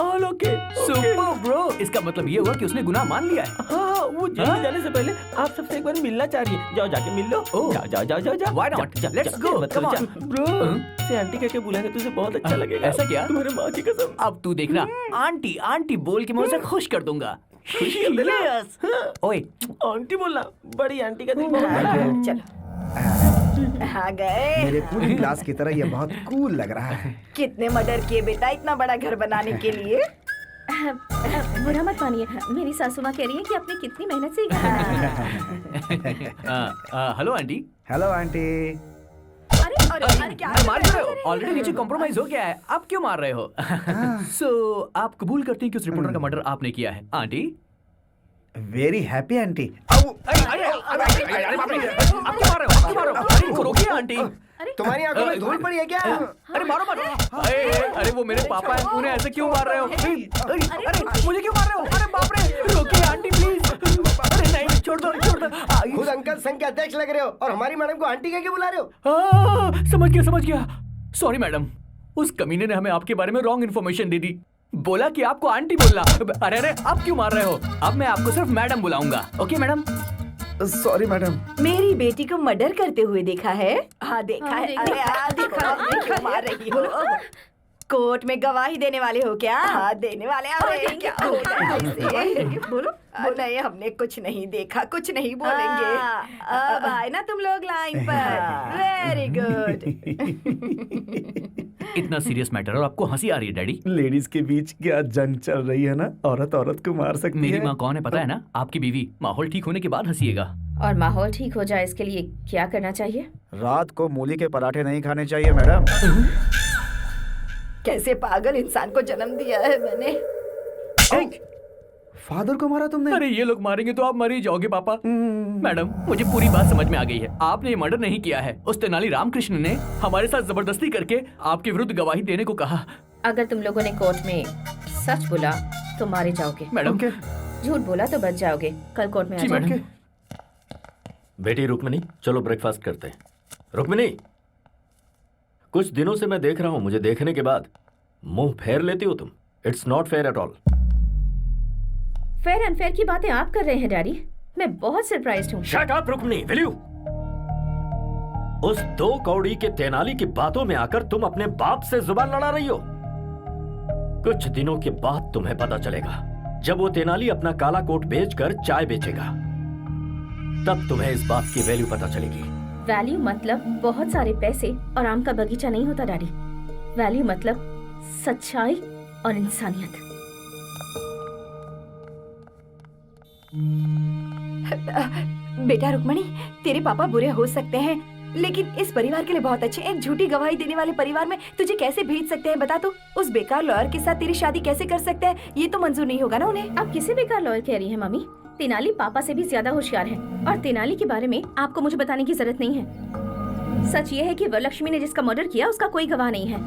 All okay. Super, bro. इसका मतलब ये हुआ कि उसने गुनाह मान लिया है। हाँ, वो जेल में जाने से पहले आप सबसे एक बार मिलना चाह रही है। जाओ जाके मिल लो। जाओ जाओ जाओ जाओ जाओ। Why not? Let's go. Come on. Bro से आंटी कह के बुलाएंगे तुझे बहुत अच्छा लगेगा। ऐसा क्या? तुम्हारे माँ की कसम। अब तू देखना, आंटी आंटी बोल के मैं उसे खुश कर दूंगा। खुशी कर देना। ओए आंटी बोलना, बड़ी आंटी का दिल बहुत बड़ा है। चलो आ गए। मेरे पूरी क्लास की तरह ये बहुत कूल लग रहा है। कितने मर्डर किए बेटा इतना बड़ा घर बनाने के लिए? बुरा मत मानिए, मेरी सासू माँ कह रही है कि आपने कितनी मेहनत से। Hello aunty. Hello aunty. अरे क्या मार रहे हो? ऑलरेडी नीचे कॉम्प्रोमाइज हो गया है, आप क्यों मार रहे हो? सो आप कबूल करते हैं कि उस रिपोर्टर का मर्डर आपने किया है? Aunty very happy aunty. रोकिए आंटी। तुम्हारी आंखों में धूल पड़ी है क्या? अरे मारो मारो। अरे वो मेरे पापा हैं, उन्हें ऐसे क्यों मार रहे हो? अरे मुझे क्यों मार रहे हो? अरे बाप रे, रोकिए आंटी प्लीज। अरे नहीं, छोड़ दो छोड़ दो। खुद अंकल संघ के अध्यक्ष लग रहे हो और हमारी मैडम को आंटी कह के बुला रहे हो? समझ गया। सॉरी मैडम, उस कमीने ने हमें आपके बारे में रॉन्ग इन्फॉर्मेशन दे दी। बोला कि आपको आंटी बोलना। अरे आप क्यों मार रहे हो? अब मैं आपको सिर्फ मैडम बुलाऊंगा। Okay madam? Sorry madam. मेरी बेटी को मर्डर करते हुए देखा है? हाँ देखा है। अरे हाँ देखा। क्यों मार रही हो? कोर्ट में गवाही देने वाले हो क्या? हाँ देने वाले। अरे क्या बोलो। नहीं हमने कुछ नहीं देखा, कुछ नहीं बोलेंगे। अब आए ना तुम लोग लाइन पर। Very good. इतना सीरियस मैटर और आपको हंसी आ रही है डैडी? लेडीज के बीच क्या जंग चल रही है ना, औरत औरत को मार सकती है। मेरी माँ कौन है पता है ना? आपकी बीवी। माहौल ठीक होने के बाद हंसीएगा। और माहौल ठीक हो जाए इसके लिए क्या करना चाहिए? रात को मूली के पराठे नहीं खाने चाहिए मैडम। कैसे पागल इंसान को जन्म दिया है मैंने। फादर को मारा तुमने? अरे ये लोग मारेंगे तो आप मर ही जाओगे पापा। मैडम मुझे पूरी बात समझ में आ गई है। आपने ये मर्डर नहीं किया है। उस तेनाली रामकृष्ण ने हमारे साथ जबरदस्ती करके आपके विरुद्ध गवाही देने को कहा। अगर तुम लोगों ने कोर्ट में सच बोला तो मारे जाओगे। मैडम झूठ बोला तो बच जाओगे। कल कोर्ट में आ जाओगे। बेटी रुक्मिनी, चलो ब्रेकफास्ट करते हैं। रुक्मिनी, कुछ दिनों से मैं देख रहा हूं, मुझे देखने के बाद मुंह फेर लेती हो तुम। It's not fair at all. Fair unfair की बातें आप कर रहे हैं डैडी। मैं बहुत सरप्राइज्ड हूँ। Shut up Rukmini, will you? उस 2 कौड़ी के तेनाली की बातों में आकर तुम अपने बाप से जुबान लड़ा रही हो। कुछ दिनों के बाद तुम्हें पता चलेगा, जब वो तेनाली अपना काला कोट बेचकर चाय बेचेगा, तब तुम्हें इस बात की वैल्यू पता चलेगी। वैल्यू मतलब बहुत सारे पैसे और आम का बगीचा नहीं होता डैडी। वैल्यू मतलब सच्चाई और इंसानियत। बेटा रुक्मणी, तेरे पापा बुरे हो सकते हैं लेकिन इस परिवार के लिए बहुत अच्छे। एक झूठी गवाही देने वाले परिवार में तुझे कैसे भेज सकते हैं बता तो? उस बेकार लॉयर के साथ तेरी शादी कैसे कर सकते हैं? ये तो मंजूर नहीं होगा ना उन्हें। आप किसी बेकार लॉयर कह रही हैं मम्मी? तेनाली पापा से भी ज्यादा होशियार है और तेनाली के बारे में आपको मुझे बताने की जरूरत नहीं है। सच ये है कि वरलक्ष्मी ने जिसका मर्डर किया उसका कोई गवाह नहीं है।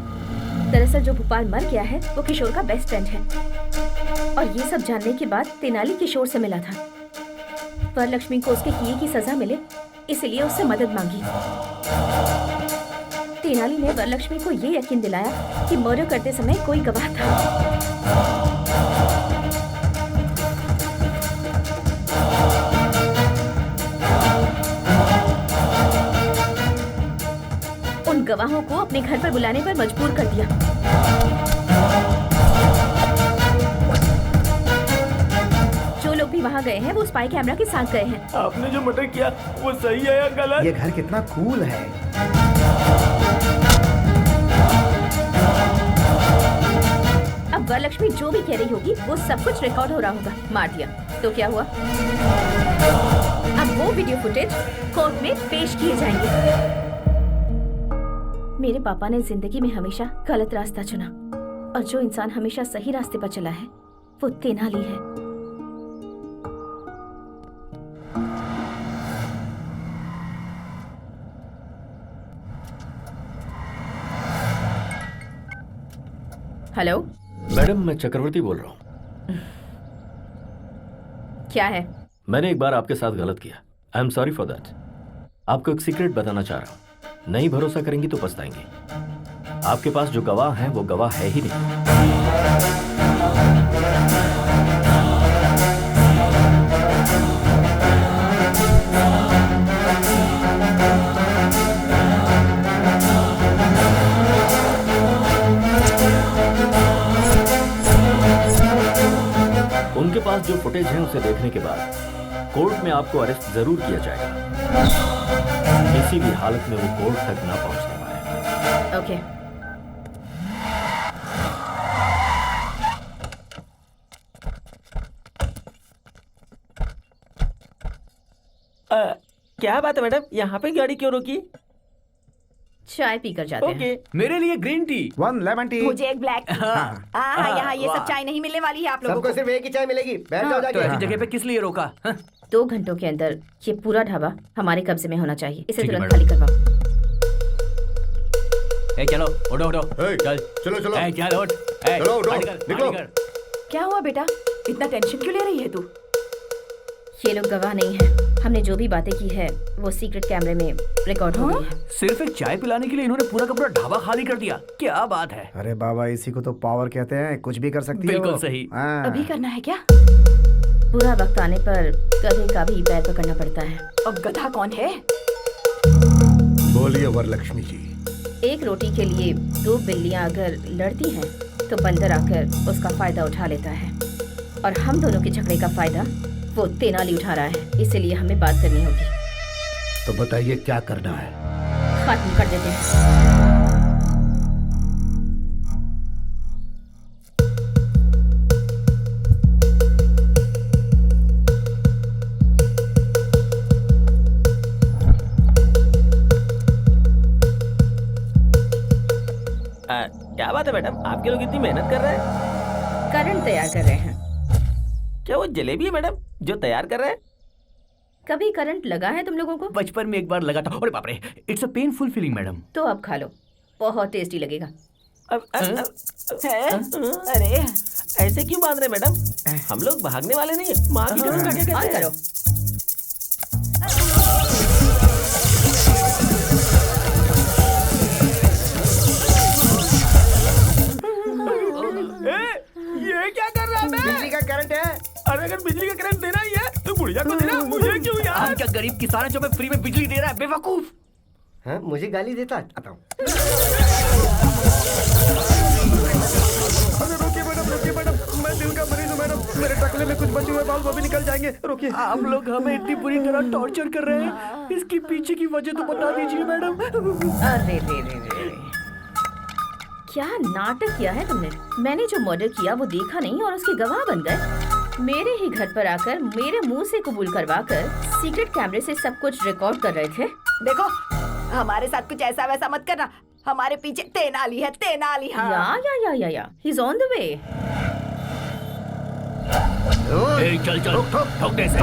दरअसल जो भोपाल मर गया है वो किशोर का बेस्ट फ्रेंड है और ये सब जानने के बाद तेनाली किशोर से मिला था। वरलक्ष्मी को उसके किए की सजा मिले इसलिए उससे मदद मांगी। तेनाली ने वरलक्ष्मी को ये यकीन दिलाया कि मर्डर करते समय कोई गवाह था। उन गवाहों को अपने घर पर बुलाने पर मजबूर कर दिया। जो लोग भी वहाँ गए हैं वो स्पाई कैमरा के साथ गए हैं। आपने जो मर्डर किया वो सही है या गलत? ये घर कितना कूल है। अब वरलक्ष्मी जो भी कह रही होगी वो सब कुछ रिकॉर्ड हो रहा होगा। मार दिया तो क्या हुआ? अब वो वीडियो फुटेज कोर्ट में पेश किए जाएंगे। मेरे पापा ने जिंदगी में हमेशा गलत रास्ता चुना और जो इंसान हमेशा सही रास्ते पर चला है वो तेनाली है। हेलो मैडम, मैं चक्रवर्ती बोल रहा हूँ। क्या है? मैंने एक बार आपके साथ गलत किया। I am sorry for that. आपको एक सीक्रेट बताना चाह रहा हूँ। नहीं भरोसा करेंगी तो पछताएंगे। आपके पास जो गवाह है वो गवाह है ही नहीं। उनके पास जो फुटेज है उसे देखने के बाद कोर्ट में आपको अरेस्ट जरूर किया जाएगा। किसी भी हालत में वो कोर्ट तक ना पहुंचने पाए। ओके। क्या बात है मैडम, यहाँ पे गाड़ी क्यों रोकी? चाय पीकर जाते हैं। मेरे लिए ग्रीन टी, 1 लेमन टी। मुझे एक ब्लैक टी। यहाँ ये सब चाय नहीं मिलने वाली है आप लोगों को। सिर्फ एक ही चाय मिलेगी। बैठ जाओ जाके। ऐसी जगह पे किस लिए रोका? 2 घंटों के अंदर ये पूरा ढाबा हमारे कब्जे में होना चाहिए। इसे ठीक है, तुरंत खाली करवाओ। चलो उठो उठो। चल चलो चलो। चलो उठ। चलो, उठो, निकलो। क्या हुआ बेटा, इतना टेंशन क्यों ले रही है तू? ये लोग गवाह नहीं है। हमने जो भी बातें की है वो सीक्रेट कैमरे में रिकॉर्ड हो गई है। सिर्फ एक चाय पिलाने के लिए इन्होंने पूरा का पूरा ढाबा खाली कर दिया। क्या बात है? अरे बाबा, इसी को तो पावर कहते हैं। कुछ भी कर सकती है। बिल्कुल सही। अभी करना है क्या? बुरा वक्त आने पर गधे का भी पैर पकड़ना पड़ता है। अब गधा कौन है? बोलिए वरलक्ष्मी जी। एक रोटी के लिए 2 बिल्लियां अगर लड़ती हैं तो बंदर आकर उसका फायदा उठा लेता है और हम दोनों के झगड़े का फायदा वो तेनाली उठा रहा है। इसीलिए हमें बात करनी होगी। तो बताइए क्या करना है? खत्म कर देते हैं। क्या बात है मैडम, आपके लोग इतनी मेहनत कर रहे हैं? करंट तैयार कर रहे हैं। क्या वो जलेबी है मैडम जो तैयार कर रहे हैं? कभी करंट लगा है तुम लोगों को? बचपन में एक बार लगा था। अरे बाप रे, it's a painful feeling madam. तो अब खा लो, बहुत टेस्टी लगेगा। अरे ऐसे क्यों बांध रहे मैडम? हम लोग भागने वाले नहीं है। माँ की कसम खा के कहते हैं। ये क्या कर रहा है? बिजली का करंट है। अरे अगर बिजली का करंट देना ही है तो बुढ़िया को देना, मुझे क्यों यार? हम क्या गरीब किसान है जो मैं फ्री में बिजली दे रहा है? बेवकूफ। हाँ, मुझे गाली देता। आता हूँ। रोकिए मैडम, मैं दिल का मरीज हूँ मैडम। मेरे टकले में कुछ बचे हुए बाल वो भी निकल जाएंगे। रोकिए। आप लोग हमें इतनी बुरी तरह टॉर्चर कर रहे हैं, इसकी पीछे की वजह तो बता दीजिए मैडम। अरे रे क्या नाटक किया है तुमने? मैंने जो मर्डर किया वो देखा नहीं और उसके गवाह बन गए। मेरे ही घर पर आकर मेरे मुंह से कबूल करवाकर सीक्रेट कैमरे से सब कुछ रिकॉर्ड कर रहे थे। देखो, हमारे साथ कुछ ऐसा वैसा मत करना। हमारे पीछे तेनाली है, तेनाली। हाँ या he is on the way. चल चल ठोक दे इसे।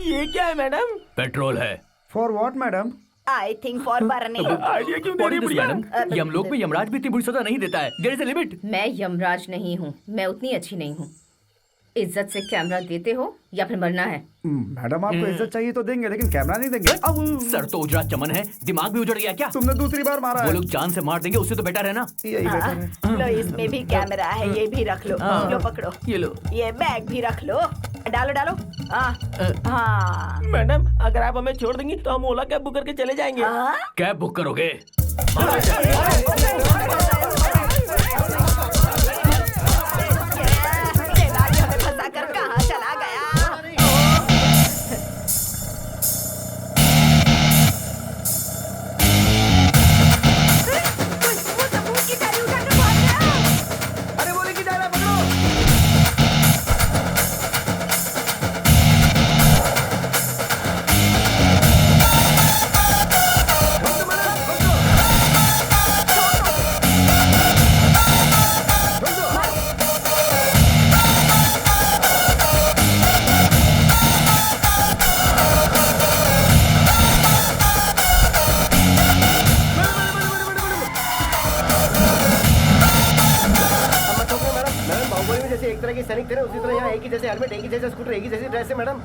ये क्या है मैडम? पेट्रोल है। For what madam? I think for burning. Idea क्यों दे रही है बुढ़िया? मैडम यमलोक में यमराज भी इतनी बुरी सजा नहीं देता है। There is a limit. मैं यमराज नहीं हूँ, मैं उतनी अच्छी नहीं हूँ। इज्जत से कैमरा देते हो या फिर मरना है? मैडम आपको इज्जत चाहिए तो देंगे, लेकिन कैमरा नहीं देंगे। सर तो उजड़ा चमन है, दिमाग भी उजड़ गया क्या? तुमने दूसरी बार मारा वो है। लोग जान से मार देंगे, उससे तो बेटर है ना। यही बेटर है। लो इसमें भी कैमरा है, ये भी रख लो। लो पकड़ो, ये लो। ये बैग भी रख लो। डालो डालो। हाँ मैडम अगर आप हमें छोड़ देंगी तो हम ओला कैब बुक करके चले जाएंगे। कैब बुक करोगे? फंसा कर कहाँ चला गया? अरे वो लेके जा रहा है, पकड़ो। एक तरह के सैनिक थे ना, उसी तरह यहाँ एक ही जैसे हेलमेट, एक ही जैसे स्कूटर, एक ही जैसी ड्रेस है मैडम।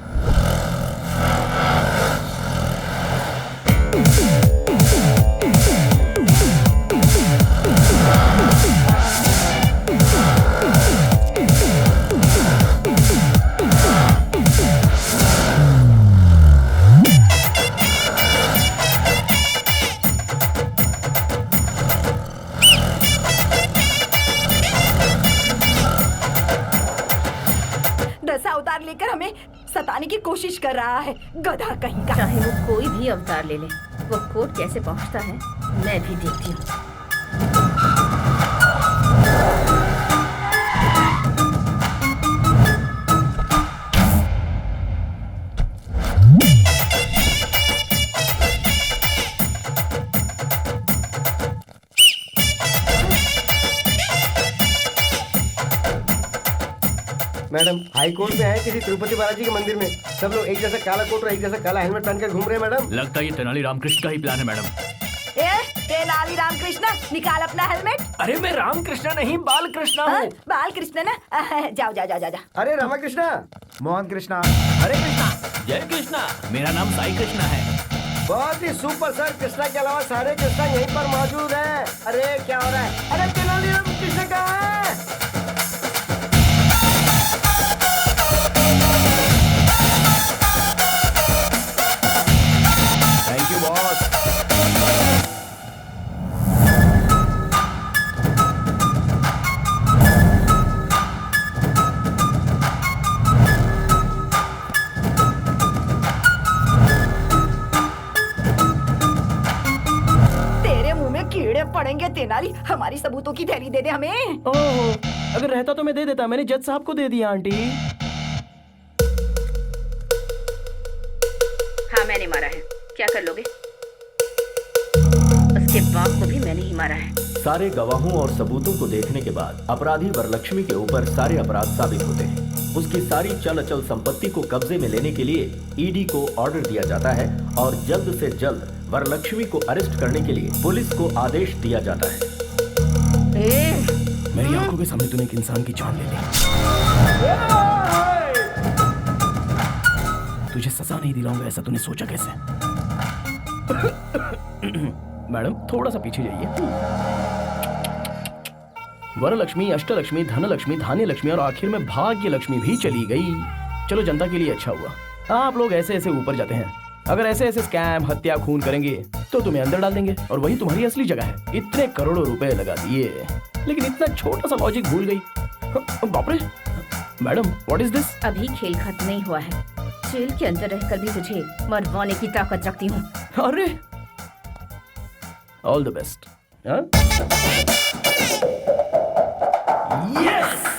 अवतार लेकर हमें सताने की कोशिश कर रहा है, गधा कहीं का। चाहे वो कोई भी अवतार ले ले, वो कोर्ट कैसे पहुंचता है मैं भी देखती हूँ। मैडम हाई कोर्ट में है किसी तिरुपति बालाजी के मंदिर में, सब लोग एक जैसा काला कोट और एक जैसा काला हेलमेट पहनकर घूम रहे हैं मैडम। लगता है ये तेनाली रामकृष्ण का ही प्लान है मैडम। तेनाली रामकृष्ण निकाल अपना हेलमेट। अरे मैं रामकृष्ण नहीं बालकृष्ण हूँ। बालकृष्ण ना? जाओ जाओ जाओ जाओ। अरे रामाकृष्णा, मोहन कृष्णा, हरे कृष्णा, जय कृष्णा। मेरा नाम साई कृष्णा है। बहुत ही सुपर सर। कृष्णा के अलावा सारे कृष्णा यहीं पर मौजूद हैं। अरे क्या हो रहा है? अरे तेनाली रामकृष्ण कहाँ है? Thank you boss. तेरे मुंह में कीड़े पड़ेंगे तेनाली। हमारी सबूतों की थैली दे दे हमें। ओह, अगर रहता तो मैं दे देता, मैंने जज साहब को दे दिया आंटी। हाँ मैंने मारा है, क्या कर लोगे? उसके बाप को भी मैंने ही मारा है। सारे गवाहों और सबूतों को देखने के बाद अपराधी वरलक्ष्मी के ऊपर सारे अपराध साबित होते हैं। उसकी सारी चल अचल संपत्ति को कब्जे में लेने के लिए ईडी को ऑर्डर दिया जाता है और जल्द से जल्द वरलक्ष्मी को अरेस्ट करने के लिए पुलिस को आदेश दिया जाता है। मेरी आंखों के सामने तूने एक इंसान की जान ले ली। तुझे सजा नहीं दिलाऊंगा ऐसा तूने सोचा कैसे? मैडम थोड़ा सा पीछे जाइए। वरलक्ष्मी, अष्टलक्ष्मी, धनलक्ष्मी, धान्य लक्ष्मी और आखिर में भाग्य लक्ष्मी भी चली गई। चलो जनता के लिए अच्छा हुआ। आप लोग ऐसे ऐसे ऊपर जाते हैं। अगर ऐसे ऐसे स्कैम, हत्या, खून करेंगे तो तुम्हें अंदर डाल देंगे और वही तुम्हारी असली जगह है। इतने करोड़ों रुपए लगा दिए लेकिन इतना छोटा सा लॉजिक भूल गई। बाप रे मैडम, व्हाट इज दिस? अभी खेल खत्म नहीं हुआ है। जेल के अंदर रहकर भी तुझे मरवाने की ताकत रखती हूँ। अरे ऑल द बेस्ट। यस